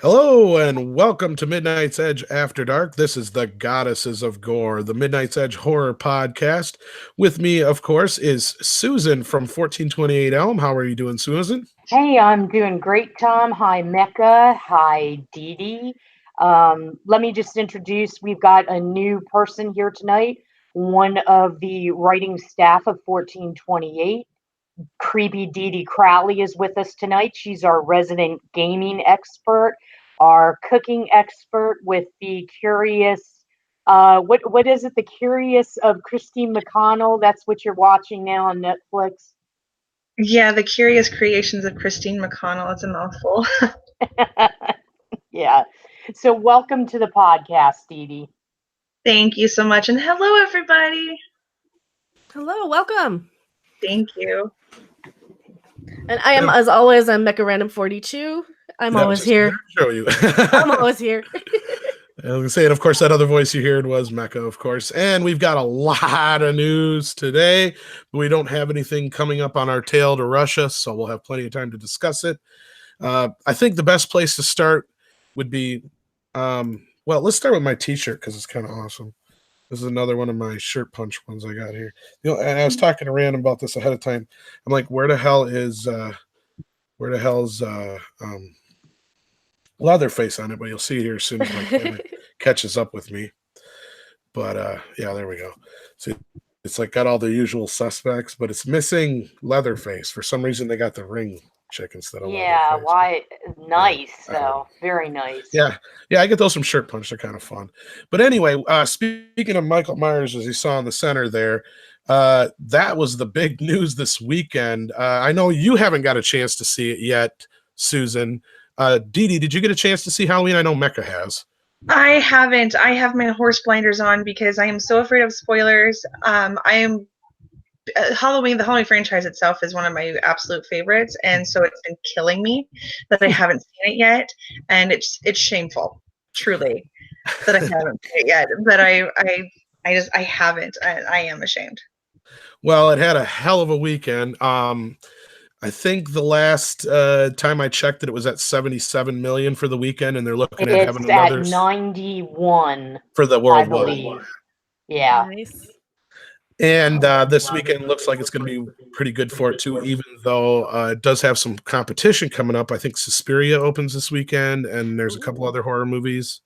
Hello and welcome to Midnight's Edge After Dark. This is the Goddesses of Gore, the Midnight's Edge horror podcast. With me, of course, is Susan from 1428 Elm. How are you doing, Susan? Hey, I'm doing great, Tom. Hi, Mecca. Hi, Dee Dee. Let me just introduce, we've got a new person here tonight, one of the writing staff of 1428. Creepy Dee Dee Crowley is with us tonight. She's our resident gaming expert, our cooking expert with the curious, what is it? The Curious of Christine McConnell. That's what you're watching now on Netflix. Yeah, the curious creations of Christine McConnell. It's a mouthful. Yeah. So welcome to the podcast, Dee Dee. Thank you so much. And hello, everybody. Hello, welcome. Thank you. And I am, as always, I'm Mecha Random 42. I'm always here. Show you. I'm always here. I was saying, of course, that other voice you heard was Mecca, of course. And we've got a lot of news today. We don't have anything coming up on our tail to Russia, so we'll have plenty of time to discuss it. I think the best place to start would be, well, let's start with my t-shirt because it's kind of awesome. This is another one of my shirt punch ones I got here. You know, and I was talking to Rand about this ahead of time. I'm like, where the hell is Leatherface on it? But you'll see here as soon as my camera catches up with me. But yeah, there we go. So it's like got all the usual suspects, but it's missing Leatherface. For some reason, they got the ring chick instead of Yeah, Leatherface. why? Nice, though. Very nice. Yeah, I get those from Shirt Punch. They're kind of fun. But anyway, speaking of Michael Myers, as you saw in the center there, that was the big news this weekend. I know you haven't got a chance to see it yet, Susan. Dee Dee, did you get a chance to see Halloween? I know Mecca has. I haven't. I have my horse blinders on because I am so afraid of spoilers. Halloween, the Halloween franchise itself is one of my absolute favorites, and so it's been killing me that I haven't seen it yet, and it's shameful, truly, that I haven't seen it yet. But I haven't. I am ashamed. Well, it had a hell of a weekend. I think the last time I checked it was at 77 million for the weekend, and they're looking at having another 91 for the I worldwide. believe. Yeah. Nice. And this weekend looks like it's going to be pretty good for it too, even though it does have some competition coming up. I think Suspiria opens this weekend, and there's a couple other horror movies.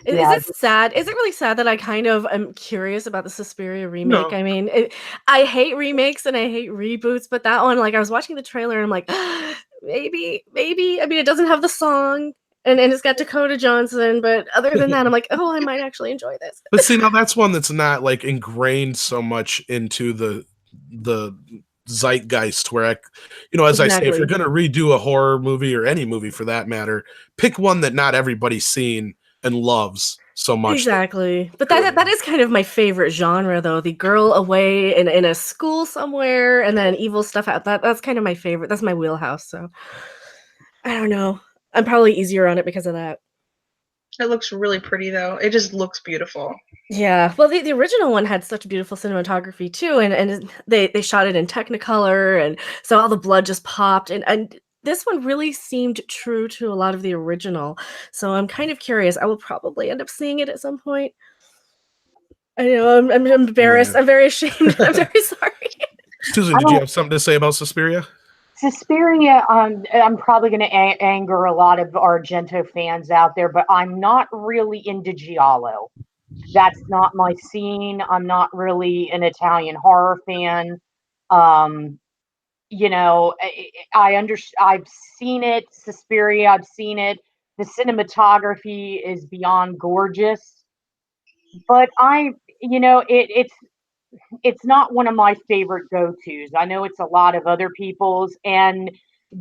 Is it sad? Is it really sad that I kind of am curious about the Suspiria remake? No. I mean, I hate remakes and I hate reboots, but that one, like, I was watching the trailer and I'm like, maybe. I mean, it doesn't have the song. And it's got Dakota Johnson, but other than that, I'm like, oh, I might actually enjoy this. But see, now that's one that's not like ingrained so much into the zeitgeist. Where as I say, if you're going to redo a horror movie or any movie for that matter, pick one that not everybody's seen and loves so much. Exactly. But that is kind of my favorite genre, though. The girl away in a school somewhere, and then evil stuff out. That's kind of my favorite. That's my wheelhouse. So I don't know. I'm probably easier on it because of that. It looks really pretty, though. It just looks beautiful. Yeah. Well, the original one had such beautiful cinematography, too. And they shot it in Technicolor. And so all the blood just popped. And this one really seemed true to a lot of the original. So I'm kind of curious. I will probably end up seeing it at some point. I know. I'm embarrassed. Yeah. I'm very ashamed. I'm very sorry. Susan, did you have something to say about Suspiria? Suspiria, I'm probably going to anger a lot of Argento fans out there, but I'm not really into Giallo. That's not my scene. I'm not really an Italian horror fan. I've seen it, Suspiria, I've seen it. The cinematography is beyond gorgeous, but it's not one of my favorite go-tos. I know it's a lot of other people's, and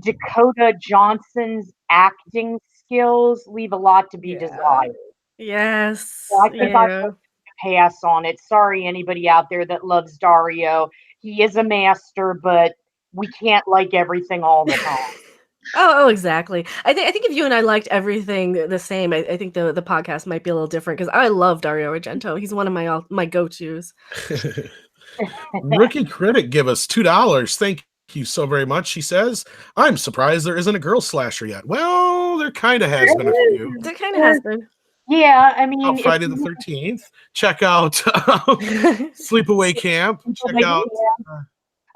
Dakota Johnson's acting skills leave a lot to be desired. Yes. So I think I would pass on it. Sorry, anybody out there that loves Dario. He is a master, but we can't like everything all the time. Oh, exactly. I think if you and I liked everything the same, I think the podcast might be a little different because I love Dario Argento. He's one of my go-tos. Rookie Critic give us $2. Thank you so very much. She says, I'm surprised there isn't a girl slasher yet. Well, there kind of has been a few. There kind of has been. Yeah, I Out mean, Friday the 13th. Check out Sleepaway Camp. Check out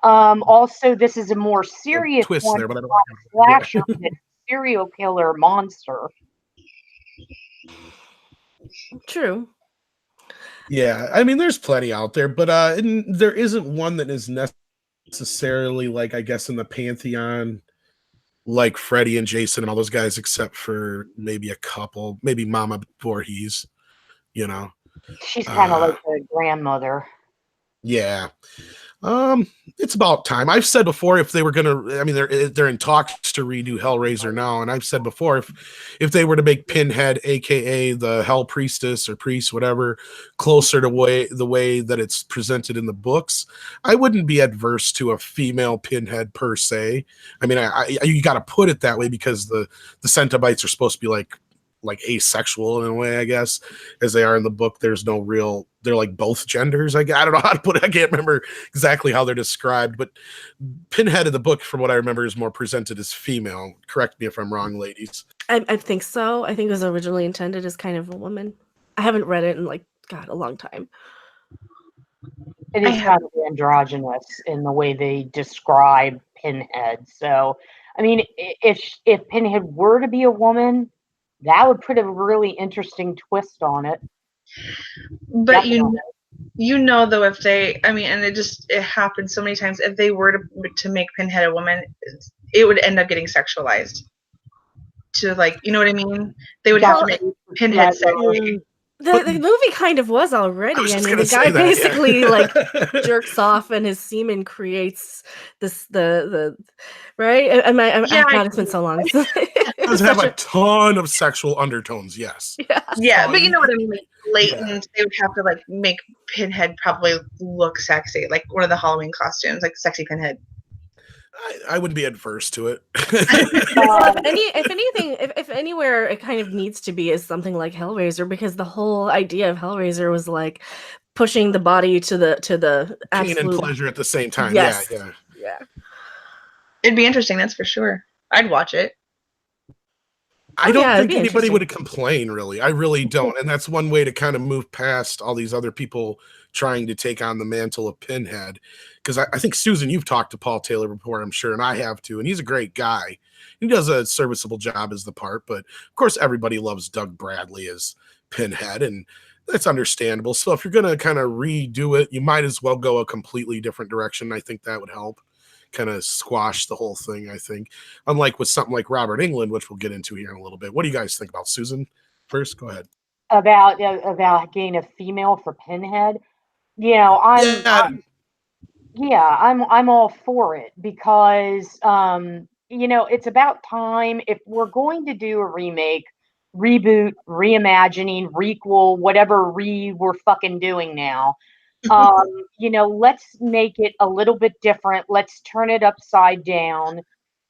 also, this is a more the serious twist one. there, but I don't Slasher, yeah. but it's serial killer monster. True. Yeah, I mean, there's plenty out there, but there isn't one that is necessarily like, I guess, in the pantheon like Freddy and Jason and all those guys, except for maybe a couple, maybe Mama Voorhees, you know. She's kind of Uh, like the grandmother. yeah. It's about time. I've said before, if they were gonna, I mean, they're in talks to redo Hellraiser now, and I've said before, if they were to make Pinhead, aka the Hell Priestess or Priest, whatever, closer to the way that it's presented in the books, I wouldn't be adverse to a female Pinhead per se. I mean, you got to put it that way because the Cenobites are supposed to be like asexual in a way, I guess, as they are in the book. There's no real, they're like both genders. I don't know how to put it. I can't remember exactly how they're described, but Pinhead in the book, from what I remember, is more presented as female. Correct me if I'm wrong, ladies. I think so. I think it was originally intended as kind of a woman. I haven't read it in a long time. It is kind of androgynous in the way they describe Pinhead. So, I mean, if Pinhead were to be a woman, that would put a really interesting twist on it. But you know though, if they, I mean, and it happens so many times, if they were to make Pinhead a woman, it would end up getting sexualized to, like, you know what I mean? They would have to make Pinhead sexy. The movie kind of was already. I mean, the guy basically like jerks off and his semen creates the right. God, it's been so long. It does have a ton of sexual undertones, yes. Yeah, but you know what I mean? Like blatant. Yeah. They would have to like make Pinhead probably look sexy, like one of the Halloween costumes, like sexy Pinhead. I wouldn't be adverse to it. If anywhere it kind of needs to be is something like Hellraiser, because the whole idea of Hellraiser was like pushing the body to the pain and pleasure at the same time. Yes. Yeah. It'd be interesting, that's for sure. I'd watch it. I don't think anybody would complain, really. I really don't. And that's one way to kind of move past all these other people trying to take on the mantle of Pinhead. Because I think, Susan, you've talked to Paul Taylor before, I'm sure, and I have too. And he's a great guy. He does a serviceable job as the part. But, of course, everybody loves Doug Bradley as Pinhead, and that's understandable. So if you're going to kind of redo it, you might as well go a completely different direction. I think that would help kind of squash the whole thing, I think. Unlike with something like Robert Englund, which we'll get into here in a little bit. What do you guys think about Susan? First, go ahead. About getting a female for Pinhead. You know, I'm all for it because you know, it's about time. If we're going to do a remake, reboot, reimagining, requel, whatever we're fucking doing now, you know, let's make it a little bit different. Let's turn it upside down.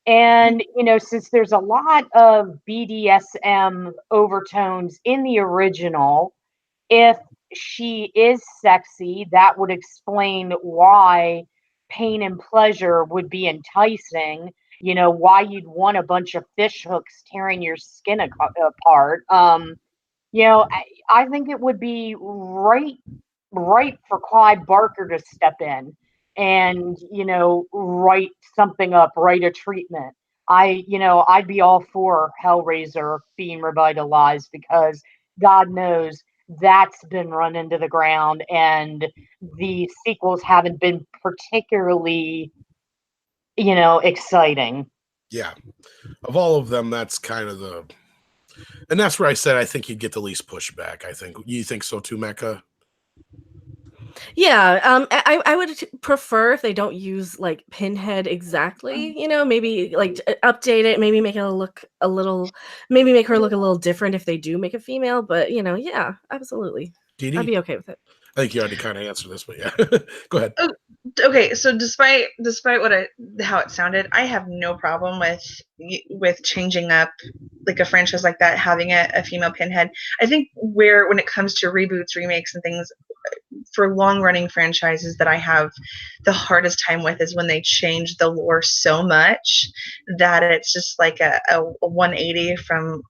And, you know, since there's a lot of BDSM overtones in the original, if she is sexy, that would explain why pain and pleasure would be enticing. You know, why you'd want a bunch of fish hooks tearing your skin apart. You know, I think it would be right for Clive Barker to step in and, you know, write something up, write a treatment. I'd be all for Hellraiser being revitalized because God knows that's been run into the ground and the sequels haven't been particularly, you know, exciting. Yeah. Of all of them, that's kind of and that's where I said I think you'd get the least pushback. I think you think so too, Mecca. Yeah, I would prefer if they don't use like Pinhead exactly. You know, maybe like update it, maybe make it maybe make her look a little different if they do make a female. But you know, yeah, absolutely, Dee Dee? I'd be okay with it. I think you already kind of answered this, but yeah, go ahead. Oh, okay, so despite how it sounded, I have no problem with changing up like a franchise like that, having a female Pinhead. I think when it comes to reboots, remakes, and things, for long running franchises that I have the hardest time with is when they change the lore so much that it's just like a 180 from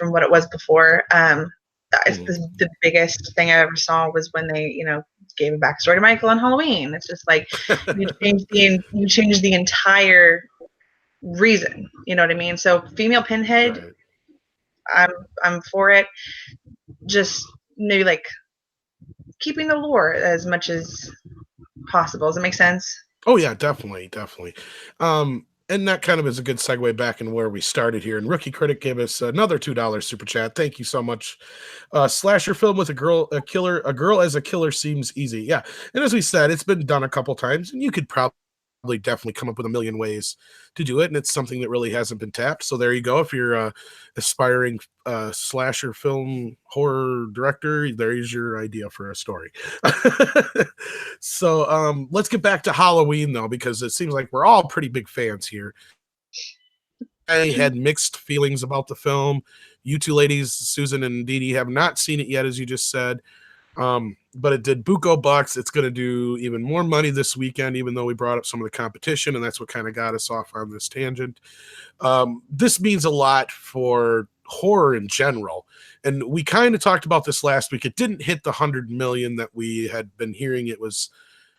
what it was before. The biggest thing I ever saw was when they, gave a backstory to Michael on Halloween. It's just like you change the entire reason. You know what I mean? So female Pinhead, right. I'm for it. Just maybe like keeping the lore as much as possible. Does it make sense? Oh yeah, definitely. And that kind of is a good segue back in where we started here. And Rookie Critic gave us another $2 super chat. Thank you so much. Slasher film with a girl as a killer seems easy. Yeah, and as we said, it's been done a couple times, and you could probably definitely come up with a million ways to do it, and it's something that really hasn't been tapped. So there you go. If you're a aspiring slasher film horror director, there's your idea for a story. So let's get back to Halloween though, because it seems like we're all pretty big fans here. I had mixed feelings about the film. You two ladies, Susan and Dee Dee, have not seen it yet, as you just said. But it did buco bucks. It's going to do even more money this weekend, even though we brought up some of the competition, and that's what kind of got us off on this tangent. This means a lot for horror in general. And we kind of talked about this last week. It didn't hit the 100 million that we had been hearing it was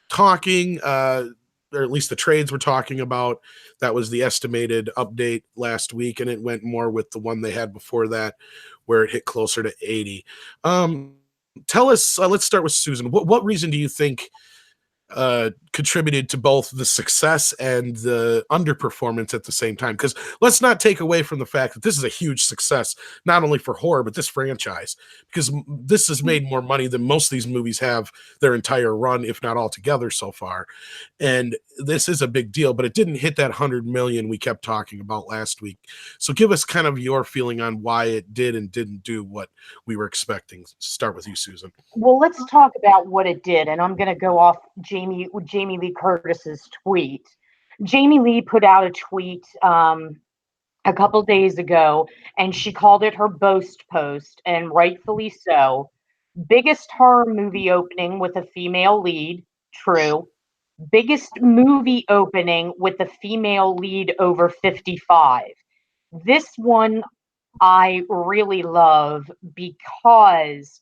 talking, or at least the trades were talking about. That was the estimated update last week, and it went more with the one they had before that, where it hit closer to 80. Tell us, let's start with Susan. What reason do you think contributed to both the success and the underperformance at the same time? Because let's not take away from the fact that this is a huge success, not only for horror, but this franchise, because this has made more money than most of these movies have their entire run, if not all together so far. And this is a big deal, but it didn't hit that 100 million we kept talking about last week. So give us kind of your feeling on why it did and didn't do what we were expecting. Start with you, Susan. Well, let's talk about what it did, and I'm going to go off Jamie Lee Curtis's tweet. Jamie Lee put out a tweet a couple days ago, and she called it her boast post, and rightfully so. Biggest horror movie opening with a female lead, true. Biggest movie opening with a female lead over 55. This one I really love because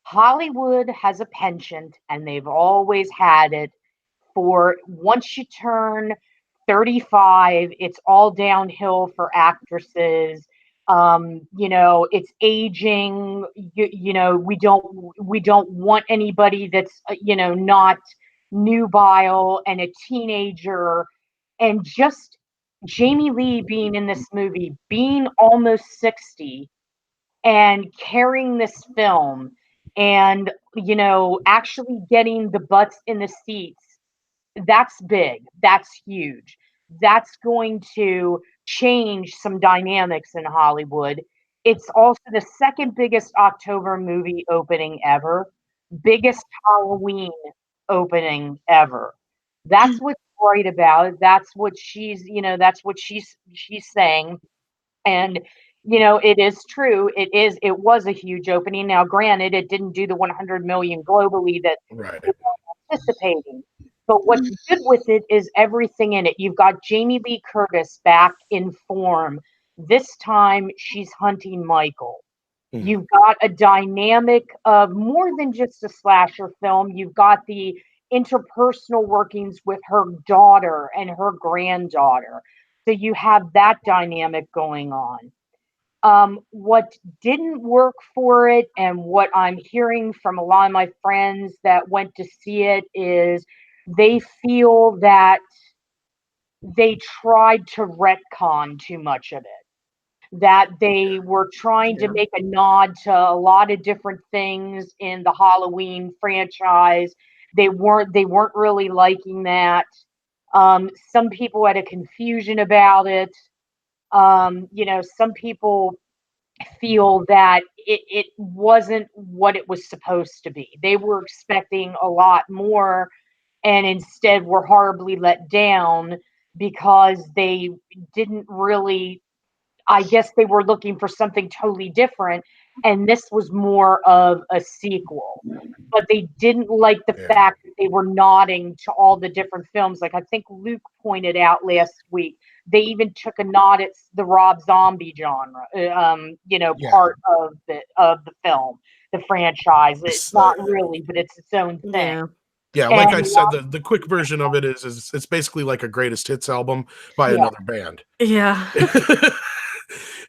Hollywood has a penchant, and they've always had it, for once you turn 35, it's all downhill for actresses. It's aging. We don't want anybody that's not nubile and a teenager. And just Jamie Lee being in this movie, being almost 60 and carrying this film, and actually getting the butts in the seats, that's big. That's huge. That's going to change some dynamics in Hollywood. It's also the second biggest October movie opening ever, biggest Halloween opening ever. That's what's great about it. That's what she's saying. And it is true. It was a huge opening. Now, granted, it didn't do the 100 million globally that Right. we were anticipating. But what's good with it is everything in it. You've got Jamie Lee Curtis back in form. This time she's hunting Michael. You've got a dynamic of more than just a slasher film. You've got the interpersonal workings with her daughter and her granddaughter. So you have that dynamic going on. What didn't work for it, and what I'm hearing from a lot of my friends that went to see it, is they feel that they tried to retcon too much of it, that they were trying to make a nod to a lot of different things in the Halloween franchise. They weren't really liking that. Some people had a confusion about it. Some people feel that it wasn't what it was supposed to be. They were expecting a lot more, and instead were horribly let down because they didn't really I guess they were looking for something totally different, and this was more of a sequel. But they didn't like the Yeah. fact that they were nodding to all the different films. Like I think Luke pointed out last week, they even took a nod at the Rob Zombie genre, Yeah. part of the film, the franchise. It's It's, not really, but it's its own thing. Yeah. yeah, like I And said, the quick version of it is it's basically like a greatest hits album by yeah, another band. Yeah.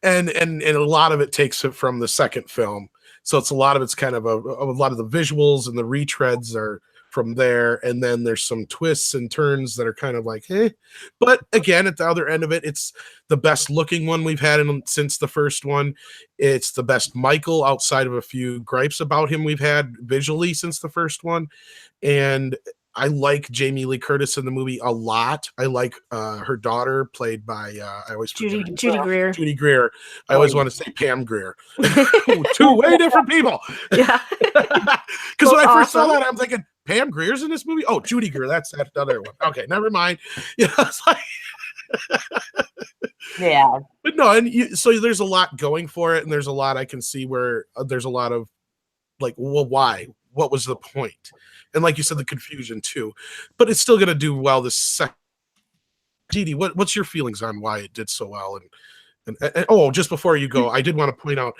and a lot of it takes it from the second film. So it's a lot of it's kind of a lot of the visuals and the retreads are from there, and then there's some twists and turns that are kind of like, eh. But again, at the other end of it, it's the best looking one we've had since the first one. It's the best Michael, outside of a few gripes about him we've had visually since the first one. And I like Jamie Lee Curtis in the movie a lot. I like her daughter, played by I always forget her Judy Greer. Judy Greer. I Oh, always yeah. want to say Pam Greer. Two way different people. Yeah. Because when I first saw Awesome. that, I'm thinking Pam Greer's in this movie. Oh, Judy Greer. That's that other one. Okay, never mind. It's like, yeah. but no, and so there's a lot going for it, and there's a lot I can see where there's a lot of like, well, why? What was the point? And like you said, the confusion too. But it's still going to do well this second. Dee, what's your feelings on why it did so well? And oh, just before you go, I did want to point out,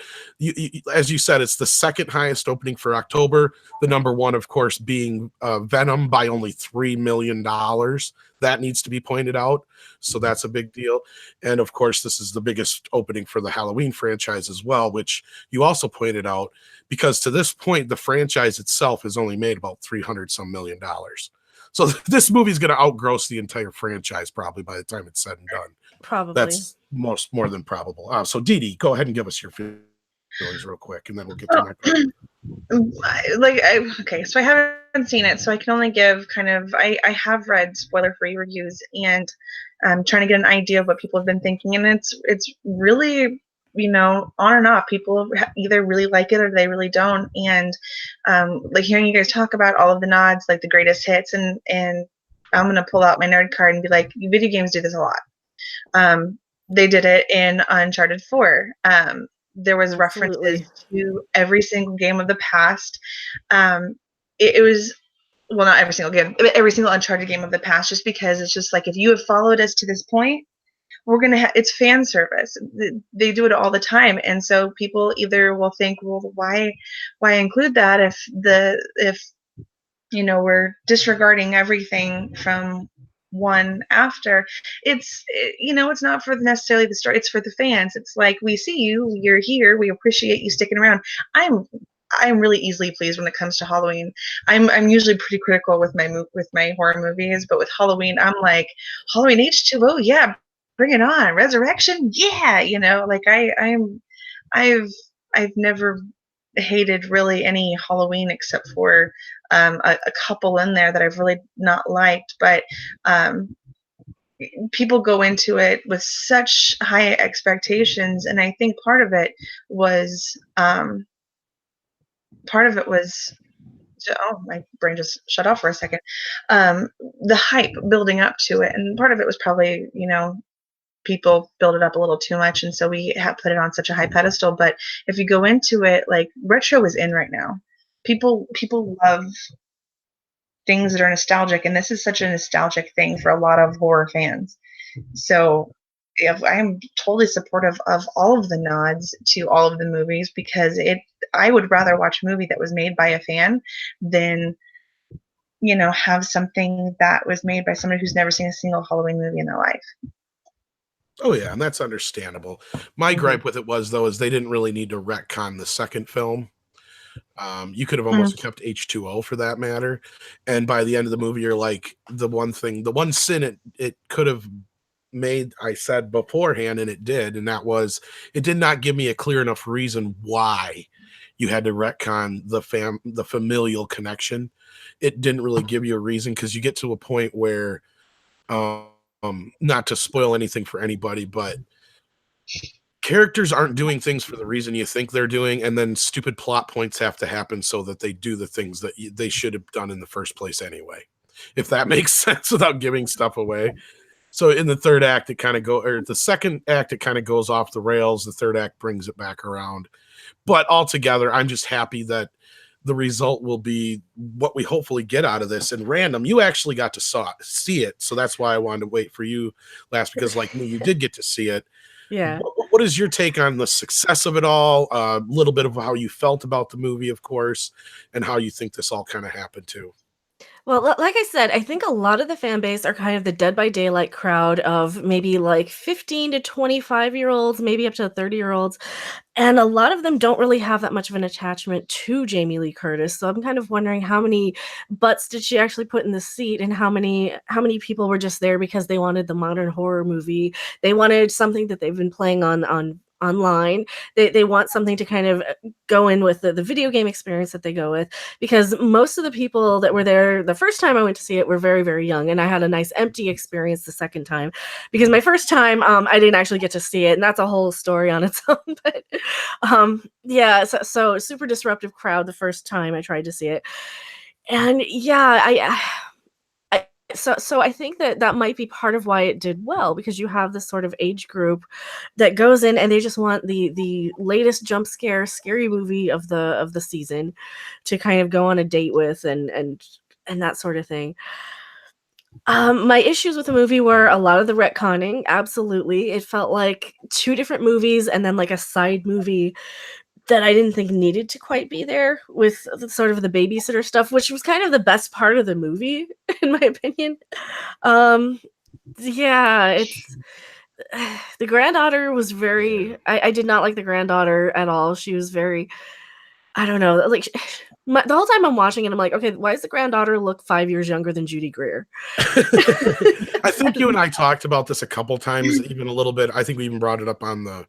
as you said, it's the second highest opening for October. The number one, of course, being Venom by only $3 million. That needs to be pointed out. So that's a big deal. And of course, this is the biggest opening for the Halloween franchise as well, which you also pointed out, because to this point, the franchise itself has only made about 300 some million dollars. So this movie is going to outgross the entire franchise probably by the time it's said and done. Probably. That's more than probable. So Dee Dee, go ahead and give us your feelings real quick, and then we'll get to my question. Okay, so I haven't seen it, so I can only give kind of, I have read spoiler-free reviews, and I'm trying to get an idea of what people have been thinking, and it's really, on and off. People either really like it or they really don't, and like hearing you guys talk about all of the nods, like the greatest hits, and I'm gonna pull out my nerd card and be like, video games do this a lot. They did it in Uncharted 4. There was references to every single game of the past. It was, well, not every single game, but every single Uncharted game of the past, just because it's just like, if you have followed us to this point, we're going to it's fan service. They do it all the time. And so people either will think, well, why include that if we're disregarding everything from one after. It's not for necessarily the story, it's for the fans. It's like, we see you, you're here, we appreciate you sticking around. I'm really easily pleased when it comes to Halloween. I'm usually pretty critical with my horror movies, but with Halloween, I'm like, Halloween H2O, yeah, bring it on. Resurrection, yeah, like I've never hated really any Halloween except for a couple in there that I've really not liked, but people go into it with such high expectations, and I think part of it was my brain just shut off for a second. The hype building up to it, and part of it was probably people build it up a little too much, and so we have put it on such a high pedestal. But if you go into it, like, retro is in right now. People love things that are nostalgic, and this is such a nostalgic thing for a lot of horror fans. So I'm totally supportive of all of the nods to all of the movies, because I would rather watch a movie that was made by a fan than have something that was made by somebody who's never seen a single Halloween movie in their life. Oh yeah, and that's understandable. My gripe with it was, though, is they didn't really need to retcon the second film. You could have almost kept H2O for that matter. And by the end of the movie, you're like, the one sin it could have made, I said beforehand, and it did, and that was, it did not give me a clear enough reason why you had to retcon the familial connection. It didn't really give you a reason, because you get to a point where, not to spoil anything for anybody, but characters aren't doing things for the reason you think they're doing, and then stupid plot points have to happen so that they do the things that they should have done in the first place anyway, if that makes sense without giving stuff away. So in the third act, the second act, it kind of goes off the rails. The third act brings it back around. But altogether, I'm just happy that the result will be what we hopefully get out of this. And Random, you actually got to see it. So that's why I wanted to wait for you last, because like me, you did get to see it. Yeah. What is your take on the success of it all? A little bit of how you felt about the movie, of course, and how you think this all kind of happened too. Well, like I said, I think a lot of the fan base are kind of the Dead by Daylight crowd of maybe like 15 to 25-year-olds, maybe up to 30-year-olds. And a lot of them don't really have that much of an attachment to Jamie Lee Curtis. So I'm kind of wondering how many butts did she actually put in the seat, and how many people were just there because they wanted the modern horror movie. They wanted something that they've been playing on online. They want something to kind of go in with the video game experience that they go with, because most of the people that were there the first time I went to see it were very, very young, and I had a nice empty experience the second time, because my first time I didn't actually get to see it, and that's a whole story on its own. But yeah, so super disruptive crowd the first time I tried to see it. And yeah, so I think that might be part of why it did well, because you have this sort of age group that goes in and they just want the latest jump scare scary movie of the season to kind of go on a date with, and that sort of thing. My issues with the movie were a lot of the retconning. Absolutely, it felt like two different movies and then like a side movie that I didn't think needed to quite be there, with sort of the babysitter stuff, which was kind of the best part of the movie, in my opinion. Um, yeah, it's the granddaughter was very. I did not like the granddaughter at all. She was very. I don't know. Like the whole time I'm watching it, I'm like, okay, why does the granddaughter look 5 years younger than Judy Greer? I think you and I talked about this a couple times, even a little bit. I think we even brought it up on the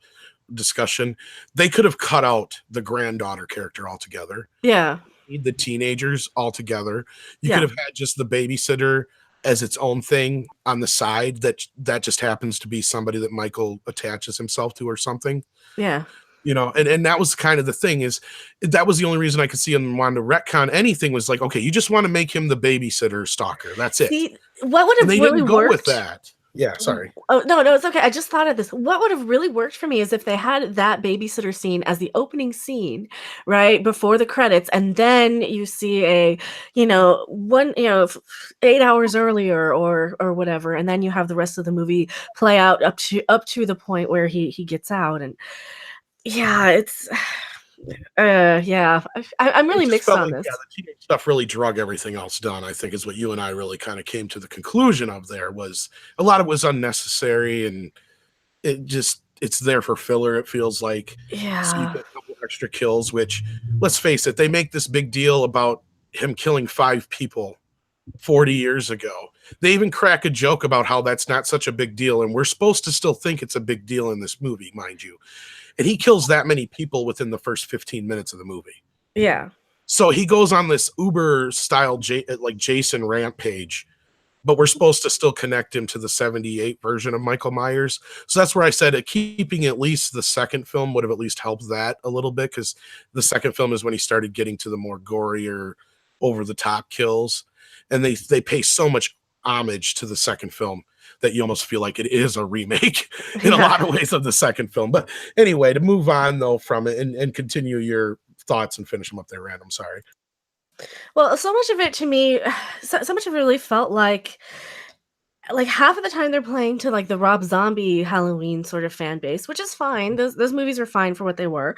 discussion. They could have cut out the granddaughter character altogether. Yeah. The teenagers altogether. You Yeah. could have had just the babysitter as its own thing on the side that just happens to be somebody that Michael attaches himself to or something. Yeah. You know, and that was kind of the thing, is that was the only reason I could see him wanting to retcon anything, was like, okay, you just want to make him the babysitter stalker. That's it. See, what would have And they really didn't go worked with that. Yeah, sorry. Oh, no, it's okay. I just thought of this. What would have really worked for me is if they had that babysitter scene as the opening scene, right before the credits, and then you see a, 8 hours earlier or whatever, and then you have the rest of the movie play out up to the point where he gets out. And yeah, it's yeah, I'm really mixed on this. Yeah, the teenage stuff really drug everything else down, I think, is what you and I really kind of came to the conclusion of. There was a lot of it was unnecessary, and it's there for filler, it feels like. Yeah. So you get a couple extra kills, which, let's face it, they make this big deal about him killing 5 people 40 years ago. They even crack a joke about how that's not such a big deal, and we're supposed to still think it's a big deal in this movie, mind you. And he kills that many people within the first 15 minutes of the movie. Yeah. So he goes on this Uber style like Jason rampage, but we're supposed to still connect him to the 78 version of Michael Myers. So that's where I said keeping at least the second film would have at least helped that a little bit, because the second film is when he started getting to the more gorier, over the top kills. And they pay so much homage to the second film that you almost feel like it is a remake in a lot of ways of the second film. But anyway, to move on though from it and continue your thoughts and finish them up there, Random. Sorry. Well, so much of it to me, so much of it really felt like half of the time they're playing to like the Rob Zombie Halloween sort of fan base, which is fine. Those movies were fine for what they were.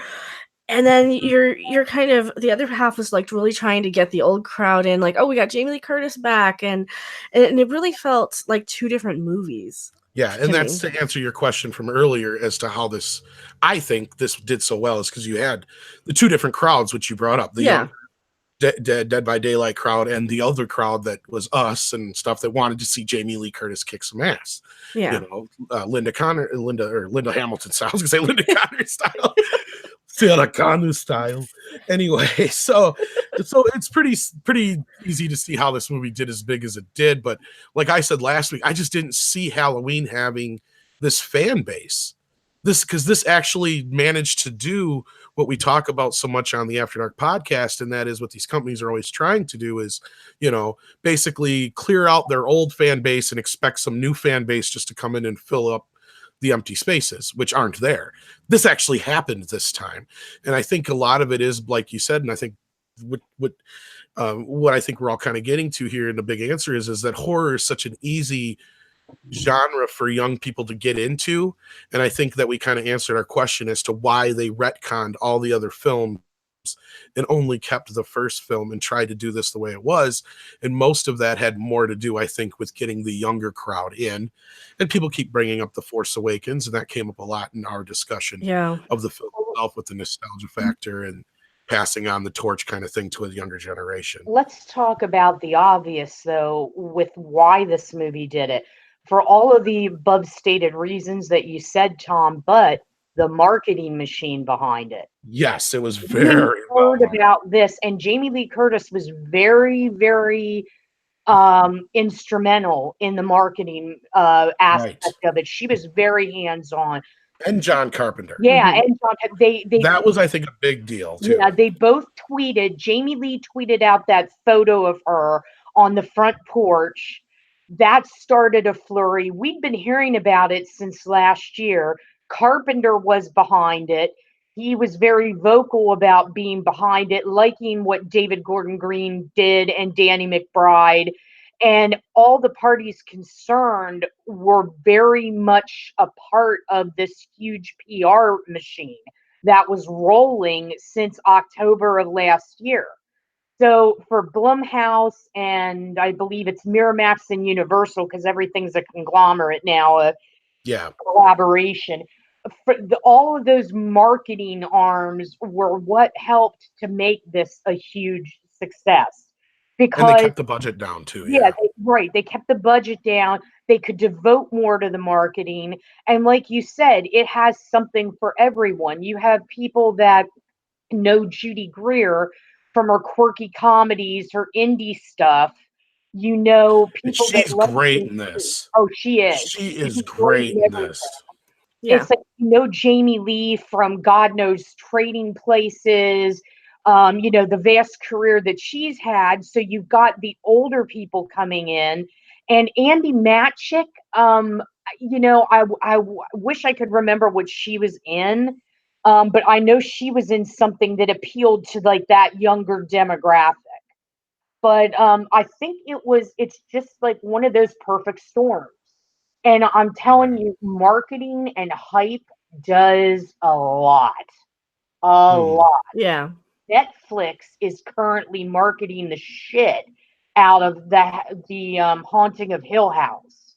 And then you're kind of, the other half was like really trying to get the old crowd in, like, oh, we got Jamie Lee Curtis back, and it really felt like two different movies. Yeah, and that's to answer your question from earlier as to how I think this did so well, is because you had the two different crowds, which you brought up, the young Dead by Daylight crowd and the other crowd that was us and stuff that wanted to see Jamie Lee Curtis kick some ass. Yeah, Linda Hamilton style. I was gonna say Linda Connor style. Sarah Connor style. Anyway, so it's pretty easy to see how this movie did as big as it did. But like I said last week, I just didn't see Halloween having this fan base. Because this actually managed to do what we talk about so much on the After Dark podcast, and that is what these companies are always trying to do is, basically clear out their old fan base and expect some new fan base just to come in and fill up the empty spaces, which aren't there. This actually happened this time. And I think a lot of it is, like you said, and I think what I think we're all kind of getting to here, and the big answer is that horror is such an easy genre for young people to get into. And I think that we kind of answered our question as to why they retconned all the other films and only kept the first film and tried to do this the way it was. And most of that had more to do, I think, with getting the younger crowd in. And people keep bringing up The Force Awakens, and that came up a lot in our discussion of the film itself, with the nostalgia factor and passing on the torch kind of thing to a younger generation. Let's talk about the obvious, though, with why this movie did it. For all of the above stated reasons that you said, Tom, but the marketing machine behind it. Yes, it was very heard about this, and Jamie Lee Curtis was very, very instrumental in the marketing aspect of it. She was very hands-on. And John Carpenter. Yeah, and John, they that was, I think, a big deal too. Yeah, they both tweeted. Jamie Lee tweeted out that photo of her on the front porch. That started a flurry. We'd been hearing about it since last year. Carpenter was behind it. He was very vocal about being behind it, liking what David Gordon Green did and Danny McBride. And all the parties concerned were very much a part of this huge PR machine that was rolling since October of last year. So for Blumhouse, and I believe it's Miramax and Universal, because everything's a conglomerate now, a collaboration. All of those marketing arms were what helped to make this a huge success. Because and they kept the budget down too. They kept the budget down. They could devote more to the marketing. And like you said, it has something for everyone. You have people that know Judy Greer from her quirky comedies, her indie stuff. People she's great in this. Oh, she is. She is great in this. Yeah. It's like, Jamie Lee from God knows Trading Places, the vast career that she's had. So you've got the older people coming in, and Andy Matchik. I wish I could remember what she was in, but I know she was in something that appealed to like that younger demographic. But I think it's just like one of those perfect storms. And I'm telling you, marketing and hype does a lot. A lot. Yeah. Netflix is currently marketing the shit out of the Haunting of Hill House.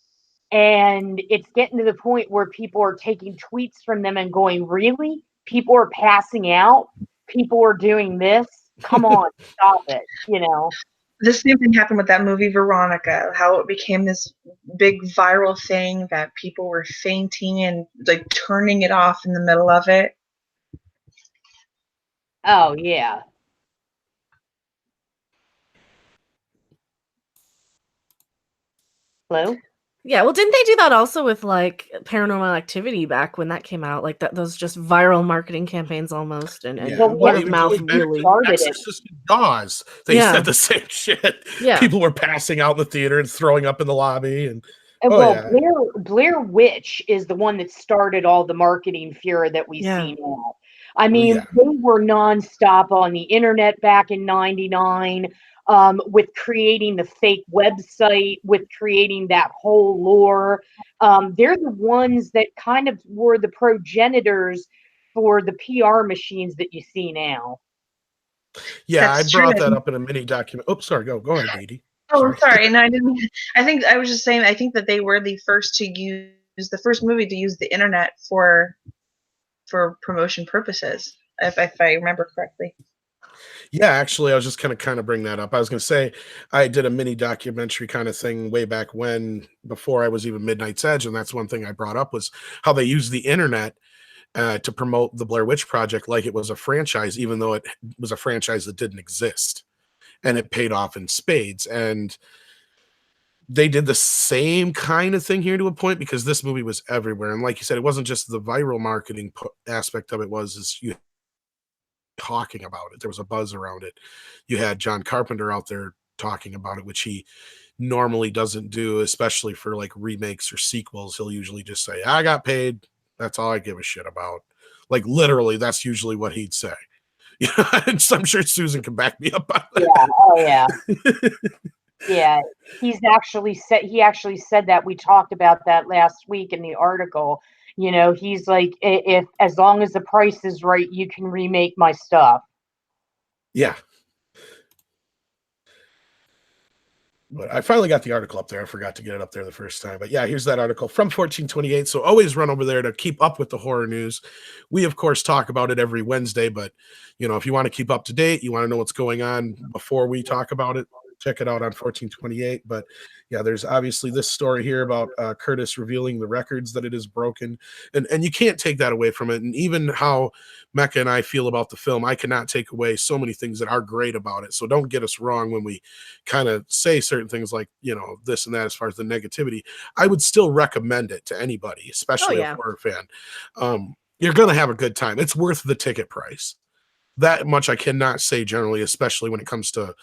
And it's getting to the point where people are taking tweets from them and going, really? People are passing out? People are doing this? Come on, stop it, The same thing happened with that movie Veronica, how it became this big viral thing that people were fainting and like turning it off in the middle of it. Oh, yeah. Hello? Yeah, well, didn't they do that also with like Paranormal Activity back when that came out? Like those just viral marketing campaigns almost, and word of mouth really. Exorcist Jaws, they said the same shit. Yeah. People were passing out in the theater and throwing up in the lobby, and Blair Witch is the one that started all the marketing furor that we see now. I mean, they were nonstop on the internet back in '99. With creating the fake website, with creating that whole lore. They're the ones that kind of were the progenitors for the PR machines that you see now. Yeah, I brought that up in a mini document. Oh, sorry, go ahead, Dee. Oh, sorry. No, I didn't. I think I was just saying, I think that they were the first movie to use the internet for promotion purposes, if I remember correctly. Yeah, actually, I was just kind of bring that up. I was going to say I did a mini documentary kind of thing way back when, before I was even Midnight's Edge, and that's one thing I brought up was how they used the internet to promote the Blair Witch Project like it was a franchise, even though it was a franchise that didn't exist, and it paid off in spades. And they did the same kind of thing here to a point, because this movie was everywhere, and like you said, it wasn't just the viral marketing aspect of it. Was you talking about it. There was a buzz around it. You had John Carpenter out there talking about it, which he normally doesn't do, especially for like remakes or sequels. He'll usually just say, I got paid. That's all I give a shit about. Like literally, that's usually what he'd say. Yeah, and so I'm sure Susan can back me up on Yeah. that. Oh yeah. Yeah. He actually said that. We talked about that last week in the article. You know, he's like, if as long as the price is right, you can remake my stuff. Yeah. But I finally got the article up there. I forgot to get it up there the first time. But yeah, here's that article from 1428. So always run over there to keep up with the horror news. We, of course, talk about it every Wednesday. But, you know, if you want to keep up to date, you want to know what's going on before we talk about it, check it out on 1428. But yeah, there's obviously this story here about Curtis revealing the records that it is broken. And you can't take that away from it. And even how Mecca and I feel about the film, I cannot take away so many things that are great about it. So don't get us wrong when we kind of say certain things like, you know, this and that as far as the negativity. I would still recommend it to anybody, especially a horror fan. You're going to have a good time. It's worth the ticket price. That much I cannot say generally, especially when it comes to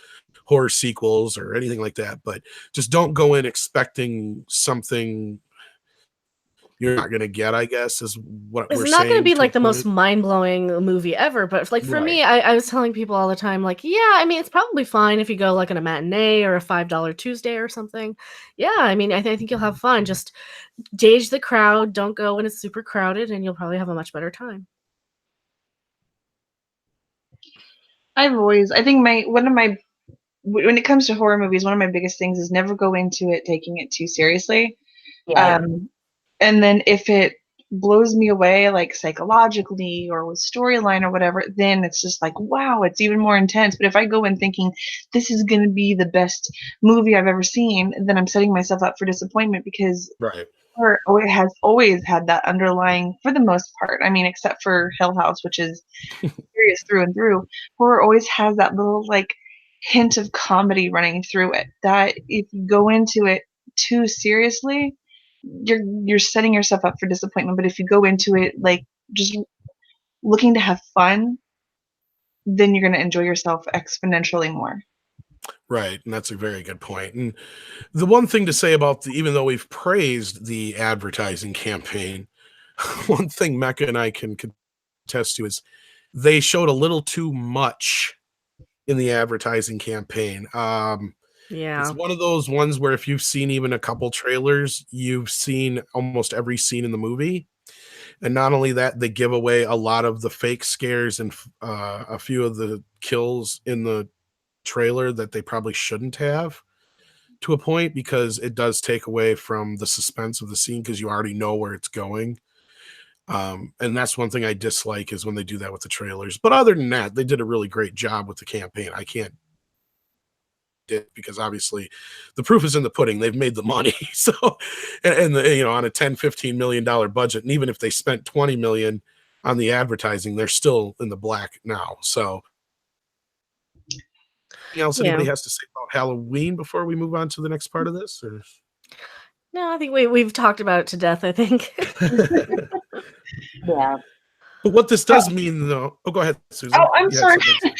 horror sequels or anything like that. But just don't go in expecting something you're not going to get, I guess, is what It's we're not going to saying. be like the most mind-blowing movie ever, but like for me, I was telling people all the time, like, yeah, I mean, it's probably fine if you go like on a matinee or a $5 Tuesday or something. Yeah, I mean, I think you'll have fun. Just gauge the crowd. Don't go when it's super crowded, and you'll probably have a much better time. I think when it comes to horror movies, one of my biggest things is never go into it taking it too seriously. Yeah. And then if it blows me away, like psychologically or with storyline or whatever, then it's just like, wow, it's even more intense. But if I go in thinking this is going to be the best movie I've ever seen, then I'm setting myself up for disappointment because horror has always had that underlying, for the most part. I mean, except for Hill House, which is serious through and through. Horror always has that little like hint of comedy running through it. That if you go into it too seriously, you're setting yourself up for disappointment. But if you go into it like just looking to have fun, then you're going to enjoy yourself exponentially more. Right, and that's a very good point. And the one thing to say about even though we've praised the advertising campaign, one thing Mecca and I can contest to is they showed a little too much in the advertising campaign. It's one of those ones where if you've seen even a couple trailers, you've seen almost every scene in the movie. And not only that, they give away a lot of the fake scares and a few of the kills in the trailer that they probably shouldn't have, to a point, because it does take away from the suspense of the scene because you already know where it's going. And that's one thing I dislike is when they do that with the trailers. But other than that, they did a really great job with the campaign. I can't because obviously the proof is in the pudding. They've made the money. So and the, you know, on a 10-15 million dollar budget, and even if they spent 20 million on the advertising, they're still in the black now. So anything else anybody has to say about Halloween before we move on to the next part of this? Or? No, I think we've talked about it to death, I think. Yeah. But what this does mean, though. Oh, go ahead, Susan. Oh, I'm sorry.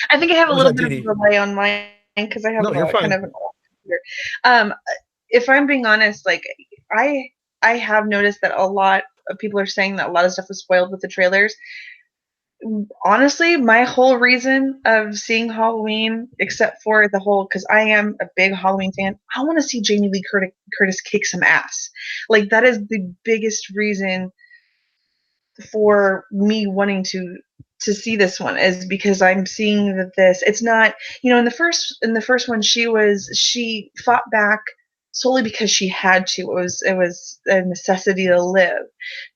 I think I have a little bit of a delay on mine because I have kind of an old computer. If I'm being honest, like I have noticed that a lot of people are saying that a lot of stuff was spoiled with the trailers. Honestly, my whole reason of seeing Halloween, except for the whole, because I am a big Halloween fan, I want to see Jamie Lee Curtis kick some ass. Like that is the biggest reason for me wanting to see this one, is because I'm seeing that it's not, you know, in the first one she fought back solely because she had to. It was a necessity to live.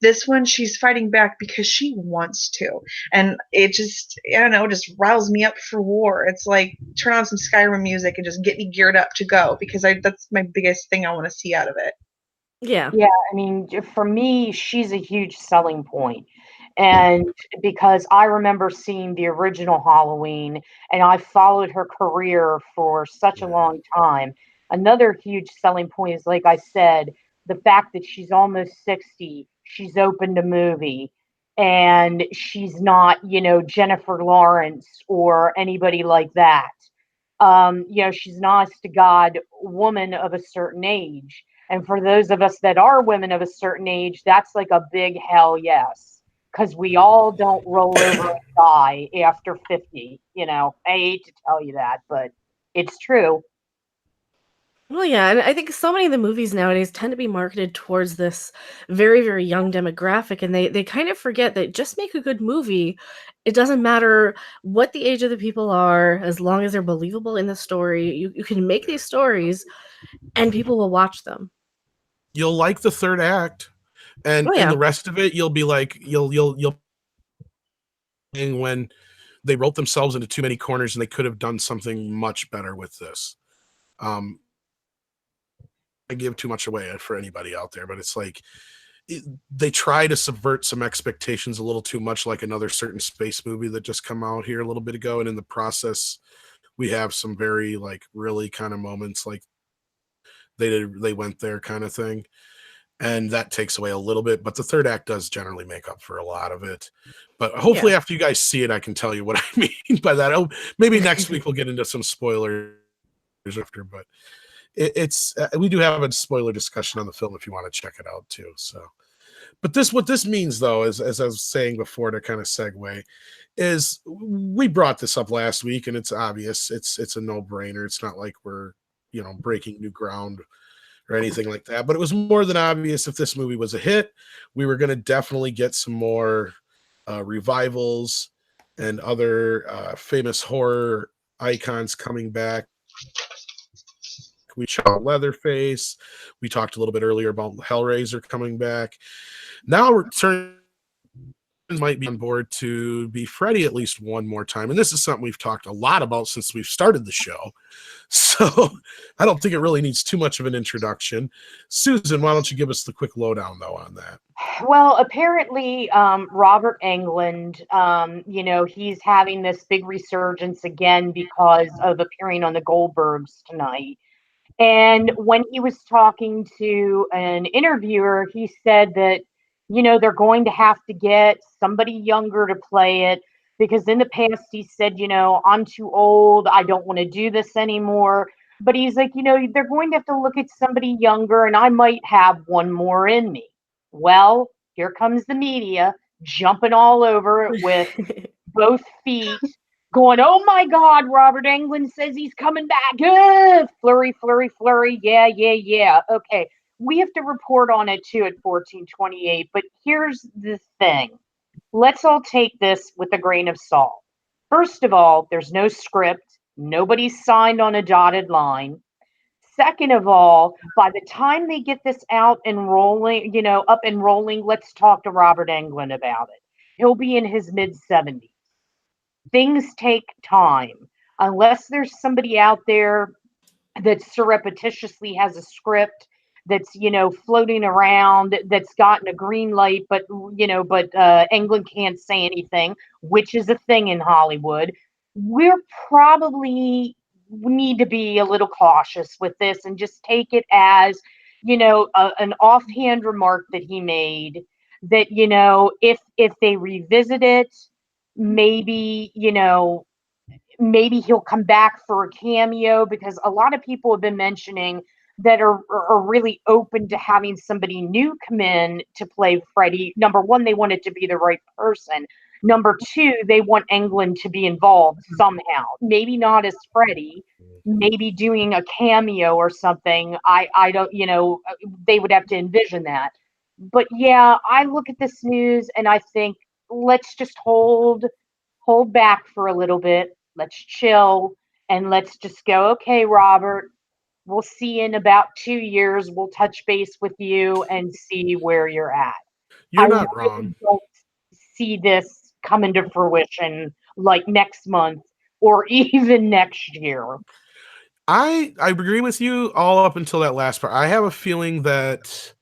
This one she's fighting back because she wants to, and it just, I don't know, just riles me up for war. It's like turn on some Skyrim music and just get me geared up to go, because that's my biggest thing I want to see out of it. Yeah, I mean, for me, she's a huge selling point. And because I remember seeing the original Halloween and I followed her career for such a long time. Another huge selling point is, like I said, the fact that she's almost 60, she's opened a movie. and she's not, Jennifer Lawrence or anybody like that. She's an honest to God woman of a certain age. And for those of us that are women of a certain age, that's like a big hell yes. Because we all don't roll over and die after 50. I hate to tell you that, but it's true. Well, yeah, and I think so many of the movies nowadays tend to be marketed towards this very, very young demographic, and they kind of forget that just make a good movie. It doesn't matter what the age of the people are, as long as they're believable in the story. You can make these stories, and people will watch them. You'll like the third act, and Oh in yeah, the rest of it, you'll be like, you'll when they wrote themselves into too many corners, and they could have done something much better with this. Um, I give too much away for anybody out there, but it's like they try to subvert some expectations a little too much, like another certain space movie that just come out here a little bit ago, and in the process, we have some very like really kind of moments like they went there kind of thing, and that takes away a little bit. But the third act does generally make up for a lot of it. But hopefully, yeah. after you guys see it, I can tell you what I mean by that. Oh, maybe next week we'll get into some spoilers after, but it's we do have a spoiler discussion on the film if you want to check it out too. So, but what this means though is, as I was saying before, to kind of segue, is we brought this up last week, and it's obvious. It's a no brainer. It's not like we're breaking new ground or anything like that. But it was more than obvious if this movie was a hit, we were going to definitely get some more revivals and other famous horror icons coming back. We saw Leatherface. We talked a little bit earlier about Hellraiser coming back. Now return might be on board to be Freddy at least one more time. And this is something we've talked a lot about since we've started the show. So I don't think it really needs too much of an introduction. Susan, why don't you give us the quick lowdown, though, on that? Well, apparently, Robert Englund, he's having this big resurgence again because of appearing on the Goldbergs tonight. And when he was talking to an interviewer, he said that, they're going to have to get somebody younger to play it because in the past he said, I'm too old. I don't want to do this anymore. But he's like, they're going to have to look at somebody younger and I might have one more in me. Well, here comes the media jumping all over it with both feet, going, "Oh my God, Robert Englund says he's coming back. Flurry, flurry, flurry. Yeah, yeah, yeah. Okay, we have to report on it too at 1428. But here's the thing: let's all take this with a grain of salt. First of all, there's no script. Nobody's signed on a dotted line. Second of all, by the time they get this out and rolling, up and rolling, let's talk to Robert Englund about it. He'll be in his mid 70s. Things take time. Unless there's somebody out there that surreptitiously has a script that's floating around that's gotten a green light, but England can't say anything, which is a thing in Hollywood. We're probably need to be a little cautious with this and just take it as an offhand remark that he made that if they revisit it, maybe maybe he'll come back for a cameo because a lot of people have been mentioning that are really open to having somebody new come in to play Freddy. Number one, they want it to be the right person. Number two, they want Englund to be involved somehow. Maybe not as Freddy, maybe doing a cameo or something. I don't, they would have to envision that. But yeah, I look at this news and I think let's just hold back for a little bit. Let's chill and let's just go, okay, Robert, we'll see you in about 2 years. We'll touch base with you and see where you're at. You're I not really wrong. don't see this come into fruition like next month or even next year. I agree with you all up until that last part. I have a feeling that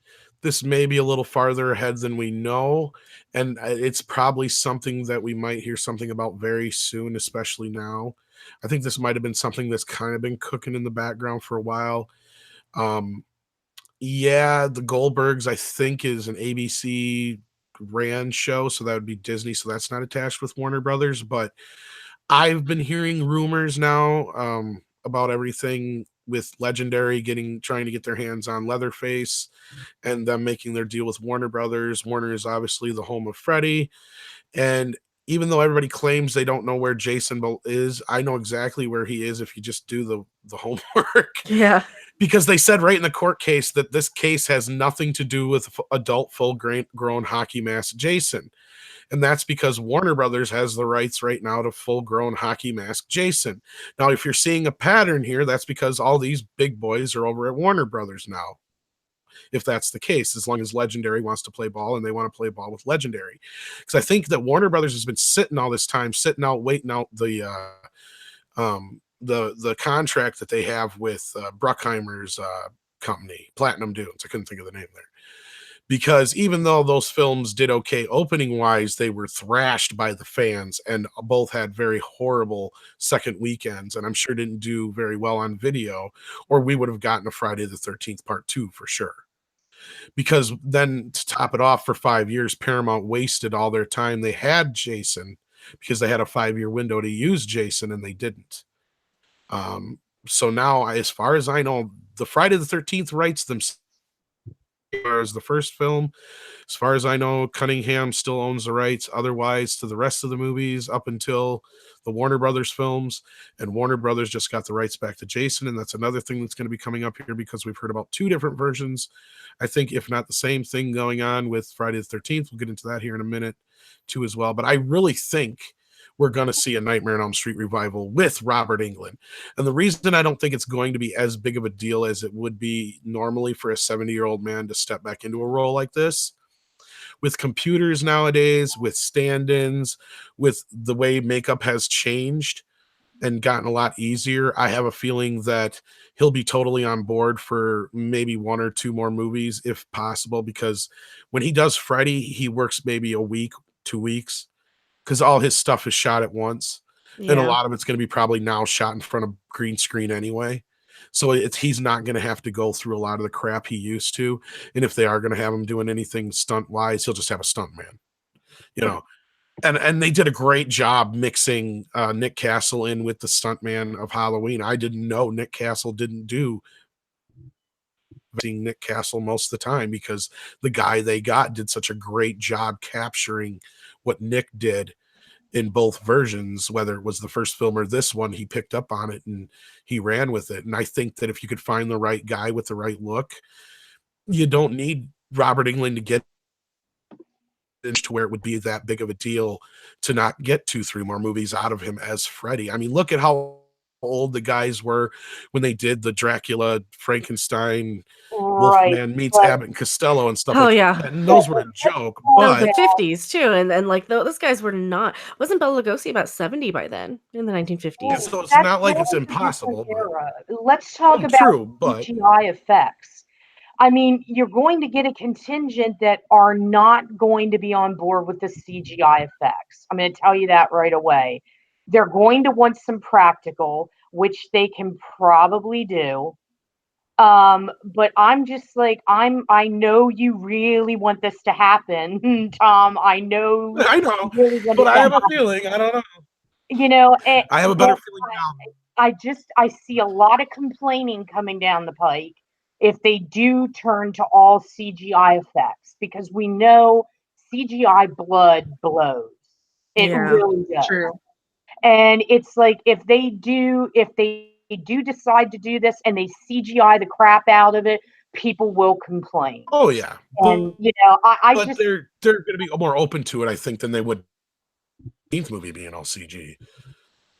this may be a little farther ahead than we know, and it's probably something that we might hear something about very soon, especially now. I think this might have been something that's kind of been cooking in the background for a while. Yeah, the Goldbergs, I think, is an ABC ran show, so that would be Disney, so that's not attached with Warner Brothers. But I've been hearing rumors now about everything with Legendary trying to get their hands on Leatherface and them making their deal with Warner Brothers. Warner is obviously the home of Freddy, and even though everybody claims they don't know where Jason is, I know exactly where he is if you just do the homework. Yeah. Because they said right in the court case that this case has nothing to do with adult full-grown hockey mask Jason. And that's because Warner Brothers has the rights right now to full-grown hockey mask Jason. Now, if you're seeing a pattern here, that's because all these big boys are over at Warner Brothers now. If that's the case, as long as Legendary wants to play ball and they want to play ball with Legendary. Because I think that Warner Brothers has been sitting all this time, waiting out the contract that they have with Bruckheimer's company, Platinum Dunes. I couldn't think of the name there. Because even though those films did okay opening wise, they were thrashed by the fans and both had very horrible second weekends, and I'm sure didn't do very well on video, or we would have gotten a Friday the 13th part 2 for sure. Because then to top it off, for 5 years, Paramount wasted all their time. They had Jason because they had a 5-year window to use Jason, and they didn't. So now, as far as I know, the Friday the 13th rights themselves as the first film. As far as I know, Cunningham still owns the rights otherwise to the rest of the movies up until the Warner Brothers films, and Warner Brothers just got the rights back to Jason, and that's another thing that's going to be coming up here because we've heard about 2 different versions. I think if not the same thing going on with Friday the 13th, we'll get into that here in a minute too as well. But I really think we're going to see a Nightmare on Elm Street revival with Robert Englund. And the reason I don't think it's going to be as big of a deal as it would be normally for a 70-year-old man to step back into a role like this, with computers nowadays, with stand-ins, with the way makeup has changed and gotten a lot easier, I have a feeling that he'll be totally on board for maybe 1 or 2 more movies if possible, because when he does Freddy, he works maybe a week, 2 weeks, because all his stuff is shot at once. Yeah. And a lot of it's going to be probably now shot in front of green screen anyway. So he's not going to have to go through a lot of the crap he used to. And if they are going to have him doing anything stunt wise, he'll just have a stunt man, you know. And they did a great job mixing Nick Castle in with the stuntman of Halloween. I didn't know Nick Castle didn't do seeing Nick Castle most of the time because the guy they got did such a great job capturing what Nick did in both versions, whether it was the first film or this one. He picked up on it and he ran with it. And I think that if you could find the right guy with the right look, you don't need Robert Englund to get to where it would be that big of a deal to not get 2-3 more movies out of him as Freddy. I mean, look at how old the guys were when they did the Dracula, Frankenstein, Wolfman meets Abbott and Costello and stuff. Oh, like yeah. that. And those were a joke. But But the 50s too, and like those guys were not. Wasn't Bela Lugosi about 70 by then in the 1950s? so it's not like it's impossible. Let's talk about true, but CGI effects. I mean, you're going to get a contingent that are not going to be on board with the CGI effects. I'm going to tell you that right away. They're going to want some practical, which they can probably do. But I'm just like, I know you really want this to happen, Tom. I know, really but I have a feeling. I don't know. You know, I have a better feeling now. I see a lot of complaining coming down the pike if they do turn to all CGI effects, because we know CGI blood blows. It really does. True. And it's like if they do decide to do this and they CGI the crap out of it, people will complain. Oh yeah. And you know, but they're going to be more open to it, I think, than they would 18th movie being all CG.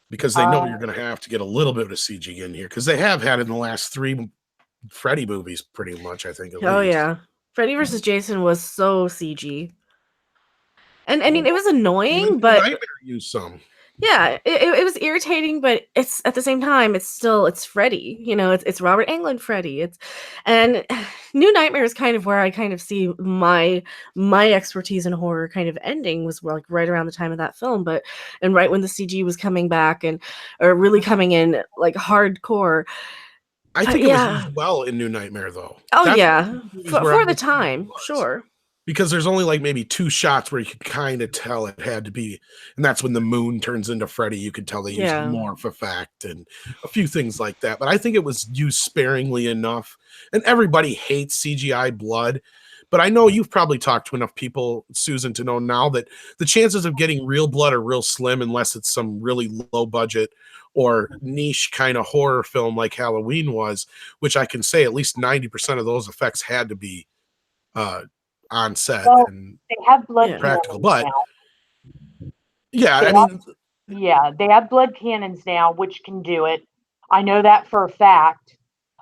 Because they know you're going to have to get a little bit of CG in here, because they have had in the last 3 Freddy movies pretty much, I think. Oh yeah. Freddy versus Jason was so CG. And I mean, it was annoying, but Nightmare used some. Yeah, it was irritating, but it's at the same time, it's Freddy. You know, it's Robert Englund Freddy. And New Nightmare is kind of where I kind of see my expertise in horror kind of ending, was like right around the time of that film, and right when the CG was coming back or really coming in like hardcore. I think it was used well in New Nightmare though. Oh, yeah, for the time, sure. because there's only like maybe 2 shots where you could kind of tell it had to be, and that's when the moon turns into Freddy. You could tell they used Yeah. morph effect and a few things like that. But I think it was used sparingly enough. And everybody hates CGI blood. But I know you've probably talked to enough people, Susan, to know now that the chances of getting real blood are real slim unless it's some really low budget or niche kind of horror film like Halloween was, which I can say at least 90% of those effects had to be on set Well, and they have blood Yeah. practical. cannons But now. yeah, They I have, mean, yeah, they have blood cannons now, which can do it. I know that for a fact.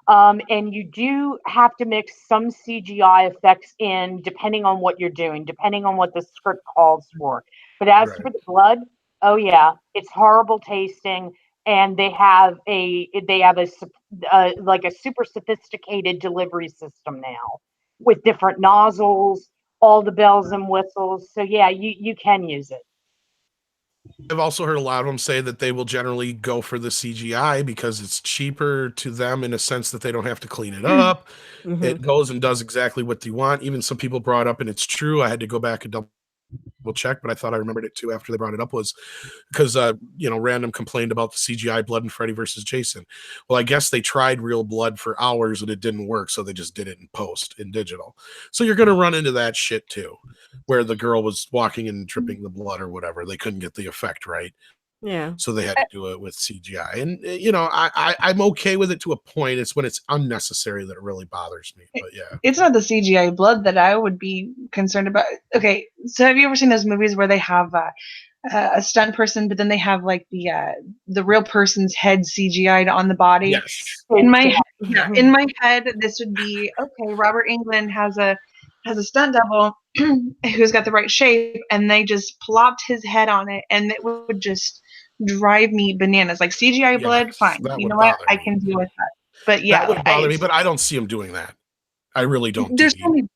And you do have to mix some CGI effects in, depending on what you're doing, depending on what the script calls for. But as right. for the blood, oh yeah, it's horrible tasting, and they have like a super sophisticated delivery system now with different nozzles, all the bells and whistles. So yeah, you can use it. I've also heard a lot of them say that they will generally go for the CGI because it's cheaper to them in a sense that they don't have to clean it up. Mhm. It goes and does exactly what they want. Even some people brought up, and it's true. I had to go back and double check, but I thought I remembered it too after they brought it up, was because random complained about the CGI blood in Freddy versus Jason. Well, I guess they tried real blood for hours and it didn't work, so they just did it in post in digital. So you're gonna run into that shit too, where the girl was walking and dripping the blood or whatever. They couldn't get the effect right. Yeah. So they had to do it with CGI. And I'm okay with it to a point. It's when it's unnecessary that it really bothers me. But yeah. It's not the CGI blood that I would be concerned about. Okay, so have you ever seen those movies where they have a stunt person, but then they have like the real person's head CGI'd on the body? Yes. In my in my head, this would be okay. Robert Englund has a stunt double who's got the right shape, and they just plopped his head on it, and it would just drive me bananas. Like CGI blood, Yes, fine. that You know would what? bother I me. can deal with that. But That yeah, would bother me, but I don't see him doing that. I really don't, there's so Dee. many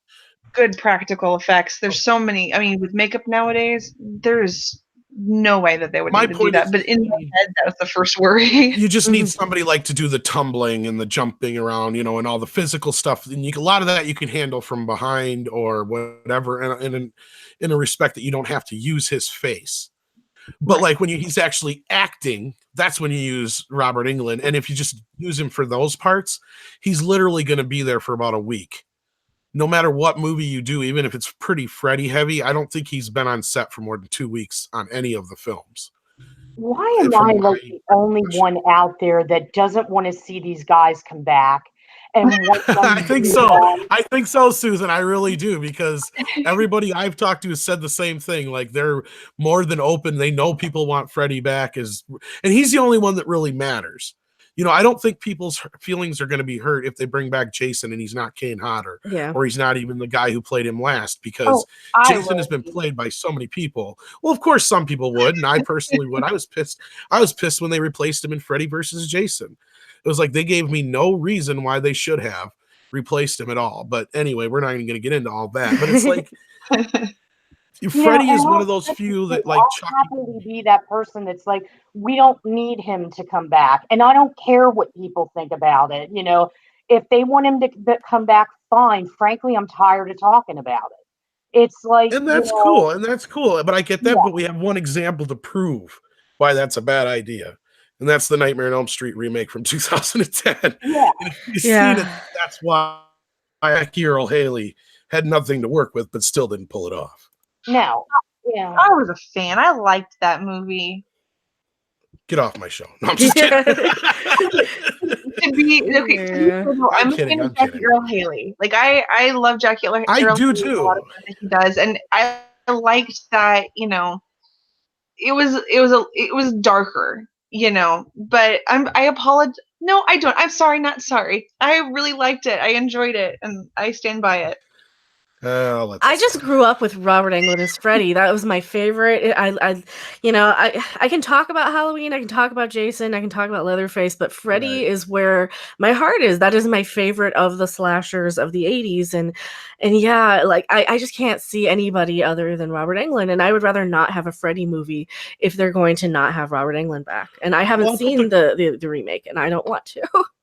good practical effects. Oh. There's so many. I mean, with makeup nowadays, there's no way that they would My need to do point is that. But in my head, that was the first worry. you just need Mhm. somebody like to do the tumbling and the jumping around, and all the physical stuff. And a lot of that you can handle from behind or whatever, and in a respect that you don't have to use his face. But Right. like when he's actually acting, that's when you use Robert Englund. And if you just use him for those parts, he's literally going to be there for about a week. No matter what movie you do, even if it's pretty Freddy heavy, I don't think he's been on set for more than 2 weeks on any of the films. Why am From I my like the only impression. one out there that doesn't want to see these guys come back and want I them to think move so. on? I think so, Susan. I really do, because everybody I've talked to has said the same thing. Like they're more than open. They know people want Freddy back, and he's the only one that really matters. I don't think people's feelings are going to be hurt if they bring back Jason and he's not Kane Hodder, Yeah. or he's not even the guy who played him last, because Oh, I Jason has been would. played by so many people. Well, of course, some people would, and I personally would. I was pissed. I was pissed when they replaced him in Freddy versus Jason. It was like they gave me no reason why they should have replaced him at all. But anyway, we're not even going to get into all that. But it's like Freddy And is one I'll of those tell you few too, that like I'll Chucky. happily be that person that's like, we don't need him to come back. And I don't care what people think about it. If they want him to come back, fine. Frankly, I'm tired of talking about it. It's like, And that's cool. And that's cool. But I get that. yeah, But we have one example to prove why that's a bad idea. And that's the Nightmare on Elm Street remake from 2010. yeah. And if you've Yeah. seen it, that's why Earl Haley had nothing to work with, but still didn't pull it off. No, yeah. I was a fan. I liked that movie. Get off my show. No, I'm just kidding. To be okay, Yeah. I'm a kidding, fan I'm of Jackie kidding. Earl Haley. Like I love Jackie Earl I do Haley, a lot of too. things that he does, and I liked that. It was darker. But I apologize. No, I don't. I'm sorry, not sorry. I really liked it. I enjoyed it, and I stand by it. I just grew up with Robert Englund as Freddy. That was my favorite. I can talk about Halloween, I can talk about Jason, I can talk about Leatherface, but Freddy Right. is where my heart is. That is my favorite of the slashers of the 80s. And yeah, like I just can't see anybody other than Robert Englund. And I would rather not have a Freddy movie if they're going to not have Robert Englund back. And I haven't Well, I'll put seen the remake, and I don't want to.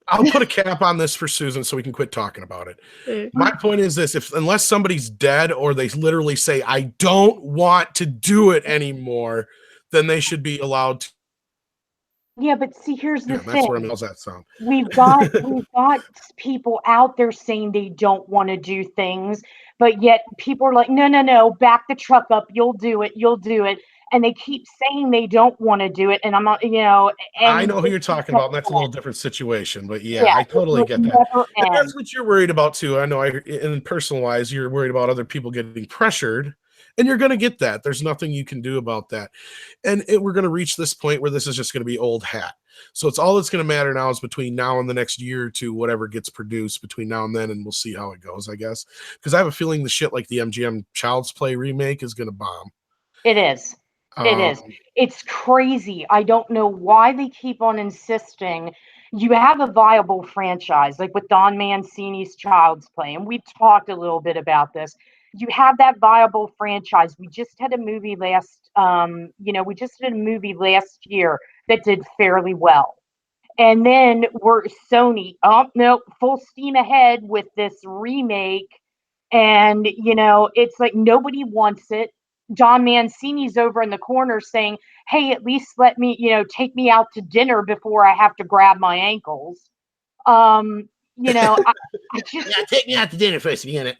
I'll put a cap on this for Susan so we can quit talking about it. Eh, My point is this: unless somebody's dead or they literally say, "I don't want to do it anymore," then they should be allowed to. Yeah, but see, here's the Yeah, that's where thing. how's that sound? We've got people out there saying they don't want to do things, but yet people are like, no, no, no, back the truck up, you'll do it, you'll do it. And they keep saying they don't want to do it. And I'm not, I and know who it you're talking about, and that's a little different situation, but yeah, yeah, I it totally will get that. never And end. that's what you're worried about too. I know in personal wise, you're worried about other people getting pressured, and you're going to get that. There's nothing you can do about that. And we're going to reach this point where this is just going to be old hat. So it's all that's going to matter now is between now and the next year or two, whatever gets produced between now and then, and we'll see how it goes, I guess. Because I have a feeling the shit like the MGM Child's Play remake is going to bomb. It is. It is. Um, It's crazy. I don't know why they keep on insisting. You have a viable franchise, like with Don Mancini's Child's Play, and we've talked a little bit about this. You have that viable franchise. We just had a movie last year that did fairly well. And then we're Sony, oh no, full steam ahead with this remake. And, it's like nobody wants it. John Mancini's over in the corner saying, hey, at least let me, take me out to dinner before I have to grab my ankles. Um, I just, yeah, take me out to dinner first, yeah,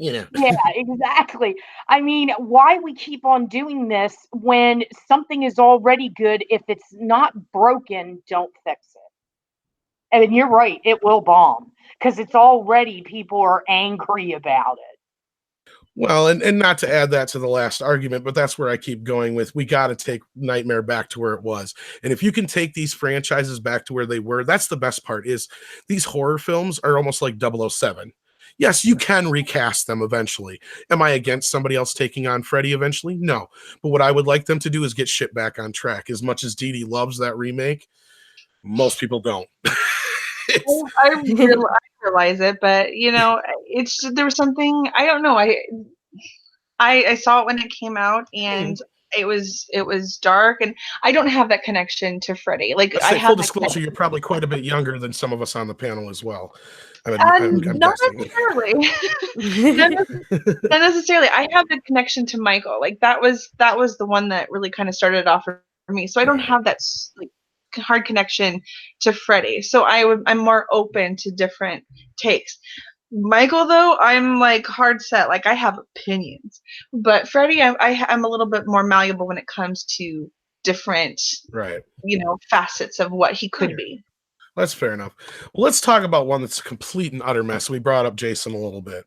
exactly. I mean, why we keep on doing this when something is already good? If it's not broken, don't fix it. And you're right, it will bomb because it's already people are angry about it. Well, and not to add that to the last argument, but that's where I keep going with we got to take Nightmare back to where it was. And if you can take these franchises back to where they were, that's the best part is these horror films are almost like 007. Yes, you can recast them eventually. Am I against somebody else taking on Freddy eventually? No. But what I would like them to do is get shit back on track. As much as Dee Dee loves that remake, most people don't. I realize it, but it's there was something I don't know. I saw it when it came out, and it was dark, and I don't have that connection to Freddy. Like Let's I say full have that disclosure, you're probably quite a bit younger than some of us on the panel as well. I'm not guessing. necessarily. not, not necessarily. I have the connection to Michael. Like that was the one that really kind of started it off for me. So I don't have that like hard connection to Freddy. So I'm more open to different takes. Michael, though, I'm like hard set. Like I have opinions, but Freddy, I'm a little bit more malleable when it comes to different, Right. facets of what he could be. That's fair enough. Well, let's talk about one that's a complete and utter mess. We brought up Jason a little bit.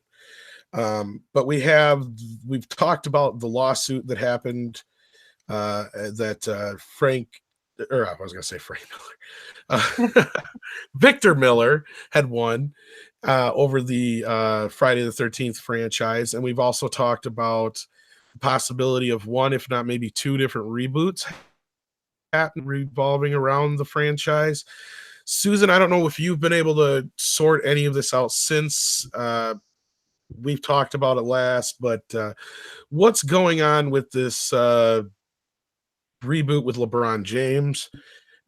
But we've talked about the lawsuit that happened that Frank, or I was going to say Frank Miller, Victor Miller had won over the Friday the 13th franchise. And we've also talked about the possibility of one, if not maybe two different reboots revolving around the franchise. Susan, I don't know if you've been able to sort any of this out since we've talked about it last, but what's going on with this reboot with LeBron James?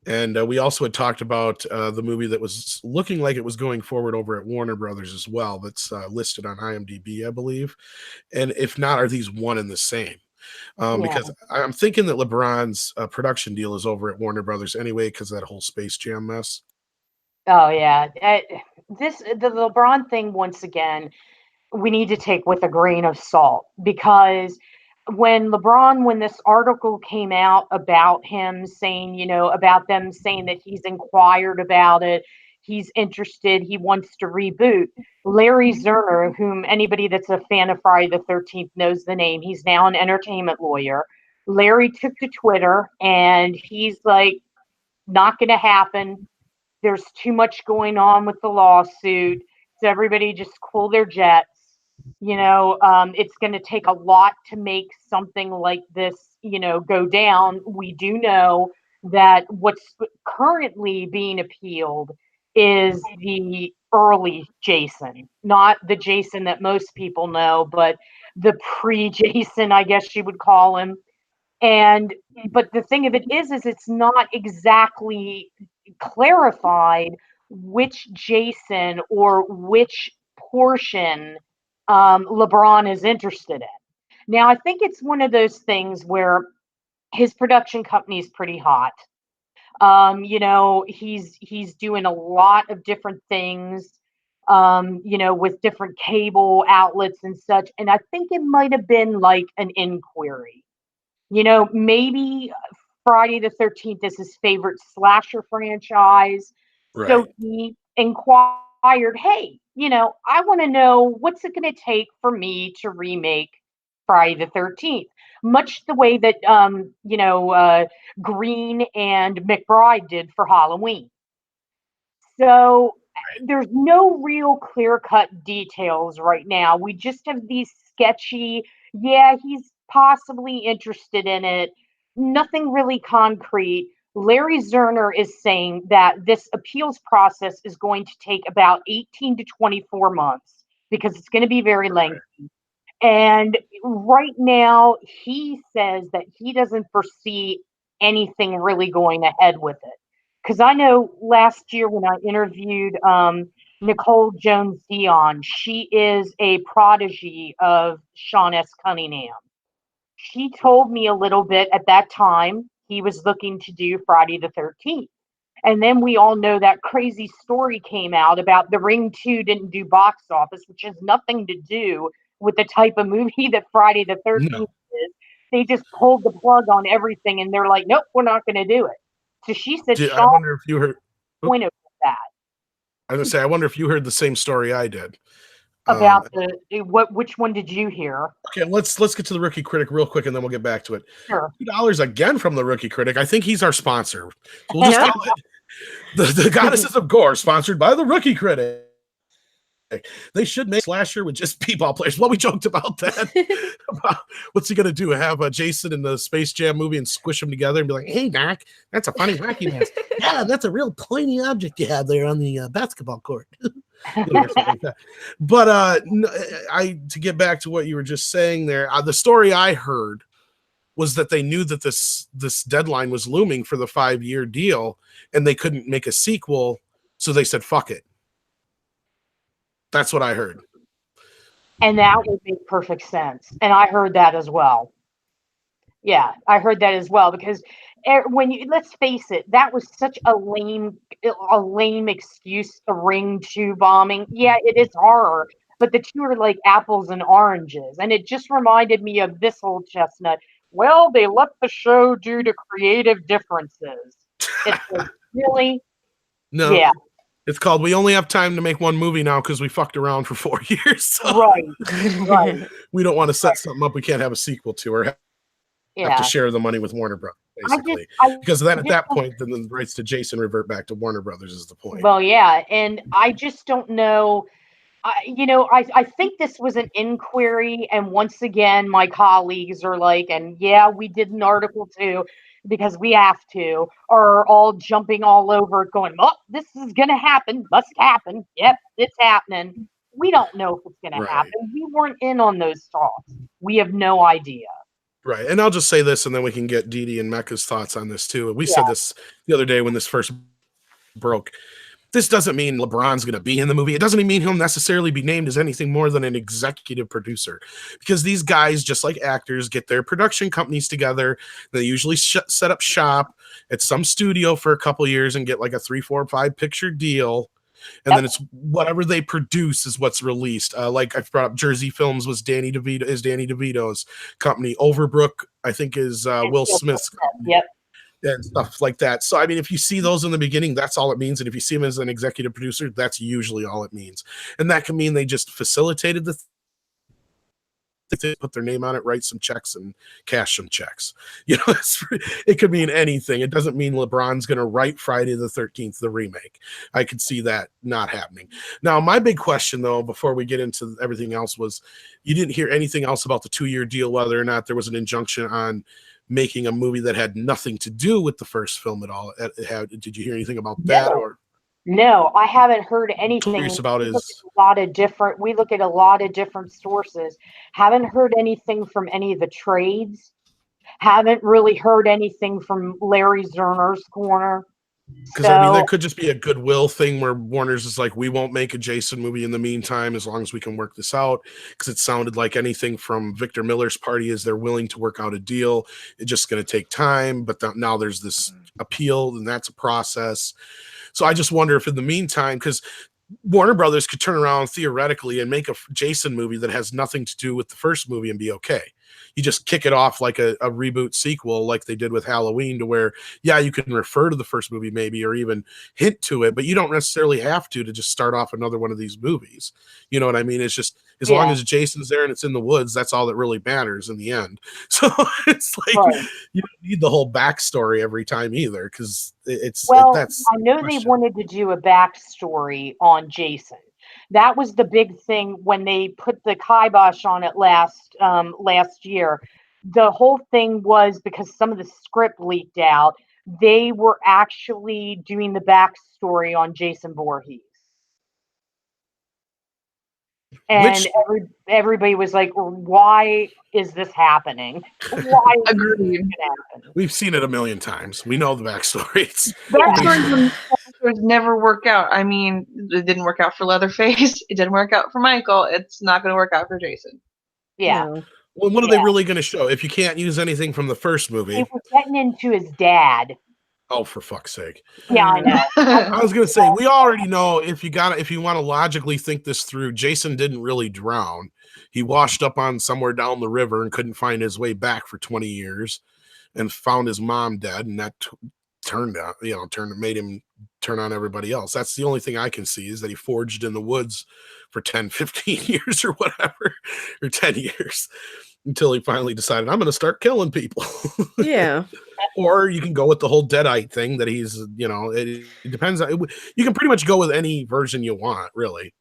And we also had talked about the movie that was looking like it was going forward over at Warner Brothers as well. That's listed on IMDb, I believe. And if not, are these one and the same? Because I'm thinking that LeBron's production deal is over at Warner Brothers anyway, because of that whole Space Jam mess. Oh yeah, the LeBron thing once again, we need to take with a grain of salt because when this article came out about him saying, about them saying that he's inquired about it, he's interested, he wants to reboot. Larry Zerner, whom anybody that's a fan of Friday the 13th knows the name, he's now an entertainment lawyer. Larry took to Twitter and he's like, not going to happen. There's too much going on with the lawsuit. So everybody just cool their jets. It's going to take a lot to make something like this, go down. We do know that what's currently being appealed is the early Jason, not the Jason that most people know, but the pre-Jason, I guess you would call him. But the thing of it is it's not exactly clarified which Jason or which portion LeBron is interested in. Now, I think it's one of those things where his production company is pretty hot. He's doing a lot of different things, with different cable outlets and such. And I think it might have been like an inquiry. Maybe Friday the 13th is his favorite slasher franchise. So Right. he inquired, hey, I want to know what's it going to take for me to remake Friday the 13th, much the way that, Green and McBride did for Halloween. So there's no real clear cut details right now. We just have these sketchy, yeah, he's possibly interested in it, nothing really concrete. Larry Zerner is saying that this appeals process is going to take about 18 to 24 months because it's going to be very lengthy. And right now, he says that he doesn't foresee anything really going ahead with it. Because I know last year when I interviewed Nicole Jones Dion, she is a prodigy of Sean S. Cunningham. She told me a little bit at that time he was looking to do Friday the 13th. And then we all know that crazy story came out about The Ring 2 didn't do box office, which has nothing to do with the type of movie that Friday the No. 13th is. They just pulled the plug on everything and they're like, nope, we're not going to do it. So she said, I Sean wonder if you heard. Oop, pointed with that I was gonna say, I wonder if you heard the same story I did. about which one did you hear? Okay, let's get to the rookie critic real quick, and then we'll get back to it. Sure. $2 again from the rookie critic. I think he's our sponsor. So we'll just Yeah. call it the Goddesses of Gore, sponsored by the rookie critic. They should make slasher with just p-ball players. Well, we joked about that. About what's he gonna do? Have Jason in the Space Jam movie and squish them together and be like, "Hey, Doc, that's a funny hockey mask. Yeah, that's a real pointy object you have there on the basketball court." Like that. But to get back to what you were just saying there, the story I heard was that they knew that this deadline was looming for the 5-year deal, and they couldn't make a sequel, so they said, "Fuck it." That's what I heard. And that would make perfect sense. And I heard that as well. Yeah, I heard that as well because let's face it, that was such a lame excuse. The Ring 2 bombing. Yeah, it is horror, but the two are like apples and oranges, and it just reminded me of this old chestnut. Well, they let the show due to creative differences. It's like, really? No, Yeah, it's called "We Only Have Time to Make One Movie Now" because we fucked around for 4 years. So right, right. we don't want to set something up we can't have a sequel to, or have to Yeah. share the money with Warner Brothers, basically. I Because then at just that point, then the rights to Jason revert back to Warner Brothers is the point. Well, yeah, and I just don't know. I think this was an inquiry, and once again, my colleagues are like, and yeah, we did an article too, because we have to, are all jumping all over it, going, oh, this is going to happen, must happen. Yep, it's happening. We don't know if it's going to Right. happen. We weren't in on those talks. We have no idea. Right. And I'll just say this, and then we can get Dee Dee and Mecca's thoughts on this too. We Yeah. said this the other day when this first broke. This doesn't mean LeBron's going to be in the movie. It doesn't even mean he'll necessarily be named as anything more than an executive producer, because these guys, just like actors, get their production companies together. They usually set up shop at some studio for a couple years and get like a 3, 4, 5 picture deal. And then it's whatever they produce is what's released. Like I've brought up, Jersey Films was Danny DeVito's company. Overbrook, I think, is Will Smith's company. Yep. And stuff like that. So, I mean, if you see those in the beginning, that's all it means. And if you see him as an executive producer, that's usually all it means. And that can mean they just facilitated they put their name on it, write some checks, and cash some checks. It could mean anything. It doesn't mean LeBron's going to write Friday the 13th, the remake. I could see that not happening. Now, my big question, though, before we get into everything else, was you didn't hear anything else about the 2-year deal, whether or not there was an injunction on making a movie that had nothing to do with the first film at all. Did you hear anything about that? Or No, I haven't heard anything. Curious about We look at a lot of different sources. Haven't heard anything from any of the trades. Haven't really heard anything from Larry Zerner's corner. Because I mean, there So could just be a goodwill thing where Warner's is like, we won't make a Jason movie in the meantime as long as we can work this out. Because it sounded like anything from Victor Miller's party is they're willing to work out a deal. It's just going to take time, but now there's this appeal, and that's a process. So I just wonder if in the meantime, because Warner Brothers could turn around theoretically and make a Jason movie that has nothing to do with the first movie and be okay. You just kick it off like a reboot sequel, like they did with Halloween, to where, yeah, you can refer to the first movie maybe, or even hint to it, but you don't necessarily have to just start off another one of these movies. You know what I mean? It's just, as long as Jason's there and it's in the woods, that's all that really matters in the end. So it's like, you don't need the whole backstory every time either, because that's I know they wanted to do a backstory on Jason. That was the big thing when they put the kibosh on it last year. The whole thing was because some of the script leaked out. They were actually doing the backstory on Jason Voorhees. And everybody was like, why is this happening? Why is Agreed. this happen? We've seen it a million times. We know the backstories. Backstories never work out. I mean, it didn't work out for Leatherface. It didn't work out for Michael. It's not going to work out for Jason. Yeah. No. Well, what are they really going to show? If you can't use anything from the first movie. They were getting into his dad. Oh, for fuck's sake. Yeah, I know. I was going to say, we already know, if you want to logically think this through, Jason didn't really drown. He washed up on somewhere down the river and couldn't find his way back for 20 years and found his mom dead. And that made him turn on everybody else. That's the only thing I can see, is that he foraged in the woods for 10, 15 years or whatever, or 10 years, until he finally decided, I'm going to start killing people. Yeah. Or you can go with the whole Deadite thing that he's, it depends. You can pretty much go with any version you want, really.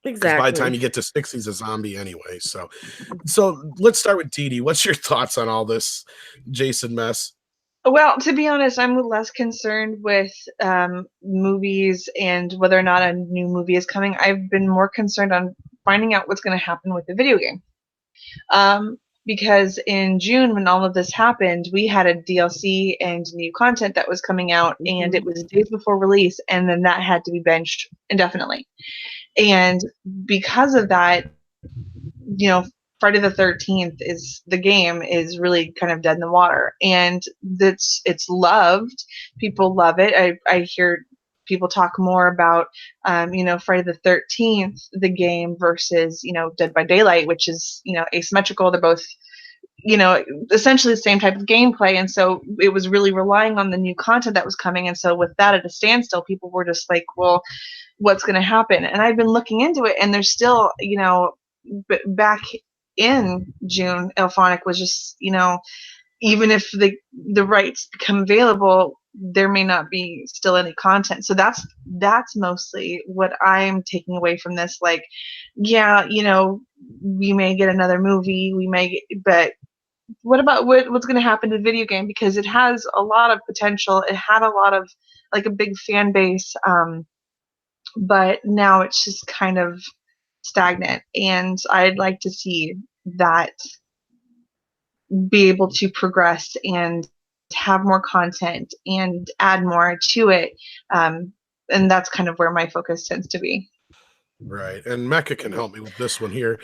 Exactly. By the time you get to 6, he's a zombie anyway. So let's start with Dee. What's your thoughts on all this Jason mess? Well, to be honest, I'm less concerned with movies and whether or not a new movie is coming. I've been more concerned on finding out what's going to happen with the video game. Because in June, when all of this happened, we had a DLC and new content that was coming out, and it was days before release, and then that had to be benched indefinitely. And because of that, Friday the 13th is really kind of dead in the water, and it's loved. People love it. I hear people talk more about Friday the 13th, the game, versus Dead by Daylight, which is asymmetrical. They're both essentially the same type of gameplay, and so it was really relying on the new content that was coming. And so with that at a standstill, people were just like, well, what's going to happen? And I've been looking into it, and there's still back in June, Elphonic was just even if the rights become available, there may not be still any content. So that's mostly what I'm taking away from this. Like, yeah, we may get another movie, but what about what's going to happen to the video game? Because it has a lot of potential. It had a lot of, like, a big fan base, but now it's just kind of stagnant. And I'd like to see that be able to progress and have more content and add more to it. And that's kind of where my focus tends to be. Right. And Mecca can help me with this one here.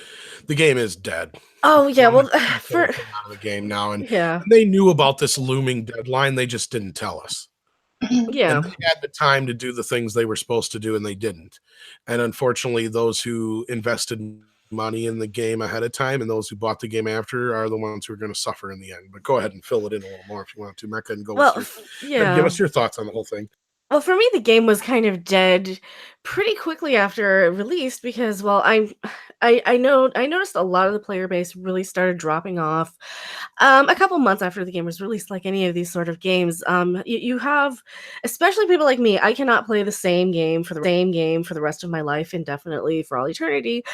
The game is dead. Oh, yeah. Well, for out of the game now. And yeah, they knew about this looming deadline. They just didn't tell us. Yeah. And they had the time to do the things they were supposed to do, and they didn't. And unfortunately, those who invested money in the game ahead of time and those who bought the game after are the ones who are going to suffer in the end. But go ahead and fill it in a little more if you want to, Mecca, and give us your thoughts on the whole thing. Well, for me, the game was kind of dead pretty quickly after it released because, well, I noticed a lot of the player base really started dropping off a couple months after the game was released. Like any of these sort of games, you have, especially people like me, I cannot play the same game for the rest of my life indefinitely for all eternity.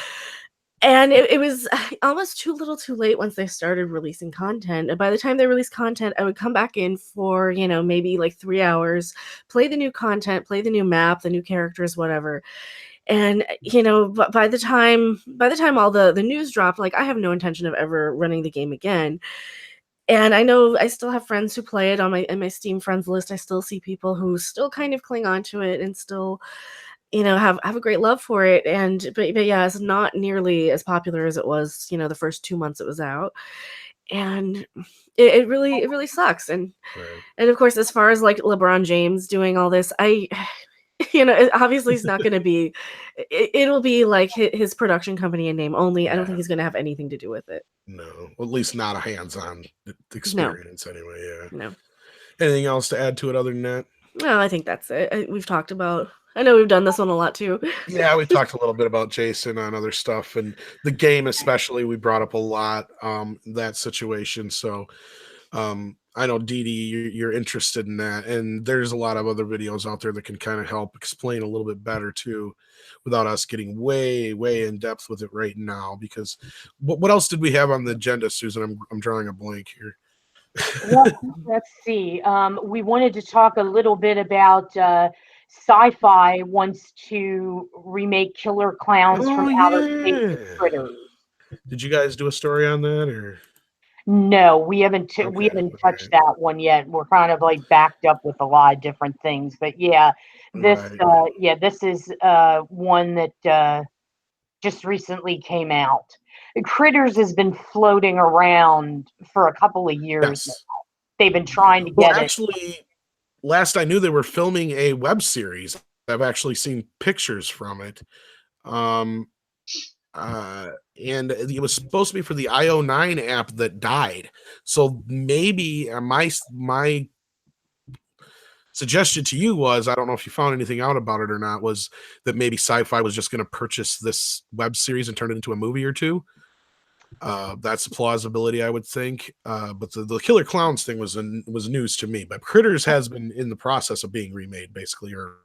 And it was almost too little too late once they started releasing content. And by the time they released content, I would come back in for, maybe like 3 hours, play the new content, play the new map, the new characters, whatever. And, by the time all the news dropped, like, I have no intention of ever running the game again. And I know I still have friends who play it on my Steam friends list. I still see people who still kind of cling on to it and still, have a great love for it. But yeah, it's not nearly as popular as it was, the first 2 months it was out. And it really sucks. And Right. and of course, as far as like LeBron James doing all this, obviously it's not going to be. It'll be like his production company in name only. I don't think Yeah. he's going to have anything to do with it. No, well, at least not a hands-on No, experience anyway. Yeah. no. Anything else to add to it other than that? No, I think that's it. We've talked about. I know we've done this one a lot too. Yeah, we talked a little bit about Jason on other stuff, and the game especially we brought up a lot, that situation. So I know Dee Dee, you're interested in that, and there's a lot of other videos out there that can kind of help explain a little bit better too, without us getting way in depth with it right now. Because what else did we have on the agenda, Susan? I'm drawing a blank here. Well, let's see. We wanted to talk a little bit about Sci-Fi wants to remake Killer Clowns from Oh Outer Space with yeah. Critters. Did you guys do a story on that or? No, we haven't we Okay, haven't all touched right, that one yet. We're kind of like backed up with a lot of different things. But yeah, right. this is one that just recently came out. Critters has been floating around for a couple of years now. Yes. They've been trying to Well, get it. actually, last I knew, they were filming a web series. I've actually seen pictures from it. Um, and it was supposed to be for the IO9 app that died. So maybe my suggestion to you was, I don't know if you found anything out about it or not, was that maybe Sci-Fi was just going to purchase this web series and turn it into a movie or two. That's a plausibility, I would think. But the Killer Clowns thing was news to me. But Critters has been in the process of being remade, basically, or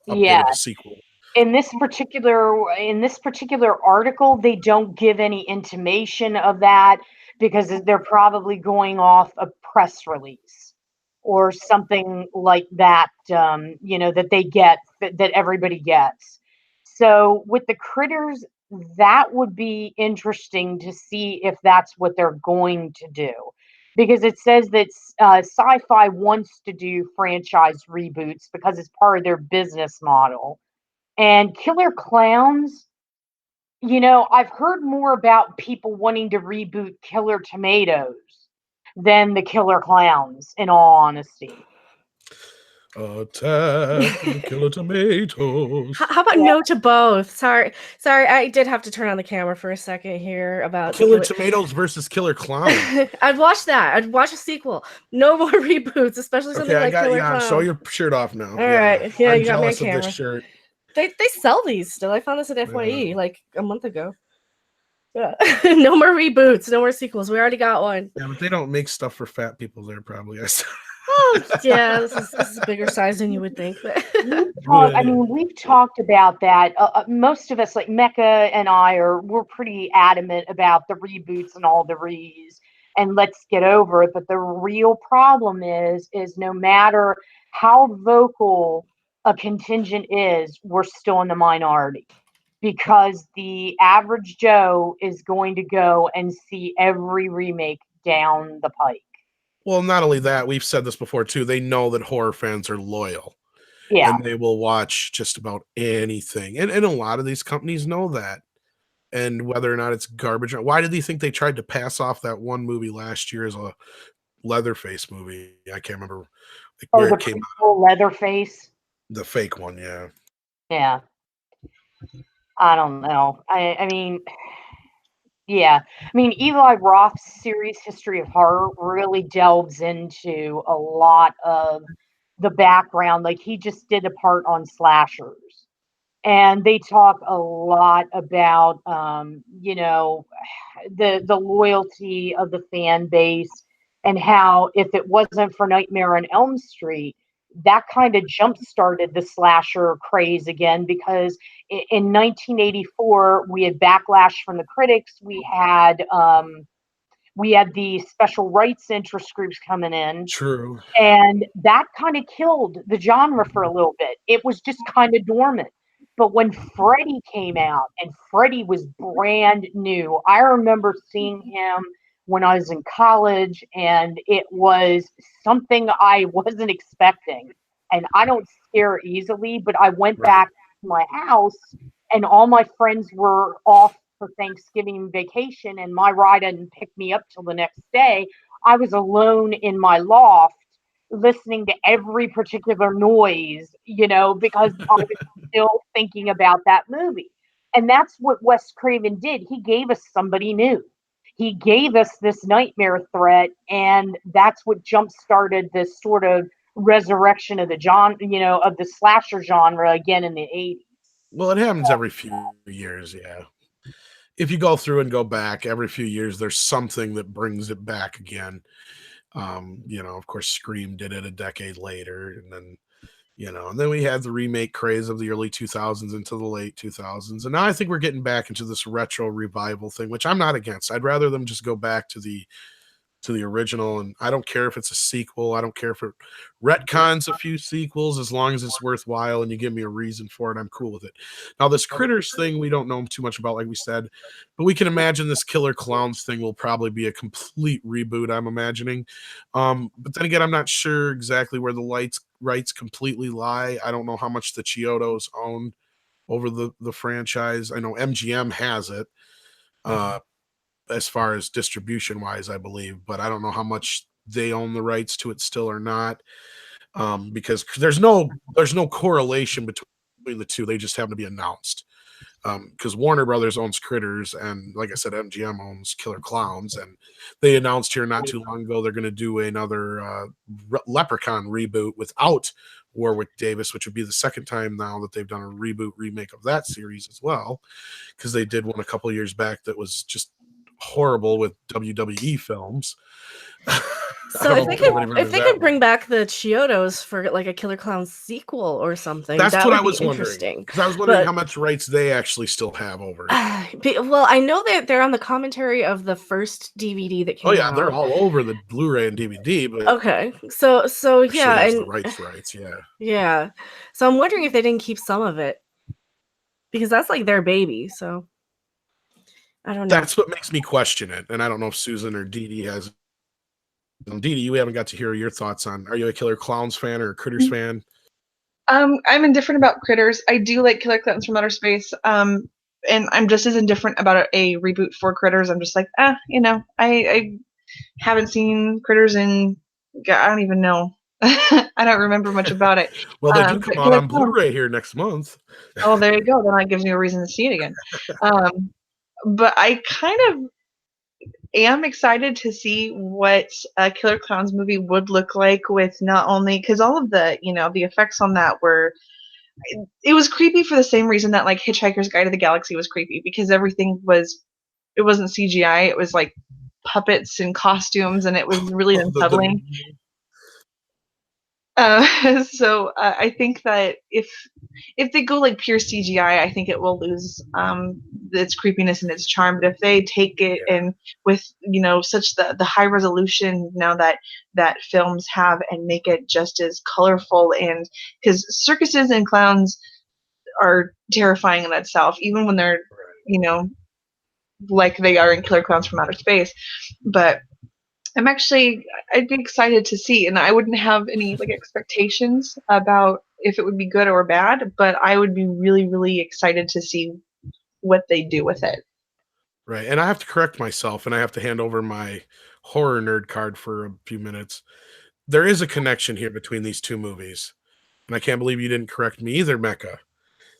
Yeah. updated a sequel. In this particular article, they don't give any intimation of that because they're probably going off a press release or something like that. That they get that everybody gets. So with the Critters, that would be interesting to see if that's what they're going to do. Because it says that Sci-Fi wants to do franchise reboots because it's part of their business model. And Killer Clowns, I've heard more about people wanting to reboot Killer Tomatoes than the Killer Clowns, in all honesty. Attack the Killer Tomatoes. How about Yeah. no to both? Sorry, I did have to turn on the camera for a second here about Killer Tomatoes versus Killer Clown. I'd watch that. I'd watch a sequel. No more reboots, especially something Okay, I like got Killer you on. Clown. Show your shirt off now. All right, yeah, I'm you got me on jealous of this camera. shirt. They sell these still. I found this at FYE Yeah. like a month ago. Yeah. No more reboots, no more sequels. We already got one. Yeah, but they don't make stuff for fat people there, probably. Oh, yeah, this is a bigger size than you would think. We've talked about that. Most of us, like Mecca and I, we're pretty adamant about the reboots and all the re's, and let's get over it. But the real problem is no matter how vocal a contingent is, we're still in the minority because the average Joe is going to go and see every remake down the pike. Well, not only that, we've said this before too. They know that horror fans are loyal. Yeah. And they will watch just about anything. And a lot of these companies know that. And whether or not it's garbage. Why did you think they tried to pass off that one movie last year as a Leatherface movie? I can't remember where the it came out. Leatherface. The fake one, yeah. Yeah. I don't know. I mean, yeah. I mean, Eli Roth's series History of Horror really delves into a lot of the background. Like he just did a part on slashers. And they talk a lot about the loyalty of the fan base and how if it wasn't for Nightmare on Elm Street, that kind of jump started the slasher craze again because in 1984 we had backlash from the critics. We had the special rights interest groups coming in. True. And that kind of killed the genre for a little bit. It was just kind of dormant. But when Freddy came out, and Freddy was brand new, I remember seeing him when I was in college, and it was something I wasn't expecting. And I don't scare easily, but I went Right. back to my house, and all my friends were off for Thanksgiving vacation, and my ride didn't pick me up till the next day. I was alone in my loft listening to every particular noise, because I was still thinking about that movie. And that's what Wes Craven did. He gave us somebody new. He gave us this nightmare threat, and that's what jump started this sort of resurrection of the of the slasher genre again in the 80s. Well, it happens every few years, yeah. If you go through and go back every few years, there's something that brings it back again. Of course, Scream did it a decade later, and then we had the remake craze of the early 2000s into the late 2000s, and now I think we're getting back into this retro revival thing, which I'm not against. I'd rather them just go back to the original, and I don't care if it's a sequel. I don't care if it retcons a few sequels, as long as it's worthwhile and you give me a reason for it. I'm cool with it. Now, this Critters thing, we don't know too much about, like we said, but we can imagine this Killer Clowns thing will probably be a complete reboot, I'm imagining. But then again, I'm not sure exactly where the rights completely lie. I don't know how much the Chiodos own over the franchise. I know MGM has it. As far as distribution wise, I believe, but I don't know how much they own the rights to it still or not. Because there's no correlation between the two. They just happen to be announced. Because Warner Brothers owns Critters, and like I said, MGM owns Killer Clowns, and they announced here not too long ago they're going to do another Leprechaun reboot without Warwick Davis, which would be the second time now that they've done a reboot remake of that series as well, because they did one a couple of years back that was just horrible with WWE films. So if they could bring back the Chiodos for like a Killer Clowns sequel or something, that's that what would I was be wondering. interesting. Because I was wondering how much rights they actually still have over it. Well, I know that they're on the commentary of the first DVD that came out. Oh yeah, they're all over the Blu-ray and DVD. But okay, so yeah, has and the rights, yeah. Yeah, so I'm wondering if they didn't keep some of it, because that's like their baby. So I don't know. That's what makes me question it, and I don't know if Susan or Dee Dee has. Dee Dee, you haven't got to hear your thoughts on. Are you a Killer Clowns fan or a Critters fan? I'm indifferent about Critters. I do like Killer Clowns from Outer Space. And I'm just as indifferent about a reboot for Critters. I'm just like, I haven't seen Critters in, I don't even know. I don't remember much about it. Well, they do come out on Blu-ray here next month. Oh, there you go. Then that gives me a reason to see it again. But I kind of am excited to see what a Killer Clowns movie would look like, with not only, because all of the the effects on that were, it was creepy for the same reason that like Hitchhiker's Guide to the Galaxy was creepy, because it wasn't CGI, it was like puppets and costumes, and it was really unsettling. So I think that if they go like pure CGI, I think it will lose its creepiness and its charm. But if they take it and with such the high resolution now that films have, and make it just as colorful, and because circuses and clowns are terrifying in itself, even when they're like they are in Killer Clowns from Outer Space, but I'd be excited to see, and I wouldn't have any like expectations about if it would be good or bad, but I would be really, really excited to see what they do with it. Right, and I have to correct myself, and I have to hand over my horror nerd card for a few minutes. There is a connection here between these two movies, and I can't believe you didn't correct me either, Mecca.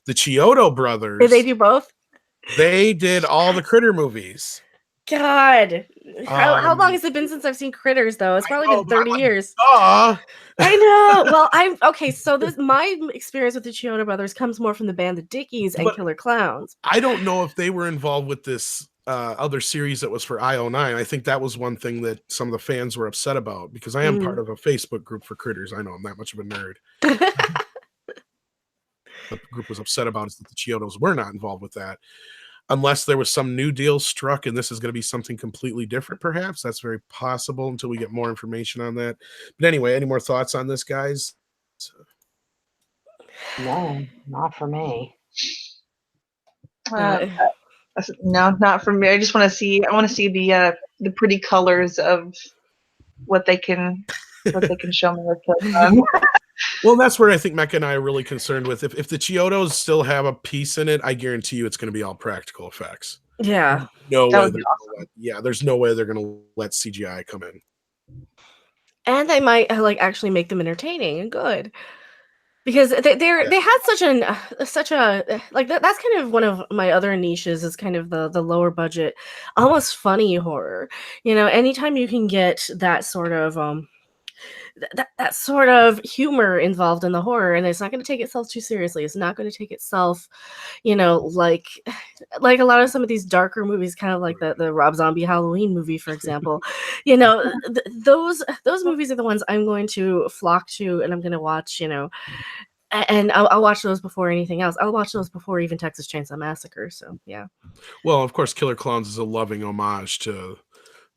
The Chiodo brothers. Did they do both? They did all the Critter movies. God, how long has it been since I've seen Critters? Though it's probably been 30 years. I know. Well, I'm okay. So my experience with the Chiodo brothers comes more from the band the Dickies and Killer Clowns. I don't know if they were involved with this other series that was for IO9. I think that was one thing that some of the fans were upset about, because I am part of a Facebook group for Critters. I know I'm that much of a nerd. The group was upset about is that the Chiodos were not involved with that. Unless there was some new deal struck and this is going to be something completely different, perhaps. That's very possible until we get more information on that. But anyway, any more thoughts on this, guys? No, not for me. No, not for me. I just want to see. I want to see the pretty colors of what they can show me with Killzone. Well, that's where I think Mecca and I are really concerned with. If the Chiodos still have a piece in it, I guarantee you it's going to be all practical effects. Yeah. No That way. would be awesome. There's no way they're going to let CGI come in. And they might like actually make them entertaining and good. Because they had such a like that's kind of one of my other niches is kind of the lower budget, almost funny horror. Anytime you can get that sort of that sort of humor involved in the horror, and it's not going to take itself too seriously. It's not going to take itself, like like a lot of some of these darker movies, kind of like the Rob Zombie Halloween movie, for example. Those movies are the ones I'm going to flock to, and I'm going to watch. And I'll watch those before anything else. I'll watch those before even Texas Chainsaw Massacre. So yeah. Well, of course, Killer Clowns is a loving homage to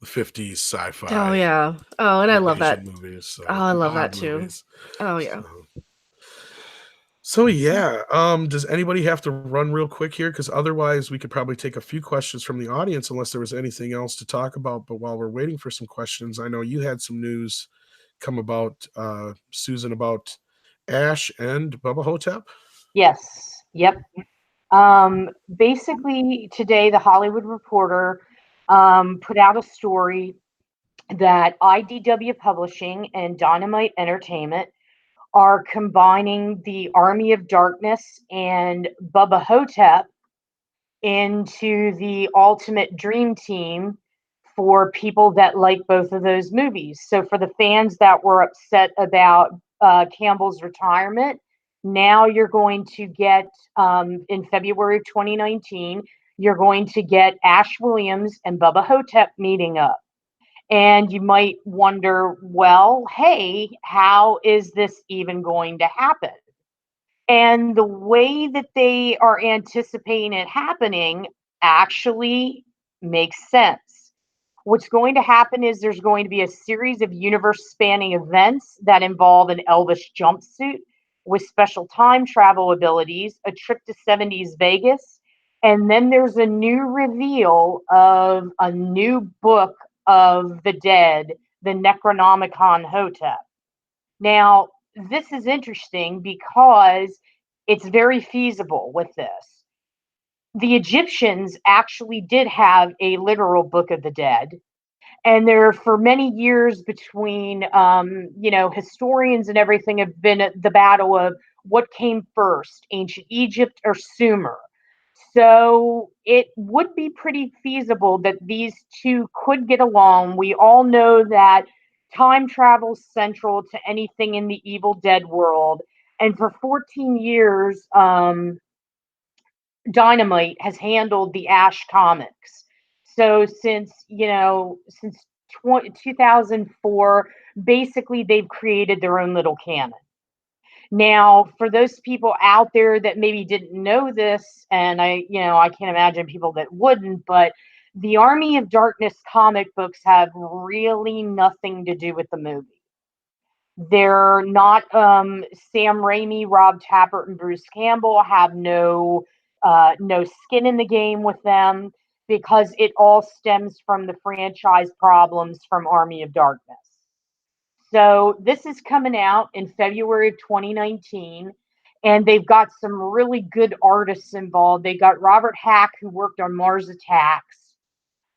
the 50s sci-fi. Oh yeah. Oh, and I love that. Movies. So, I love that too. Movies. Oh yeah. So yeah, does anybody have to run real quick here? Because otherwise we could probably take a few questions from the audience unless there was anything else to talk about. But while we're waiting for some questions, I know you had some news come about, Susan, about Ash and Bubba Hotep. Yes. Yep. Basically today, the Hollywood Reporter put out a story that IDW Publishing and Dynamite Entertainment are combining the Army of Darkness and Bubba Hotep into the ultimate dream team for people that like both of those movies. So for the fans that were upset about Campbell's retirement, now you're going to get, in February of 2019, you're going to get Ash Williams and Bubba Hotep meeting up. And you might wonder, well, hey, how is this even going to happen? And the way that they are anticipating it happening actually makes sense. What's going to happen is there's going to be a series of universe spanning events that involve an Elvis jumpsuit with special time travel abilities, a trip to 70s Vegas, and then there's a new reveal of a new book of the dead, the Necronomicon Hotep. Now, this is interesting because it's very feasible with this. The Egyptians actually did have a literal book of the dead. And there, for many years, between historians and everything, have been the battle of what came first, ancient Egypt or Sumer. So it would be pretty feasible that these two could get along. We all know that time travel is central to anything in the Evil Dead world. And for 14 years, Dynamite has handled the Ash comics. So since 2004, basically they've created their own little canon. Now, for those people out there that maybe didn't know this, and I can't imagine people that wouldn't, but the Army of Darkness comic books have really nothing to do with the movie. They're not Sam Raimi, Rob Tappert, and Bruce Campbell have no skin in the game with them because it all stems from the franchise problems from Army of Darkness. So this is coming out in February of 2019, and they've got some really good artists involved. They got Robert Hack, who worked on Mars Attacks,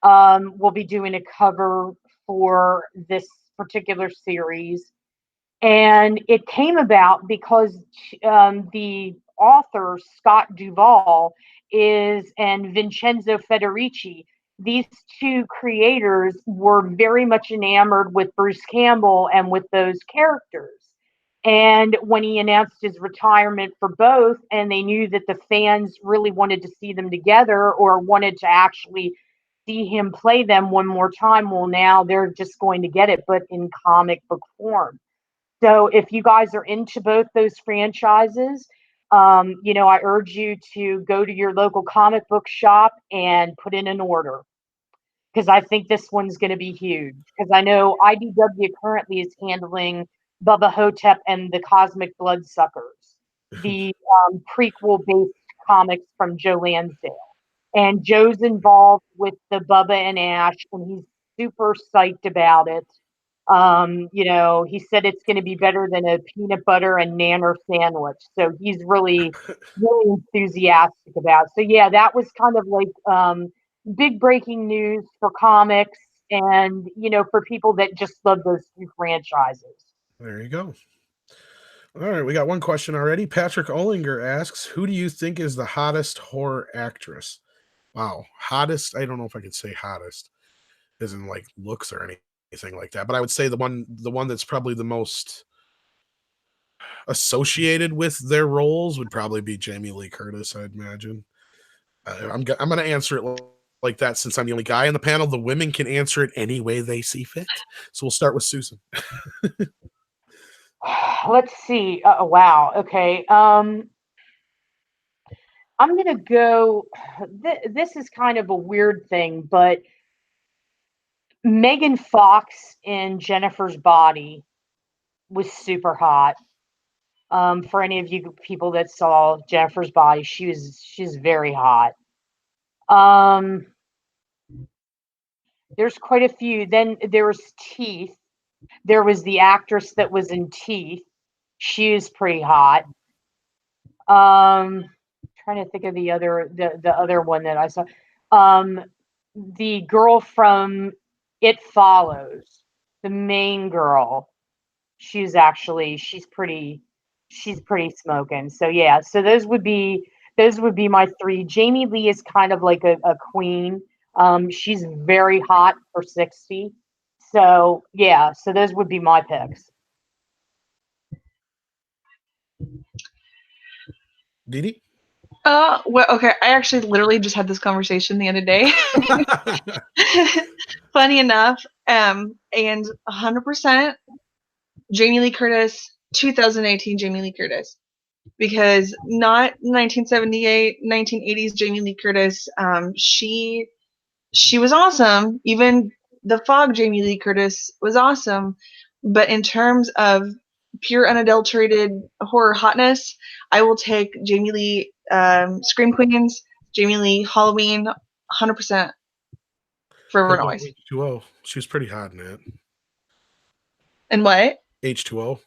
will be doing a cover for this particular series. And it came about because the author, Scott Duvall, and Vincenzo Federici, these two creators were very much enamored with Bruce Campbell and with those characters. And when he announced his retirement for both, and they knew that the fans really wanted to see them together or wanted to actually see him play them one more time, well, now they're just going to get it, but in comic book form. So if you guys are into both those franchises, I urge you to go to your local comic book shop and put in an order because I think this one's going to be huge. Because I know IDW currently is handling Bubba Hotep and the Cosmic Bloodsuckers, the prequel-based comics from Joe Lansdale. And Joe's involved with the Bubba and Ash, and he's super psyched about it. He said it's going to be better than a peanut butter and nanner sandwich. So he's really, really enthusiastic about it. So yeah, that was kind of like big breaking news for comics and, for people that just love those two franchises. There you go. All right, we got one question already. Patrick Olinger asks, who do you think is the hottest horror actress? Wow, hottest. I don't know if I could say hottest, as in like looks or anything like that. But I would say the one that's probably the most associated with their roles would probably be Jamie Lee Curtis, I'd imagine. I'm going to answer it like that since I'm the only guy in the panel. The women can answer it any way they see fit. So we'll start with Susan. Let's see. Wow. Okay. I'm going to go. This is kind of a weird thing, but Megan Fox in Jennifer's Body was super hot. For any of you people that saw Jennifer's Body, she's very hot. There's quite a few. Then there was Teeth. There was the actress that was in Teeth. She was pretty hot. Trying to think of the other one that I saw. The girl from It Follows, the main girl. She's pretty smoking. So yeah, so those would be my three. Jamie Lee is kind of like a queen. She's very hot for 60. So yeah, so those would be my picks. Didi? Well, okay. I actually literally just had this conversation the other day. Funny enough, and 100% Jamie Lee Curtis, 2018 Jamie Lee Curtis, because not 1978, 1980s Jamie Lee Curtis. She was awesome. Even the Fog Jamie Lee Curtis was awesome, but in terms of pure unadulterated horror hotness, I will take Jamie Lee Scream Queens, Jamie Lee Halloween, 100% for Illinois. H2O. She was pretty hot in it. And what? H2O.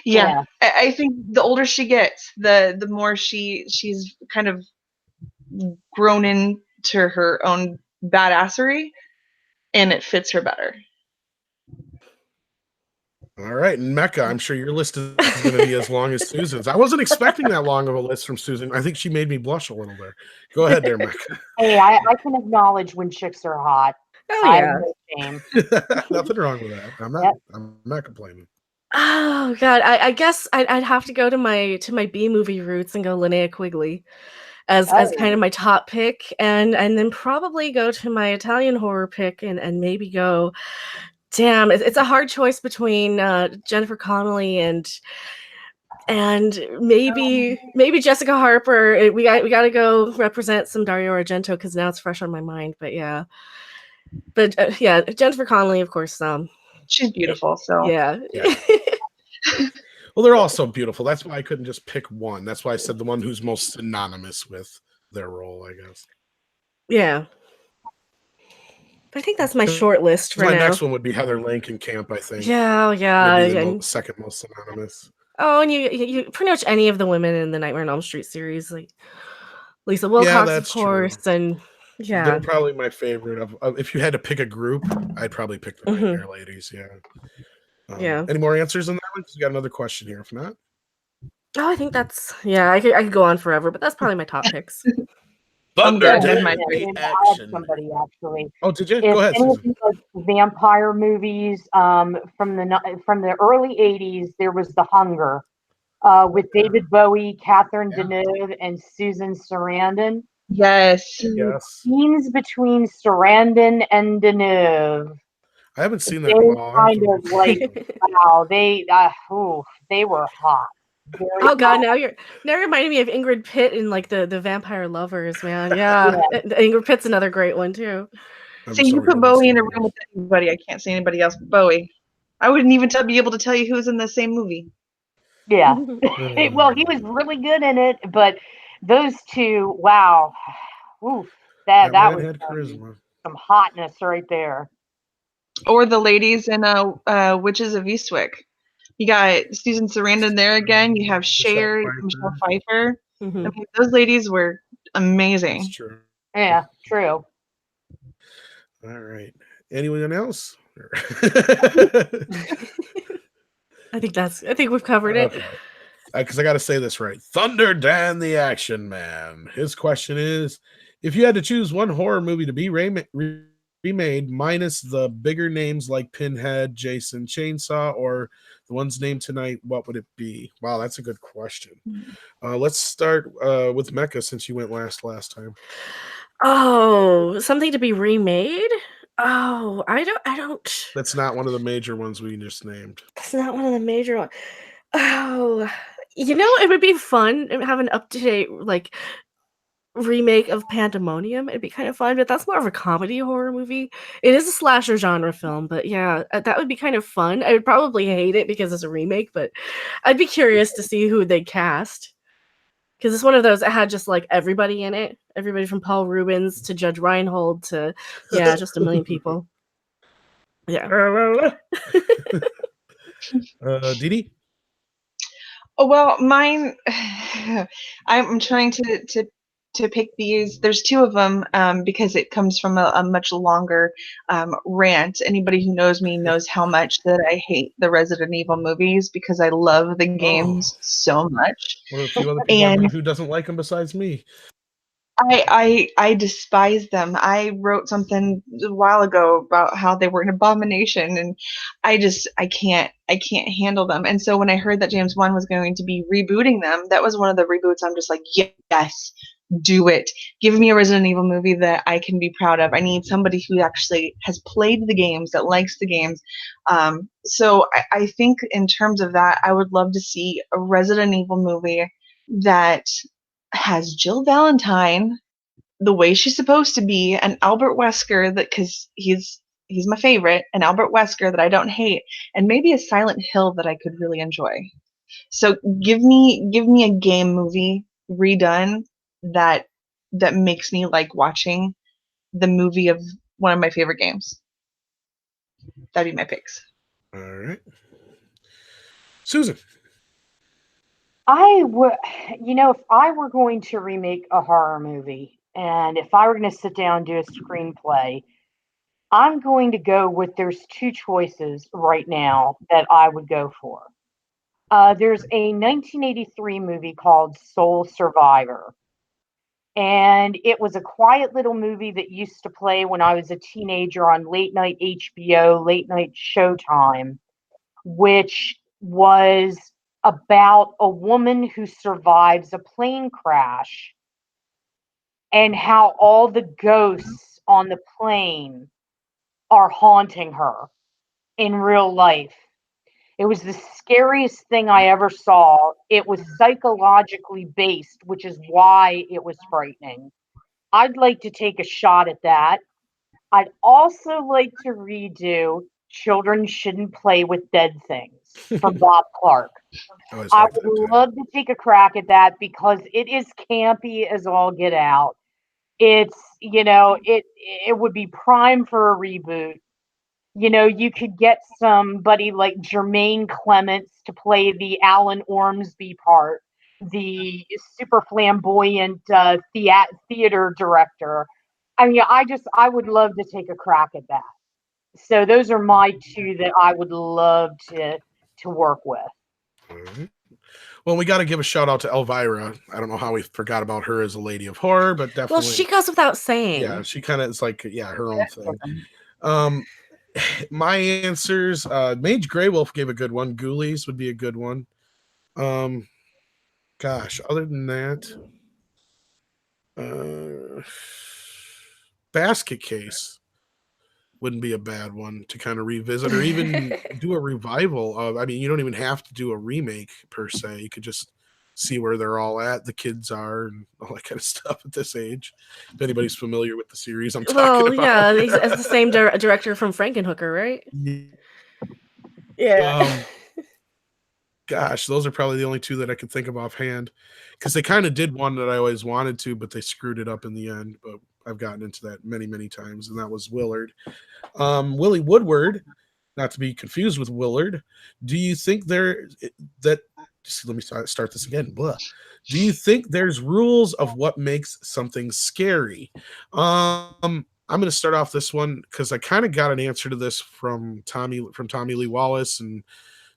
Yeah. I think the older she gets, the more she's kind of grown into her own badassery, and it fits her better. All right, and Mecca, I'm sure your list is going to be as long as Susan's. I wasn't expecting that long of a list from Susan. I think she made me blush a little there. Go ahead there, Mecca. Hey, I can acknowledge when chicks are hot. Oh yeah. No shame. Nothing wrong with that. I'm not complaining. Oh God, I guess I'd have to go to my B movie roots and go Linnea Quigley as kind of my top pick, and then probably go to my Italian horror pick and maybe go. Damn, it's a hard choice between Jennifer Connelly and maybe Jessica Harper. We got to go represent some Dario Argento because now it's fresh on my mind. But yeah, Jennifer Connelly, of course. She's beautiful. So yeah. Well, they're all so beautiful. That's why I couldn't just pick one. That's why I said the one who's most synonymous with their role, I guess. Yeah. But I think that's my short list for now. My next one would be Heather Langenkamp, I think. Yeah. Maybe the second most synonymous. Oh, and you pretty much any of the women in the Nightmare on Elm Street series, like Lisa Wilcox, of course, true. And yeah, they're probably my favorite. Of if you had to pick a group, I'd probably pick the Nightmare Ladies. Yeah. Yeah. Any more answers on that one? We got another question here. If not, oh, I think that's I could go on forever, but that's probably my top picks. Thunder action. Somebody actually. Oh, did you? Go ahead. Susan. Vampire movies from the early '80s. There was The Hunger with David Bowie, Catherine Deneuve, and Susan Sarandon. Yes. Scenes between Sarandon and Deneuve. I haven't seen that in a while. Kind of like wow, they were hot. Oh God! Now you're reminding me of Ingrid Pitt in like the Vampire Lovers, man. Yeah. Ingrid Pitt's another great one too. See, you put Bowie in a room with anybody. I can't see anybody else but Bowie. I wouldn't even be able to tell you who was in the same movie. Yeah. Well, he was really good in it, but those two, wow. Oof, that man was had charisma. some hotness right there. Or the ladies in Witches of Eastwick. You got Susan Sarandon there again. You have Cher, Michelle Pfeiffer. Mhm. I mean, those ladies were amazing. That's true. Yeah, true. All right. Anyone else? I think we've covered it. Okay. Because I got to say this right. Thunder Dan the Action Man. His question is, if you had to choose one horror movie to be remade minus the bigger names like Pinhead, Jason, Chainsaw, or the ones named tonight, what would it be? Wow, that's a good question. Let's start with Mecca since you went last time. Oh, something to be remade? Oh, I don't. That's not one of the major ones we just named. That's not one of the major ones. Oh, it would be fun to have an up-to-date like remake of Pandemonium. It'd be kind of fun, but that's more of a comedy horror movie. It is a slasher genre film, but yeah, that would be kind of fun. I would probably hate it because it's a remake, but I'd be curious to see who they cast. Because it's one of those that had just like everybody in it. Everybody from Paul Rubens to Judge Reinhold to just a million people. Yeah. Didi? Oh well, mine. I'm trying to pick these. There's two of them because it comes from a much longer rant. Anybody who knows me knows how much that I hate the Resident Evil movies because I love the games so much. What are a few other people who doesn't like them besides me? I despise them. I wrote something a while ago about how they were an abomination, and I can't handle them. And so when I heard that James Wan was going to be rebooting them, that was one of the reboots. I'm just like, yes, do it. Give me a Resident Evil movie that I can be proud of. I need somebody who actually has played the games, that likes the games. So I think in terms of that, I would love to see a Resident Evil movie that has Jill Valentine the way she's supposed to be, and Albert Wesker that because he's my favorite, and Albert Wesker that I don't hate, and maybe a Silent Hill that I could really enjoy. So give me a game movie redone that makes me like watching the movie of one of my favorite games. That'd be my picks. All right. Susan. I would, if I were going to remake a horror movie and if I were going to sit down and do a screenplay, I'm going to go with there's two choices right now that I would go for. There's a 1983 movie called Soul Survivor. And it was a quiet little movie that used to play when I was a teenager on late night HBO, late night Showtime, which was about a woman who survives a plane crash and how all the ghosts on the plane are haunting her in real life. It was the scariest thing I ever saw. It was psychologically based, which is why it was frightening. I'd like to take a shot at that. I'd also like to redo Children Shouldn't Play with Dead Things from Bob Clark. I would love to take a crack at that because it is campy as all get out. It's, it would be prime for a reboot. You could get somebody like Jermaine Clements to play the Alan Ormsby part, the super flamboyant theater director. I mean, I would love to take a crack at that. So those are my two that I would love to work with. Mm-hmm. Well, we got to give a shout out to Elvira. I don't know how we forgot about her as a lady of horror, but definitely. Well, she goes without saying. Yeah, she kind of is like, her own thing. My answers, Mage Grey Wolf gave a good one. Ghoulies would be a good one. Gosh, other than that, Basket Case wouldn't be a bad one to kind of revisit or even do a revival of. I mean, you don't even have to do a remake per se. You could just see where they're all at, the kids are, and all that kind of stuff at this age. If anybody's familiar with the series I'm talking about. Yeah, it's the same director from Frankenhooker, right? Yeah. Gosh, those are probably the only two that I could think of offhand, because they kind of did one that I always wanted to, but they screwed it up in the end. But I've gotten into that many, many times, and that was Willard. Willie Woodward, not to be confused with Willard. Do you think that? Just let me start this again. Blah. Do you think there's rules of what makes something scary? I'm going to start off this one because I kind of got an answer to this from Tommy Lee Wallace and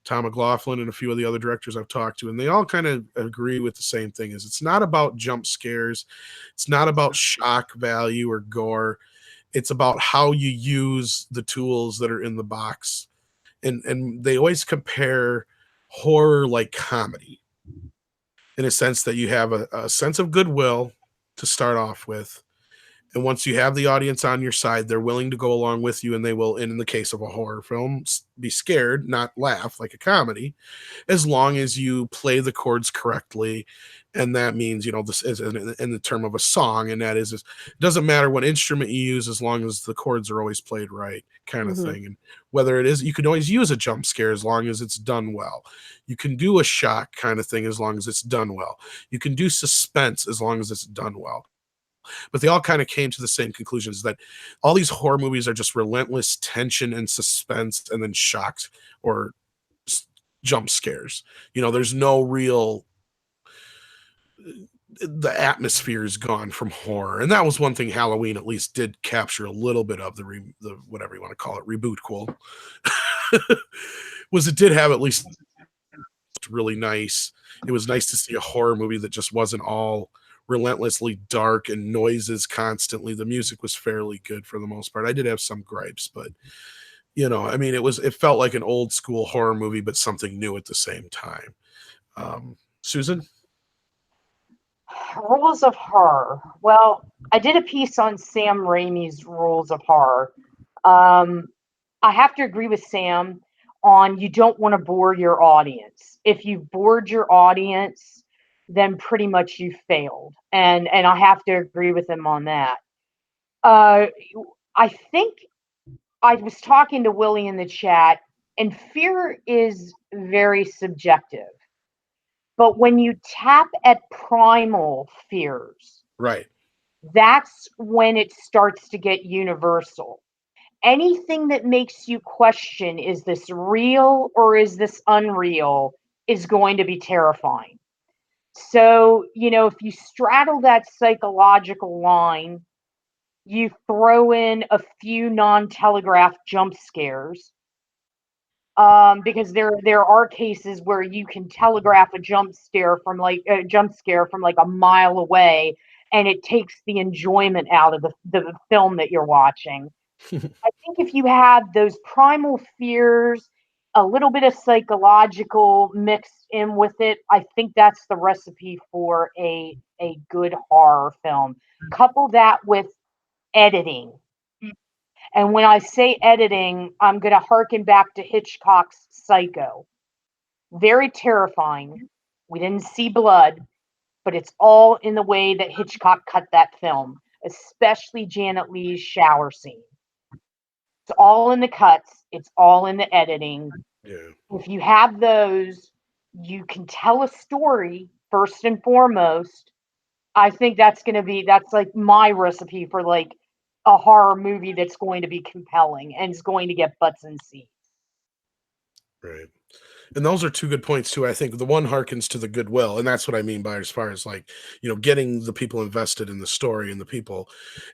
Tom McLaughlin and a few of the other directors I've talked to, and they all kind of agree with the same thing: is it's not about jump scares, it's not about shock value or gore, it's about how you use the tools that are in the box. And they always compare horror like comedy, in a sense that you have a sense of goodwill to start off with. And once you have the audience on your side, they're willing to go along with you, and they will, in the case of a horror film, be scared, not laugh like a comedy, as long as you play the chords correctly. And that means, this is in the term of a song, and that is, it doesn't matter what instrument you use as long as the chords are always played right, kind of thing. And whether it is, you can always use a jump scare as long as it's done well. You can do a shock kind of thing as long as it's done well. You can do suspense as long as it's done well. But they all kind of came to the same conclusions, that all these horror movies are just relentless tension and suspense, and then shocks or jump scares. There's no real, the atmosphere is gone from horror. And that was one thing Halloween at least did capture a little bit of, the whatever you want to call it, reboot cool, was it did have at least really nice. It was nice to see a horror movie that just wasn't all relentlessly dark and noises constantly. The music was fairly good for the most part. I did have some gripes, but it felt like an old school horror movie, but something new at the same time. Susan? Rules of horror. Well, I did a piece on Sam Raimi's rules of horror. I have to agree with Sam on, you don't want to bore your audience. If you've bored your audience, then pretty much you failed. And I have to agree with him on that. I think I was talking to Willie in the chat, and fear is very subjective. But when you tap at primal fears, Right, that's when it starts to get universal. Anything that makes you question, is this real or is this unreal, is going to be terrifying. So, if you straddle that psychological line, you throw in a few non-telegraphed jump scares, because there are cases where you can telegraph a jump scare from like a mile away, and it takes the enjoyment out of the film that you're watching. I think if you have those primal fears, a little bit of psychological mixed in with it, I think that's the recipe for a good horror film. Couple that with editing. And when I say editing, I'm going to harken back to Hitchcock's Psycho. Very terrifying. We didn't see blood, but it's all in the way that Hitchcock cut that film, especially Janet Leigh's shower scene. It's all in the cuts. It's all in the editing. yeah. If you have those, you can tell a story first and foremost. I think that's like my recipe for like a horror movie that's going to be compelling and is going to get butts in seats. Right. And those are two good points too. I think the one harkens to the goodwill, and that's what I mean by, as far as like, getting the people invested in the story and the people.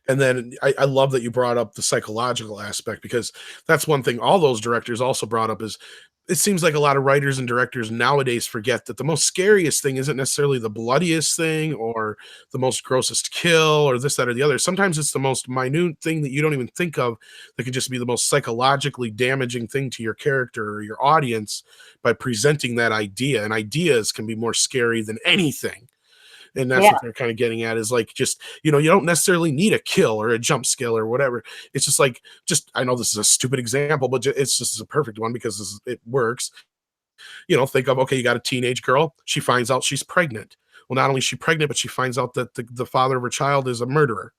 And then I love that you brought up the psychological aspect, because that's one thing all those directors also brought up, is it seems like a lot of writers and directors nowadays forget that the most scariest thing isn't necessarily the bloodiest thing or the most grossest kill or this, that, or the other. Sometimes it's the most minute thing that you don't even think of, that could just be the most psychologically damaging thing to your character or your audience, by presenting that idea. And ideas can be more scary than anything. And that's what they're kind of getting at, is like, just, you don't necessarily need a kill or a jump scale or whatever. It's just like, I know this is a stupid example, but it's just a perfect one because it works. Think of, okay, you got a teenage girl. She finds out she's pregnant. Well, not only is she pregnant, but she finds out that the father of her child is a murderer.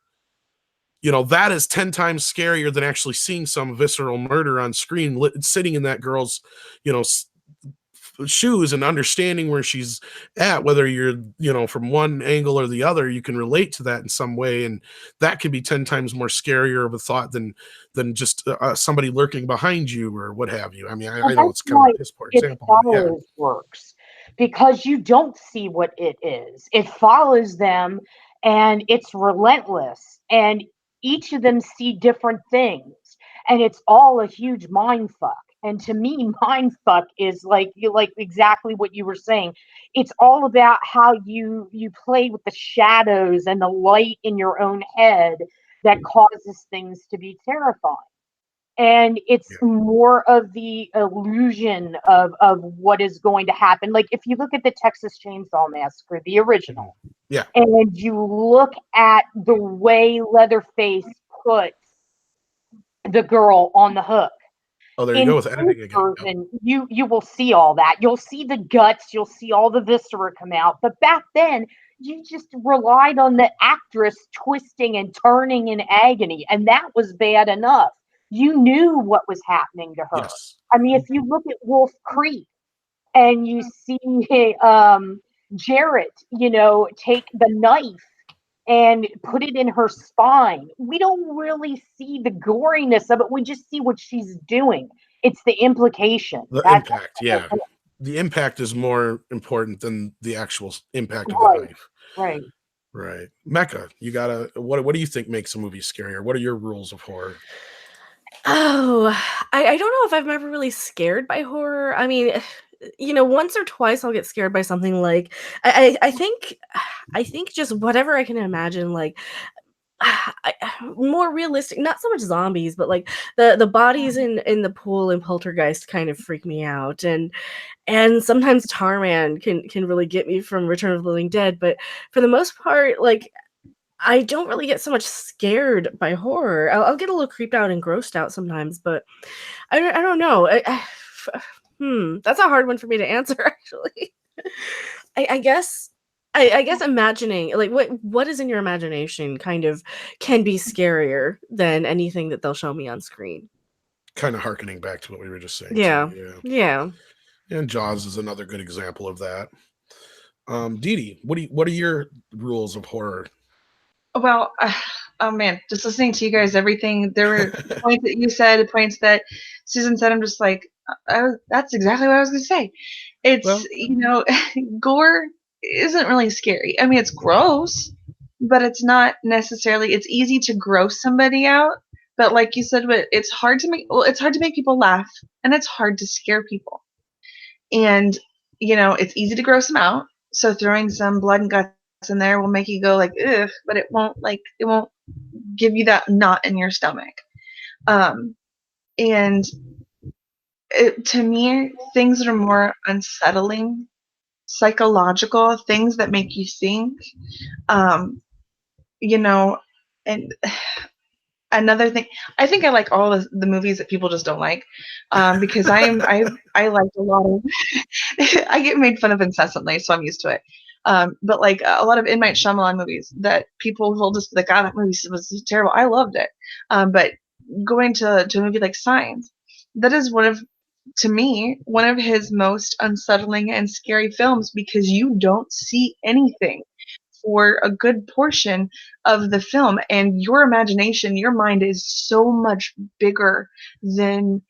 That is 10 times scarier than actually seeing some visceral murder on screen, sitting in that girl's, shoes and understanding where she's at, whether you're, from one angle or the other, you can relate to that in some way. And that can be 10 times more scarier of a thought than just somebody lurking behind you or what have you. I mean, Well, I know that's it's kind of why a piss poor It example, but yeah. Follows works, because you don't see what it is. It follows them, and it's relentless, and each of them see different things, and it's all a huge mind fuck. And to me, mind fuck is like exactly what you were saying. It's all about how you play with the shadows and the light in your own head that causes things to be terrifying, and it's Yeah. more of the illusion of what is going to happen. Like if you look at the Texas Chainsaw Massacre, the original, Yeah. and you look at the way Leatherface puts the girl on the hook. Oh, there you In go with his editing again. Yep. version, you will see all that. You'll see the guts, you'll see all the viscera come out. But back then, you just relied on the actress twisting and turning in agony, and that was bad enough. You knew what was happening to her. Yes. I mean, if you look at Wolf Creek and you see Jarrett, take the knife and put it in her spine. We don't really see the goriness of it. We just see what she's doing. It's the implication. The That's impact, yeah. The impact is more important than the actual impact of the right. knife. Right. Right. Mecca, you gotta what do you think makes a movie scarier? What are your rules of horror? Oh, I don't know if I'm ever really scared by horror. I mean, once or twice I'll get scared by something like I think just whatever I can imagine, like more realistic, not so much zombies, but like the bodies in the pool and Poltergeist kind of freak me out, and sometimes Tarman can really get me from Return of the Living Dead, but for the most part, like I don't really get so much scared by horror. I'll get a little creeped out and grossed out sometimes, but I don't know. That's a hard one for me to answer, actually. I guess I guess imagining, like, what is in your imagination kind of can be scarier than anything that they'll show me on screen. Kind of harkening back to what we were just saying Yeah. too. Yeah. Yeah. And Jaws is another good example of that. Dee Dee, what are your rules of horror? Well, oh man, just listening to you guys, everything, there were points that you said, the points that Susan said, I'm just like, that's exactly what I was going to say. It's, Well, gore isn't really scary. I mean, it's gross, but it's not necessarily, it's easy to gross somebody out. But like you said, but it's hard to make people laugh, and it's hard to scare people. And, it's easy to gross them out. So throwing some blood and guts in there will make you go like, ugh, but it won't give you that knot in your stomach. And to me, things that are more unsettling, psychological things that make you think, um, and another thing, I think I like all the movies that people just don't like, because I like a lot of I get made fun of incessantly, so I'm used to it. But like a lot of M. Night Shyamalan movies that people will just be like, "God, that movie was terrible." I loved it. But going to a movie like Signs, that is to me, one of his most unsettling and scary films, because you don't see anything for a good portion of the film, and your imagination, your mind is so much bigger than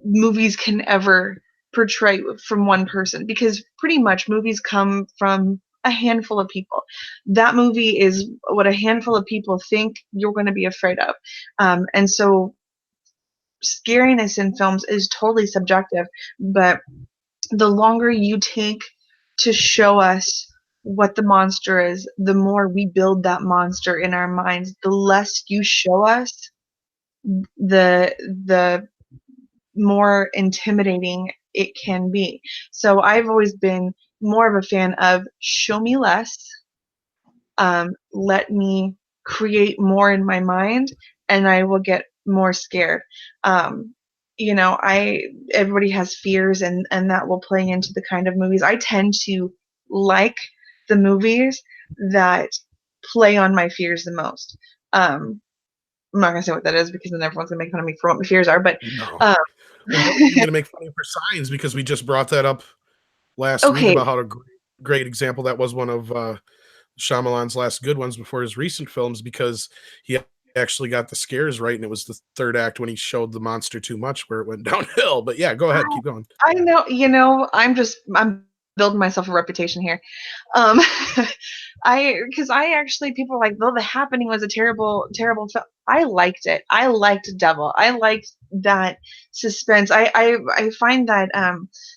movies can ever portray from one person, because pretty much movies come from a handful of people. That movie is what a handful of people think you're going to be afraid of. And so scariness in films is totally subjective, but the longer you take to show us what the monster is, the more we build that monster in our minds. The less you show us, the more intimidating it can be. So I've always been more of a fan of show me less, let me create more in my mind, and I will get more scared. Everybody has fears, and that will play into the kind of movies. I tend to like the movies that play on my fears the most. I'm not gonna say what that is, because then everyone's gonna make fun of me for what my fears are. But no. um, Well, nobody's gonna make fun of you for Signs because we just brought that up last week Okay. about how a great example that was one of Shyamalan's last good ones before his recent films, because he actually got the scares right, and it was the third act when he showed the monster too much where it went downhill. But yeah, go ahead, keep going. I know, I'm building myself a reputation here. Um, because I actually, people are like, though The Happening was a terrible, terrible film. I liked it. I liked Devil. I liked that suspense. I find that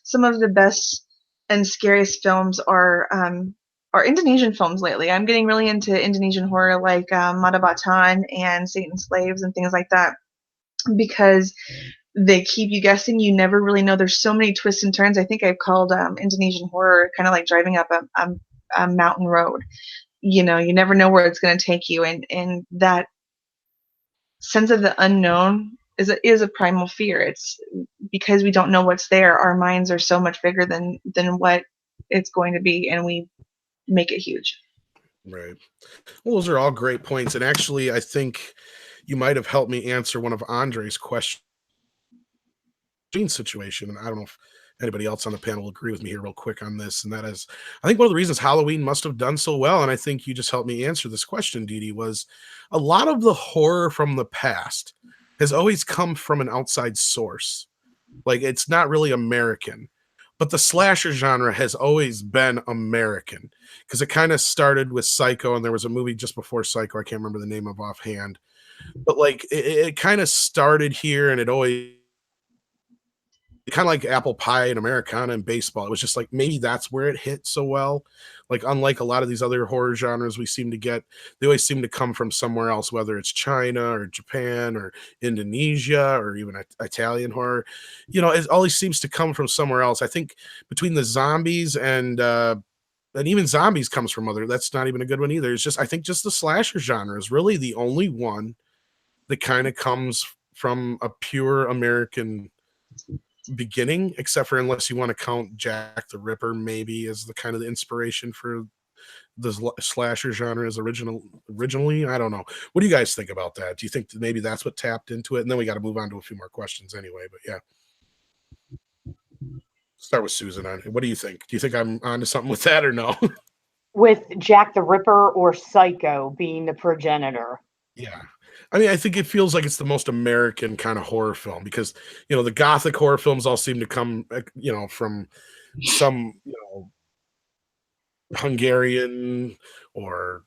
some of the best and scariest films are Indonesian films lately. I'm getting really into Indonesian horror, like Mata Batan and Satan's Slaves and things like that, because they keep you guessing. You never really know. There's so many twists and turns. I think I've called Indonesian horror kind of like driving up a mountain road. You know, you never know where it's going to take you, and that sense of the unknown is a primal fear. It's because we don't know what's there. Our minds are so much bigger than what it's going to be, and we make it huge. Right. Well, those are all great points. And actually, I think you might have helped me answer one of Andre's questions situation. And I don't know if anybody else on the panel will agree with me here real quick on this. And that is, I think one of the reasons Halloween must have done so well, and I think you just helped me answer this question, Dee Dee, was a lot of the horror from the past has always come from an outside source. Like, it's not really American. But the slasher genre has always been American, because it kind of started with Psycho, and there was a movie just before Psycho I can't remember the name of offhand. But like it kind of started here, and it always kind of like apple pie and Americana and baseball. It was just like maybe that's where it hit so well. Like, unlike a lot of these other horror genres we seem to get, they always seem to come from somewhere else, whether it's China or Japan or Indonesia or even Italian horror. You know, it always seems to come from somewhere else. I think between the zombies and even zombies comes from other. That's not even a good one either. It's just, I think just the slasher genre is really the only one that kind of comes from a pure American beginning, except for unless you want to count Jack the Ripper maybe as the kind of the inspiration for the slasher genre as originally. I don't know. What do you guys think about that? Do you think that maybe that's what tapped into it? And then we got to move on to a few more questions anyway. But yeah, start with Susan on it. What do you think? Do you think I'm onto something with that or no? With Jack the Ripper or Psycho being the progenitor. Yeah. I mean, I think it feels like it's the most American kind of horror film, because, you know, the gothic horror films all seem to come, you know, from some, you know, Hungarian or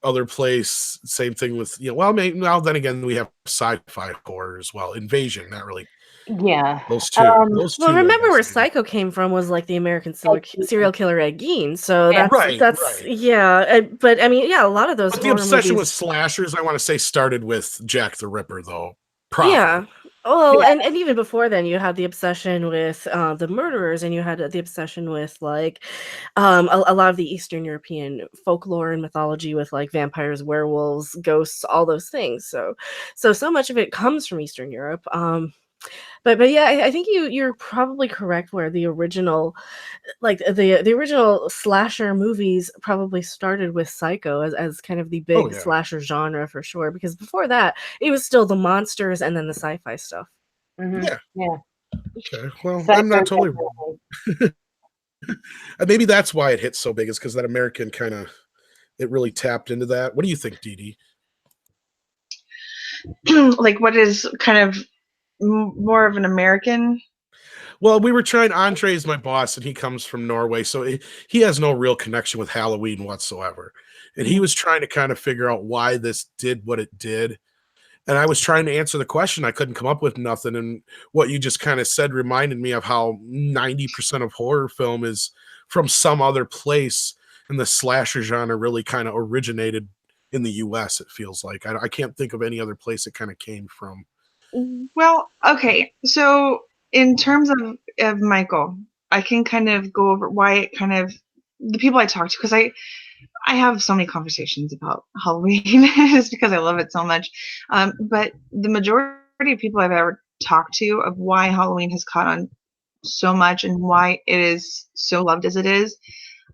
other place. Same thing with, you know, well, maybe now then again, we have sci-fi horror as well. Invasion, not really. Yeah. Those two. Well, remember where maybe. Psycho came from was like the American serial killer Ed Gein. So Yeah. that's Right. yeah. But I mean, yeah, a lot of those But the horror obsession with movies. slashers, I want to say, started with Jack the Ripper, though. Proper. Yeah. Well, Yeah. and even before then, you had the obsession with the murderers, and you had the obsession with like a lot of the Eastern European folklore and mythology with like vampires, werewolves, ghosts, all those things. So much of it comes from Eastern Europe. But yeah, I think you're probably correct where the original, like the original slasher movies probably started with Psycho as kind of the big yeah. slasher genre for sure, because before that it was still the monsters and then the sci-fi stuff. Mhm. Yeah. Yeah. Okay. Well, I'm Psycho, not totally definitely. maybe that's why it hits so big, is because that American kind of, it really tapped into that. What do you think, Dee Dee? Like, what is kind of more of an American? Well, we were trying. Andre is my boss, and he comes from Norway, so he has no real connection with Halloween whatsoever. And he was trying to kind of figure out why this did what it did. And I was trying to answer the question. I couldn't come up with nothing. And what you just kind of said reminded me of how 90% of horror film is from some other place. And the slasher genre really kind of originated in the US, it feels like. I can't think of any other place it kind of came from. Well, okay. So in terms of Michael, I can kind of go over why it kind of the people I talk to, because I have so many conversations about Halloween just because I love it so much. But the majority of people I've ever talked to of why Halloween has caught on so much and why it is so loved as it is,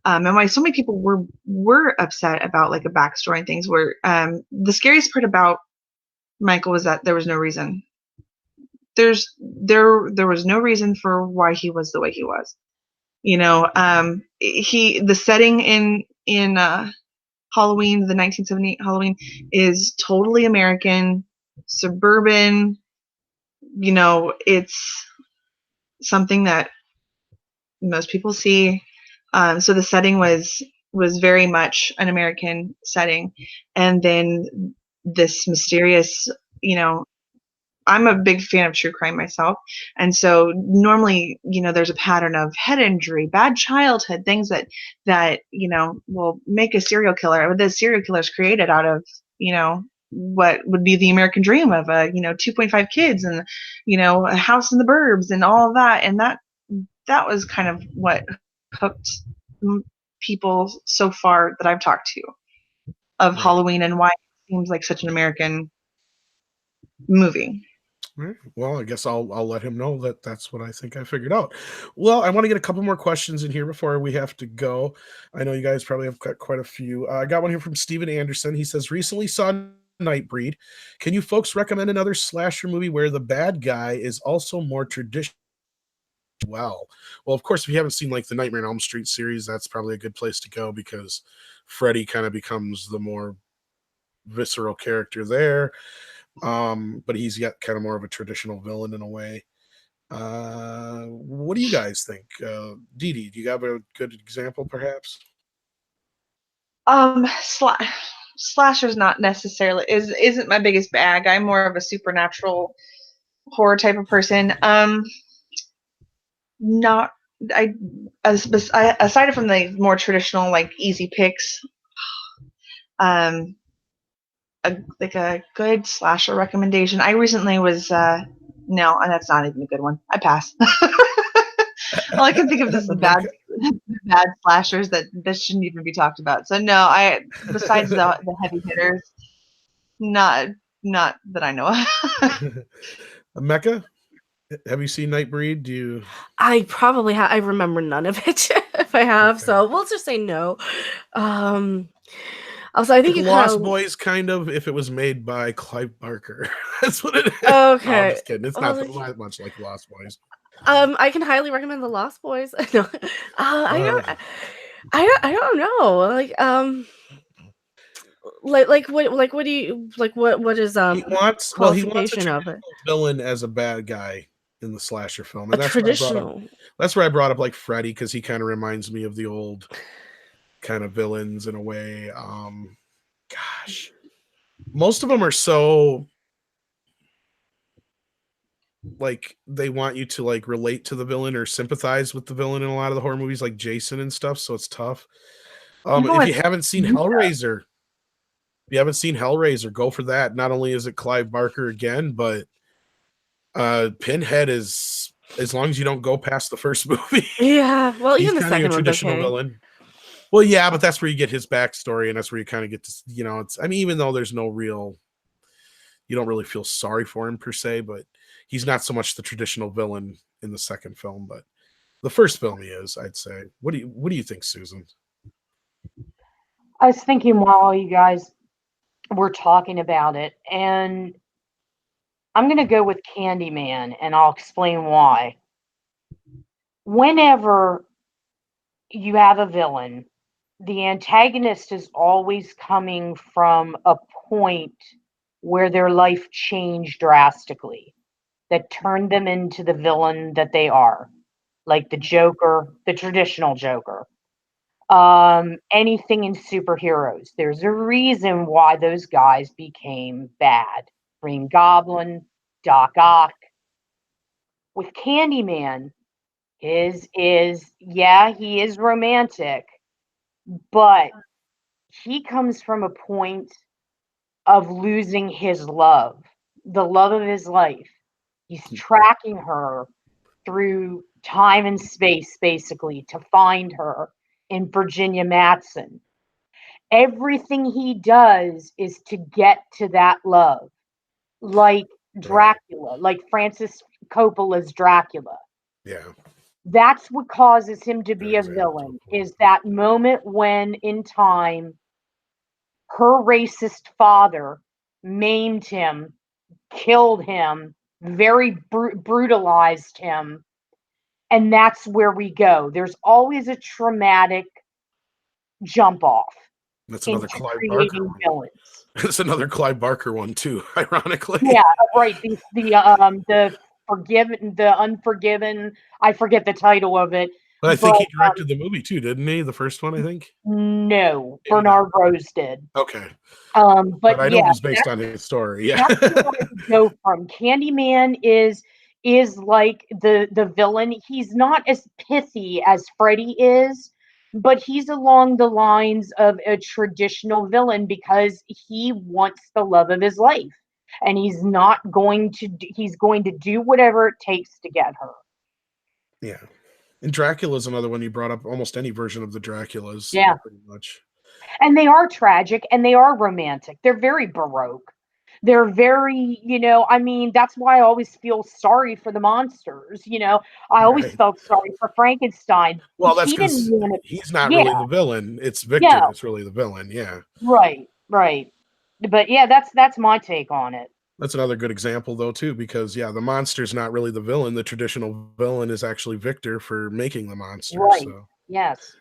and why so many people were upset about like a backstory and things. Where the scariest part about Michael was that there was no reason. There was no reason for why he was the way he was. The setting in Halloween, the 1978 Halloween, is totally American, suburban. It's something that most people see. So the setting was very much an American setting, and then this mysterious, I'm a big fan of true crime myself. And so normally, there's a pattern of head injury, bad childhood, things that will make a serial killer. The serial killer is created out of, what would be the American dream of 2.5 kids and, a house in the burbs and all of that. And that was kind of what hooked people so far that I've talked to of Right. Halloween and why it seems like such an American movie. Right. Well, I guess I'll let him know that that's what I think I figured out. Well, I want to get a couple more questions in here before we have to go. I know you guys probably have got quite a few. I got one here from Steven Anderson. He says, recently saw Nightbreed. Can you folks recommend another slasher movie where the bad guy is also more traditional? Well, of course, if you haven't seen like the Nightmare on Elm Street series, that's probably a good place to go because Freddy kind of becomes the more visceral character there. But he's got kind of more of a traditional villain in a way. What do you guys think? Dee Dee, do you have a good example, perhaps? Slasher's not necessarily isn't my biggest bag. I'm more of a supernatural horror type of person. Not I aside from the more traditional like easy picks, um, a good slasher recommendation. I recently was no, that's not even a good one. I pass. All I can think of is the bad slashers that shouldn't even be talked about. So no, besides the heavy hitters, not that I know of. Mecca, have you seen Nightbreed? Do you? I probably have. I remember none of it if I have. Okay. So we'll just say no. Also, I think like Lost Boys, kind of, if it was made by Clive Barker. That's what it is. Okay. No, I'm just kidding. It's not much like Lost Boys. I can highly recommend the Lost Boys. No, I don't know. What do you like? What is he wants a of it? Villain as a bad guy in the slasher film, and that's where I brought up like Freddy, because he kind of reminds me of the old kind of villains in a way. Gosh, most of them are so like they want you to like relate to the villain or sympathize with the villain in a lot of the horror movies, like Jason and stuff. So it's tough. If you haven't seen Hellraiser, go for that. Not only is it Clive Barker again, but Pinhead is, as long as you don't go past the first movie. Yeah, well, even the second traditional villain. Well, yeah, but that's where you get his backstory, and that's where you kind of get to, it's. I mean, even though there's no real, you don't really feel sorry for him per se, but he's not so much the traditional villain in the second film, but the first film he is, I'd say. What do you think, Susan? I was thinking while you guys were talking about it, and I'm going to go with Candyman, and I'll explain why. Whenever you have a villain, the antagonist is always coming from a point where their life changed drastically that turned them into the villain that they are, like the Joker, the traditional Joker. Anything in superheroes, there's a reason why those guys became bad. Green Goblin, Doc Ock. With Candyman, he is romantic, but he comes from a point of losing his love, the love of his life. He's tracking her through time and space, basically, to find her in Virginia Madsen. Everything he does is to get to that love, like Dracula, like Francis Coppola's Dracula. Yeah. That's what causes him to be a villain, is that moment when in time her racist father maimed him, killed him, very brutalized him, And that's where we go. There's always a traumatic jump off That's another into Clive Barker creating one. villains. It's another Clive Barker one too, ironically. Yeah, right. The Forgiven, the Unforgiven. I forget the title of it, But I think but he directed the movie too, didn't he? The first one, I think. no, Maybe not. Bernard Rose did. Okay, But but I know yeah, it was based on his story. Yeah. that's where I would go from. Candyman is like the villain. He's not as pithy as Freddy is, but he's along the lines of a traditional villain because he wants the love of his life, and he's going to do whatever it takes to get her. Yeah. And Dracula's another one you brought up. Almost any version of the Draculas, Yeah, pretty much. and they are tragic and they are romantic. They're very baroque. They're very, I mean, that's why I always feel sorry for the monsters. I always Right. felt sorry for Frankenstein. Well, that's He didn't because want to, he's not yeah, really the villain. It's Victor yeah, that's really the villain. Yeah. right, right. But yeah, that's my take on it. That's another good example, though, too, because yeah, the monster's not really the villain. The traditional villain is actually Victor for making the monster. Right. So, Yes.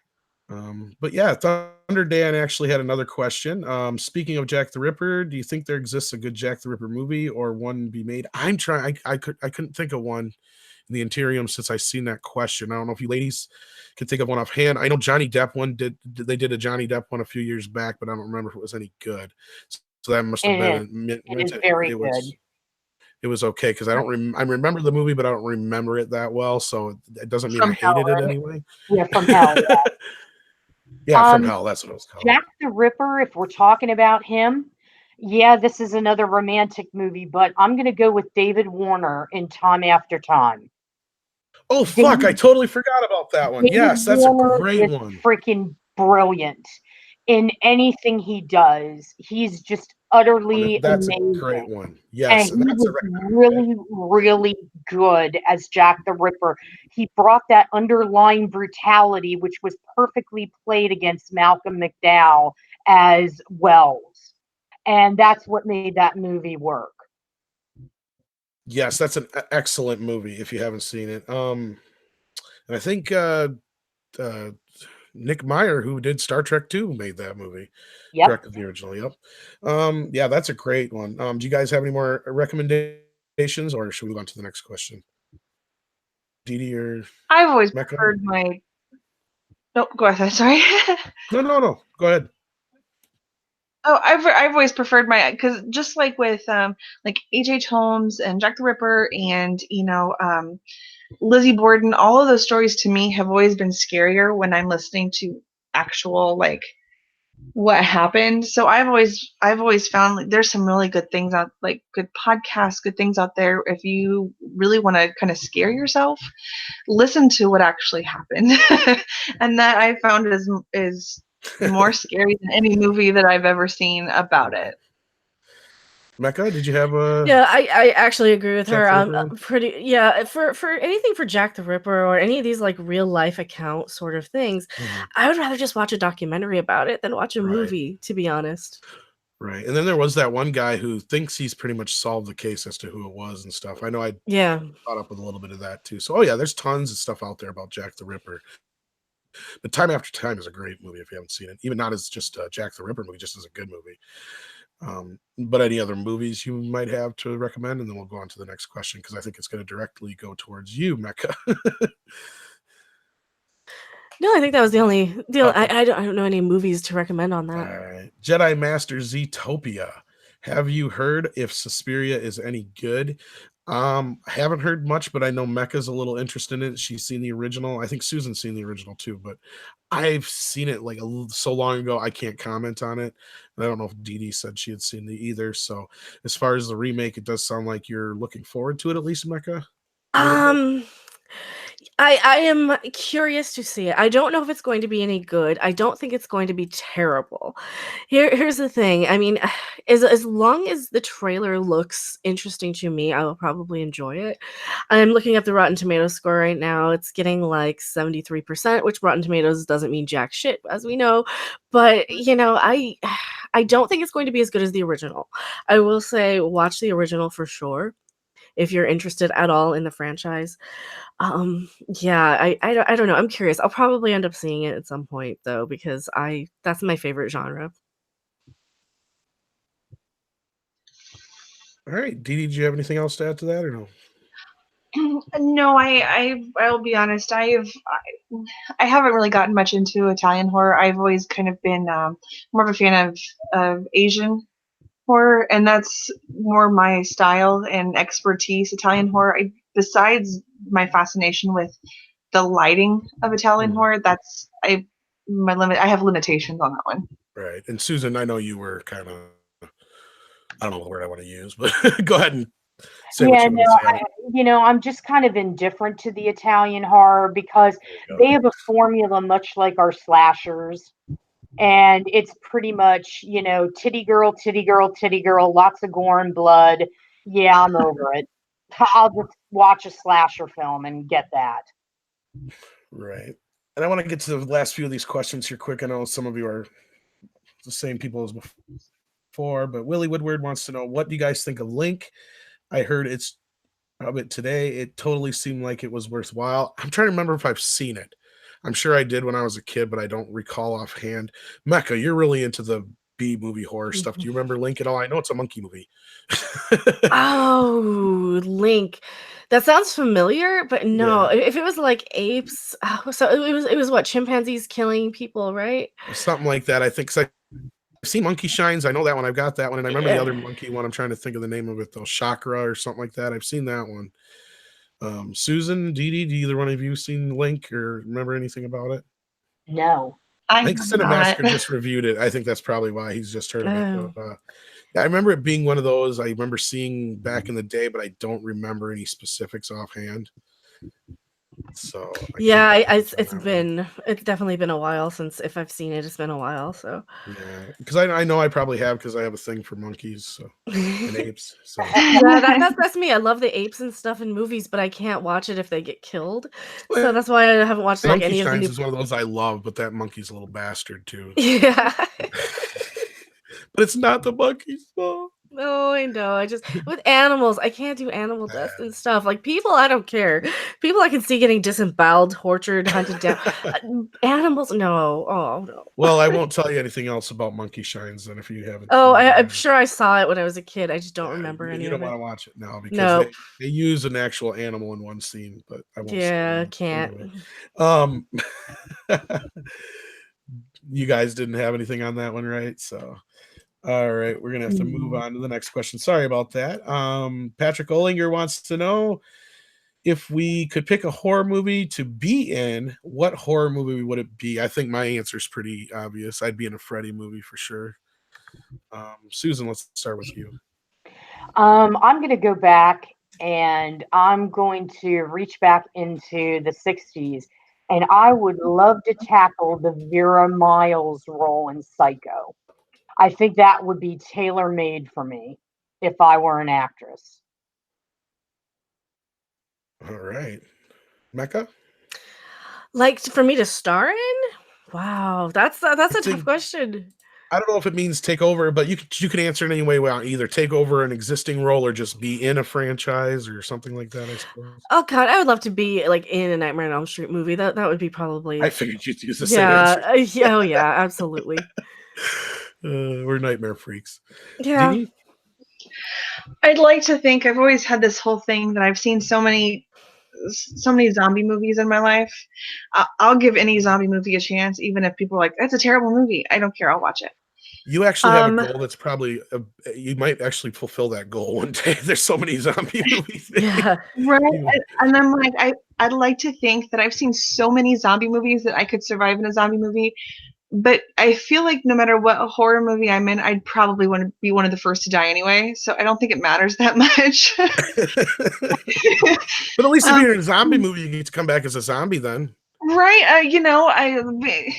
but yeah, Thunder Dan actually had another question. Speaking of Jack the Ripper, do you think there exists a good Jack the Ripper movie or one be made? I'm trying. I couldn't think of one in the interim since I seen that question. I don't know if you ladies can think of one offhand. I know Johnny Depp one they did a Johnny Depp one a few years back, but I don't remember if it was any good. So that must have It is. been It is very it good. was okay because I remember the movie, but I don't remember it that well. So it doesn't mean I From hell, hated it right? anyway. Yeah, from hell. Yeah, from Um, hell. That's what it was called. Jack the Ripper, if we're talking about him, yeah, this is another romantic movie, but I'm going to go with David Warner in Time After Time. Oh fuck! I David, totally forgot about that one. David Yes, that's a Warner great is one. freaking brilliant in anything he does. He's just utterly That's a great amazing. one. And Yes, and he that's a was recommendation. really, really good as Jack the Ripper. He brought that underlying brutality, which was perfectly played against Malcolm McDowell as Wells. And that's what made that movie work. Yes, that's an excellent movie if you haven't seen it. And I think uh, Nick Meyer, who did Star Trek 2, made that movie. Yep. Directed the original. Yep. Yeah, that's a great one. Do you guys have any more recommendations, or should we move on to the next question? Dee Dee or I've always Mecca? preferred my. No, go ahead. Sorry. No. Go ahead. Oh, I've always preferred my because just like with like H.H. Holmes and Jack the Ripper and Lizzie Borden, all of those stories to me have always been scarier when I'm listening to actual like what happened. So I've always found like there's some really good things out, like good podcasts, good things out there. If you really want to kind of scare yourself, listen to what actually happened, and that I found is more scary than any movie that I've ever seen about it. Mecca, did you have a Yeah, I actually agree with Jack her. the Ripper one? Pretty yeah, for anything for Jack the Ripper or any of these like real life account sort of things, Mhm. I would rather just watch a documentary about it than watch a Right. movie, to be honest. Right. And then there was that one guy who thinks he's pretty much solved the case as to who it was and stuff. I know I Yeah. caught up with a little bit of that too. So, oh yeah, there's tons of stuff out there about Jack the Ripper. But Time After Time is a great movie if you haven't seen it. Even not as just a Jack the Ripper movie, just as a good movie. But any other movies you might have to recommend, and then we'll go on to the next question because I think it's going to directly go towards you, Mecca. No, I think that was the only deal. Okay. I don't know any movies to recommend on All that. right. Jedi Master Zootopia. Have you heard if Suspiria is any good? I haven't heard much, but I know Mecca's a little interested in it. She's seen the original. I think Susan's seen the original too, but I've seen it like so long ago, I can't comment on it. And I don't know if Dee Dee said she had seen it either. So as far as the remake, it does sound like you're looking forward to it, at least, Mecca, a little bit. I am curious to see it. I don't know if it's going to be any good. I don't think it's going to be terrible. Here's the thing. I mean, as long as the trailer looks interesting to me, I will probably enjoy it. I'm looking at the Rotten Tomatoes score right now. It's getting like 73%, which Rotten Tomatoes doesn't mean jack shit, as we know. But I don't think it's going to be as good as the original. I will say watch the original for sure. if you're interested at all in the franchise. Yeah, I don't know. I'm curious. I'll probably end up seeing it at some point though, because that's my favorite genre. All right, Dee Dee, do you have anything else to add to that or no? No, I'll be honest. I haven't really gotten much into Italian horror. I've always kind of been more of a fan of Asian horror, and that's more my style and expertise. Italian horror. Besides my fascination with the lighting of Italian horror, that's my limit. I have limitations on that one. Right. And Susan, I know you were kind of, I don't know the word I want to use, but go ahead and say what Yeah, you want to say. I'm just kind of indifferent to the Italian horror because they have a formula much like our slashers. And it's pretty much, titty girl, titty girl, titty girl, lots of gore and blood. Yeah, I'm over it. I'll just watch a slasher film and get that. Right. And I want to get to the last few of these questions here quick. I know some of you are the same people as before, but Willie Woodward wants to know, what do you guys think of Link? I heard of it today. It totally seemed like it was worthwhile. I'm trying to remember if I've seen it. I'm sure I did when I was a kid, but I don't recall offhand. Mecca, you're really into the B movie horror stuff. Do you remember Link at all? I know it's a monkey movie. Oh, Link. That sounds familiar, but no. If it was like apes, so it was what, chimpanzees killing people, right? Something like that. I think, 'cause I've seen Monkey Shines. I know that one. I've got that one. And I remember the other monkey one. I'm trying to think of the name of it though. Chakra or something like that. I've seen that one. Susan, Dee Dee, do either one of you seen Link or remember anything about it? No. I think Cinemaster just reviewed it. I think that's probably why he's just heard of it. But, yeah, I remember it being one of those I remember seeing back in the day, but I don't remember any specifics offhand. So yeah, it's definitely been a while since, if I've seen it, it's been a while. So yeah, because I know I probably have, because I have a thing for monkeys and apes. So yeah, that's me. I love the apes and stuff in movies, but I can't watch it if they get killed. So that's why I haven't watched like any of the new. Is one of those I love, but that monkey's a little bastard too. Yeah. But it's not the monkey's fault. No, I know. I just, with animals, I can't do animal death and stuff. Like people, I don't care. People I can see getting disemboweled, tortured, hunted down. Animals, no. Oh no. Well, I won't tell you anything else about Monkey Shines then if you haven't. Oh, I'm sure I saw it when I was a kid. I just don't remember any of it. You don't want to watch it now because they use an actual animal in one scene, but I won't. Yeah, can't. Anyway. You guys didn't have anything on that one, right? So. All right, we're gonna have to move on to the next question. Sorry about that. Patrick Olinger wants to know, if we could pick a horror movie to be in, what horror movie would it be? I think my answer is pretty obvious. I'd be in a Freddy movie for sure. Susan, let's start with you. I'm going to go back and I'm going to reach back into the 60s, and I would love to tackle the Vera Miles role in Psycho. I think that would be tailor-made for me if I were an actress. All right. Mecca? Like, for me to star in? Wow, that's a tough question. I don't know if it means take over, but you can answer it any way. Well, either take over an existing role or just be in a franchise or something like that, I suppose. Oh God, I would love to be like in a Nightmare on Elm Street movie. That would be probably. I figured you'd use the same answer. Oh yeah, absolutely. We're nightmare freaks. Yeah. Dee? I'd like to think, I've always had this whole thing that I've seen so many zombie movies in my life. I'll give any zombie movie a chance, even if people are like, that's a terrible movie. I don't care. I'll watch it. You actually have a goal that's probably, you might actually fulfill that goal one day. There's so many zombie movies. Yeah. Right. And I'm like, I'd like to think that I've seen so many zombie movies that I could survive in a zombie movie. But I feel like no matter what horror movie I'm in, I'd probably want to be one of the first to die anyway. So I don't think it matters that much. But at least if you're in a zombie movie, you get to come back as a zombie then. Right. I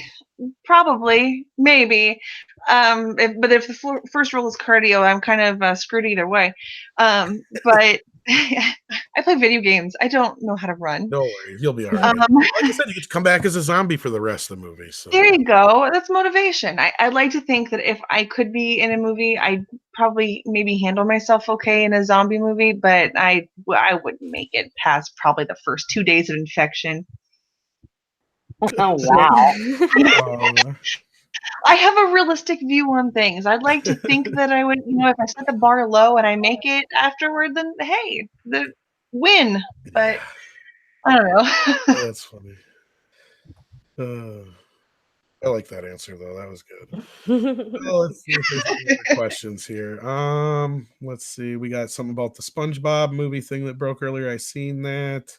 probably, maybe. But if the first rule is cardio, I'm kind of screwed either way. But I play video games. I don't know how to run. No worries, you'll be all right. Um, Like I said, you get to come back as a zombie for the rest of the movie. So there you go. That's motivation. I'd like to think that if I could be in a movie, I'd probably maybe handle myself okay in a zombie movie, but I wouldn't make it past probably the first 2 days of infection. Oh, wow. I have a realistic view on things. I'd like to think that I would, if I set the bar low and I make it afterward, then hey, the win. But I don't know. That's funny. I like that answer though. That was good. Well, let's see if there's any other questions here. Let's see. We got something about the SpongeBob movie thing that broke earlier. I seen that.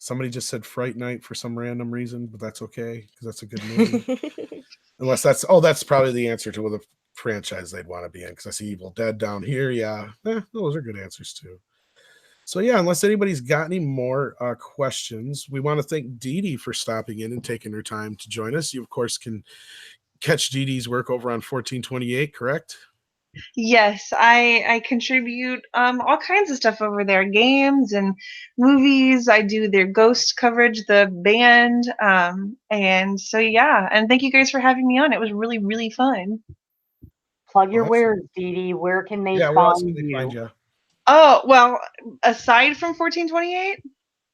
Somebody just said Fright Night for some random reason, but that's okay because that's a good movie. Unless that's probably the answer to the franchise they'd want to be in. Because I see Evil Dead down here. Yeah, those are good answers too. So yeah, unless anybody's got any more questions, we want to thank Dee Dee for stopping in and taking her time to join us. You of course can catch Dee Dee's work over on 1428, correct? Yes, I contribute all kinds of stuff over there, games and movies. I do their ghost coverage, the band, and so yeah. And thank you guys for having me on. It was really, really fun. Plug your Awesome. wares, Dee Dee. Where can they Yeah, where else can they find you? Oh, well, aside from 1428?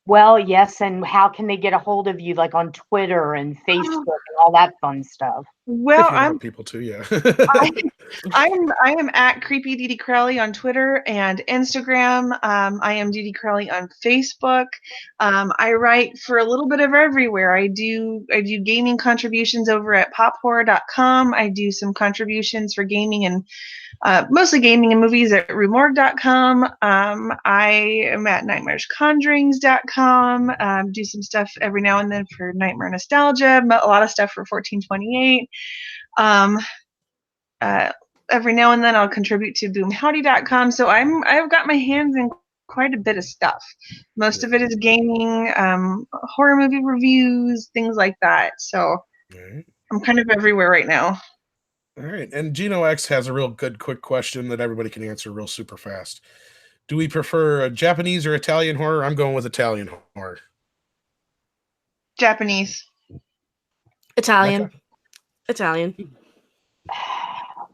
Well, yes, and how can they get a hold of you, like on Twitter and Facebook and all that fun stuff? Well, I'm people too, yeah. I am at Creepy Dee Dee Crowley on Twitter and Instagram. I am Dee Dee Crowley on Facebook. I write for a little bit of everywhere. I do gaming contributions over at pophorror.com. I do some contributions for gaming and mostly gaming and movies at rumorg.com. I am at nightmaresconjurings.com. Do some stuff every now and then for Nightmare Nostalgia, but a lot of stuff for 1428. Every now and then I'll contribute to boomhowdy.com. So I've got my hands in quite a bit of stuff. Most of it is gaming, horror movie reviews, things like that. So I'm kind of everywhere right now. All right. And Gino X has a real good, quick question that everybody can answer real super fast. Do we prefer a Japanese or Italian horror? I'm going with Italian horror. Japanese. Italian. Italian.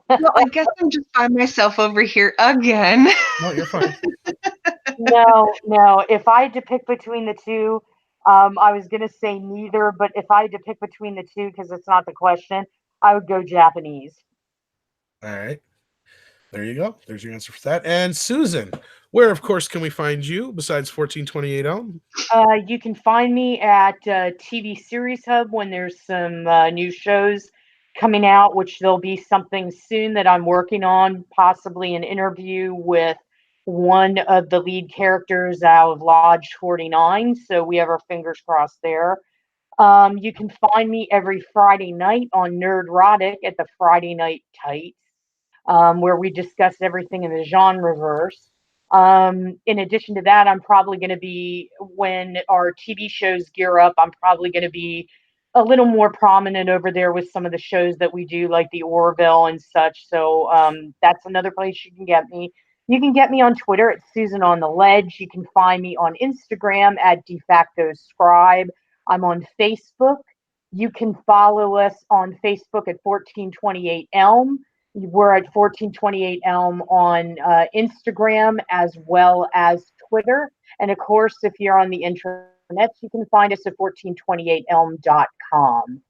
Well, I guess I'm just by myself over here again. No, you're fine. No. If I had to pick between the two, I was going to say neither, but if I had to pick between the two, because it's not the question, I would go Japanese. All right. There you go. There's your answer for that. And Susan, where, of course, can we find you besides 1428 Elm? You can find me at TV Series Hub when there's some new shows coming out, which there'll be something soon that I'm working on, possibly an interview with one of the lead characters out of Lodge 49. So we have our fingers crossed there. You can find me every Friday night on Nerdrotic at the Friday Night Tights, where we discuss everything in the genreverse. In addition to that, I'm probably going to be, when our TV shows gear up, I'm probably going to be a little more prominent over there with some of the shows that we do, like the Orville and such. So that's another place you can get me. You can get me on Twitter at Susan on the Ledge. You can find me on Instagram at De Facto Scribe. I'm on Facebook. You can follow us on Facebook at 1428 Elm. We're at 1428 Elm on Instagram as well as Twitter. And of course, if you're on the internet, you can find us at 1428elm.com.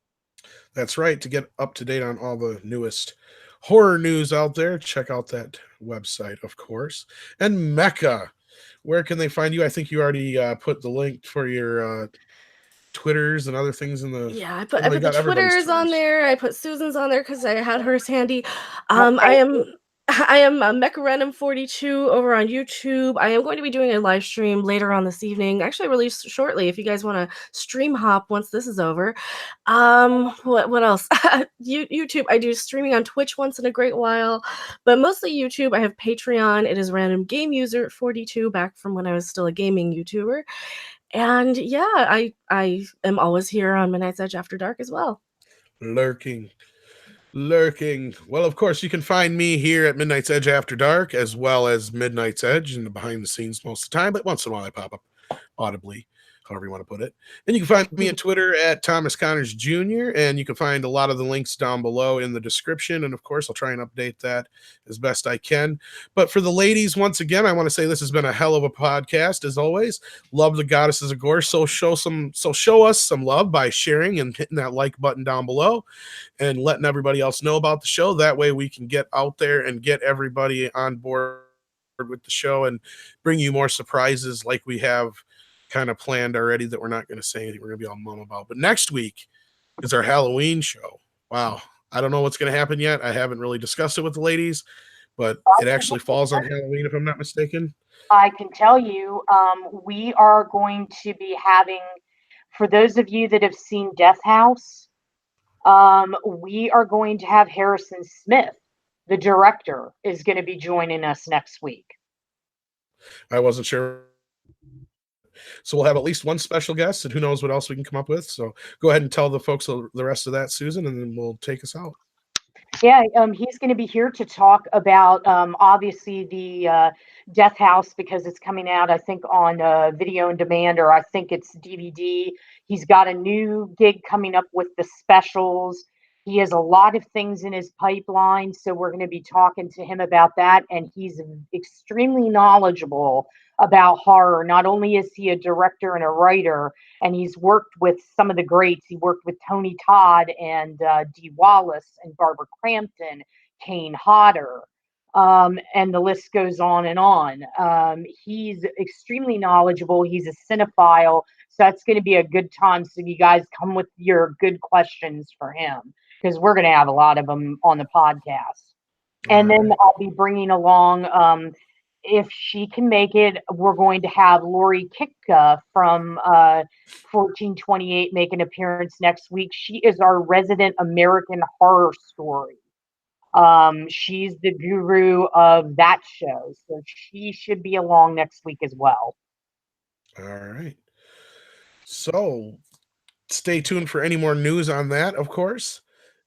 That's right. To get up to date on all the newest horror news out there, check out that website, of course. And Mecca, where can they find you? I think you already put the link for your Twitters and other things in the... Yeah, I put the Twitters on there. I put Susan's on there because I had hers handy. I am Mecharenum42 over on YouTube. I am going to be doing a live stream later on this evening, actually released shortly if you guys want to stream hop once this is over. What else? YouTube. I do streaming on Twitch once in a great while, but mostly YouTube. I have Patreon. It is Random Game User 42, back from when I was still a gaming YouTuber. And yeah, I am always here on Midnight's Edge After Dark as well. Lurking. Lurking. Well, of course, you can find me here at Midnight's Edge After Dark, as well as Midnight's Edge in the behind the scenes most of the time, but once in a while I pop up audibly, however you want to put it. And you can find me on Twitter at Thomas Connors Jr., and you can find a lot of the links down below in the description. And of course, I'll try and update that as best I can. But for the ladies, once again, I want to say this has been a hell of a podcast, as always. Love the Goddesses of Gore. So show us some love by sharing and hitting that like button down below and letting everybody else know about the show. That way we can get out there and get everybody on board with the show and bring you more surprises like we have kind of planned already that we're not going to say anything. We're going to be all mum about. But next week is our Halloween show. Wow. I don't know what's going to happen yet. I haven't really discussed it with the ladies, but it actually falls on Halloween, if I'm not mistaken. I can tell you, we are going to be having, for those of you that have seen Death House, we are going to have Harrison Smith, the director, is going to be joining us next week. I wasn't sure. So we'll have at least one special guest, and who knows what else we can come up with. So go ahead and tell the folks the rest of that, Susan, and then we'll take us out. Yeah, he's going to be here to talk about obviously the Death House, because it's coming out, I think, on video on demand, or I think it's DVD. He's got a new gig coming up with the specials. He has a lot of things in his pipeline, so we're going to be talking to him about that. And he's extremely knowledgeable about horror. Not only is he a director and a writer, and he's worked with some of the greats. He worked with Tony Todd and Dee Wallace and Barbara Crampton, Kane Hodder, and the list goes on and on. He's extremely knowledgeable. He's a cinephile, so that's going to be a good time. So you guys come with your good questions for him, because we're going to have a lot of them on the podcast. And then I'll be bringing along, if she can make it, we're going to have Lori Kipka from 1428 make an appearance next week. She is our resident American Horror Story. She's the guru of that show, so she should be along next week as well. All right. So stay tuned for any more news on that, of course,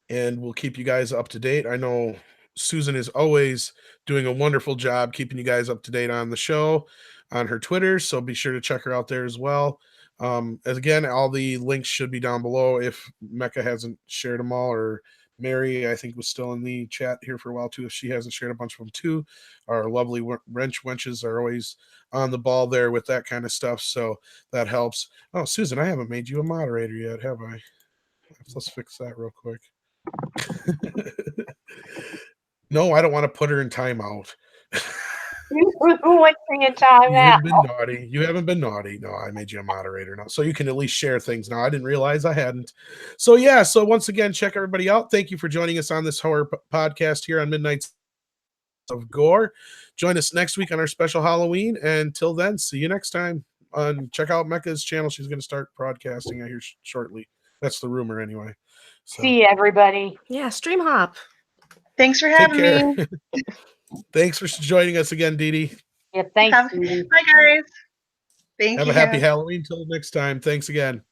and we'll keep you guys up to date. I know Susan is always doing a wonderful job keeping you guys up to date on the show on her Twitter, so be sure to check her out there as well. As again, all the links should be down below if Mecca hasn't shared them all, or Mary, I think, was still in the chat here for a while too, if she hasn't shared a bunch of them too. Our lovely wenches are always on the ball there with that kind of stuff, so that helps. Oh, Susan, I haven't made you a moderator yet, have I? Let's fix that real quick. No, I don't want to put her in timeout. What's in timeout? You've been naughty. You haven't been naughty. No, I made you a moderator now, so you can at least share things now. I didn't realize I hadn't. So yeah. So once again, check everybody out. Thank you for joining us on this horror podcast here on Midnight of Gore. Join us next week on our special Halloween. And until then, see you next time. Check out Mecca's channel. She's going to start broadcasting out here shortly. That's the rumor, anyway. So, see you, everybody. Yeah, stream hop. Thanks for having me. Thanks for joining us again, Dee Dee. Yeah, thanks. Bye, guys. Thank you. Have a happy Halloween till next time. Thanks again.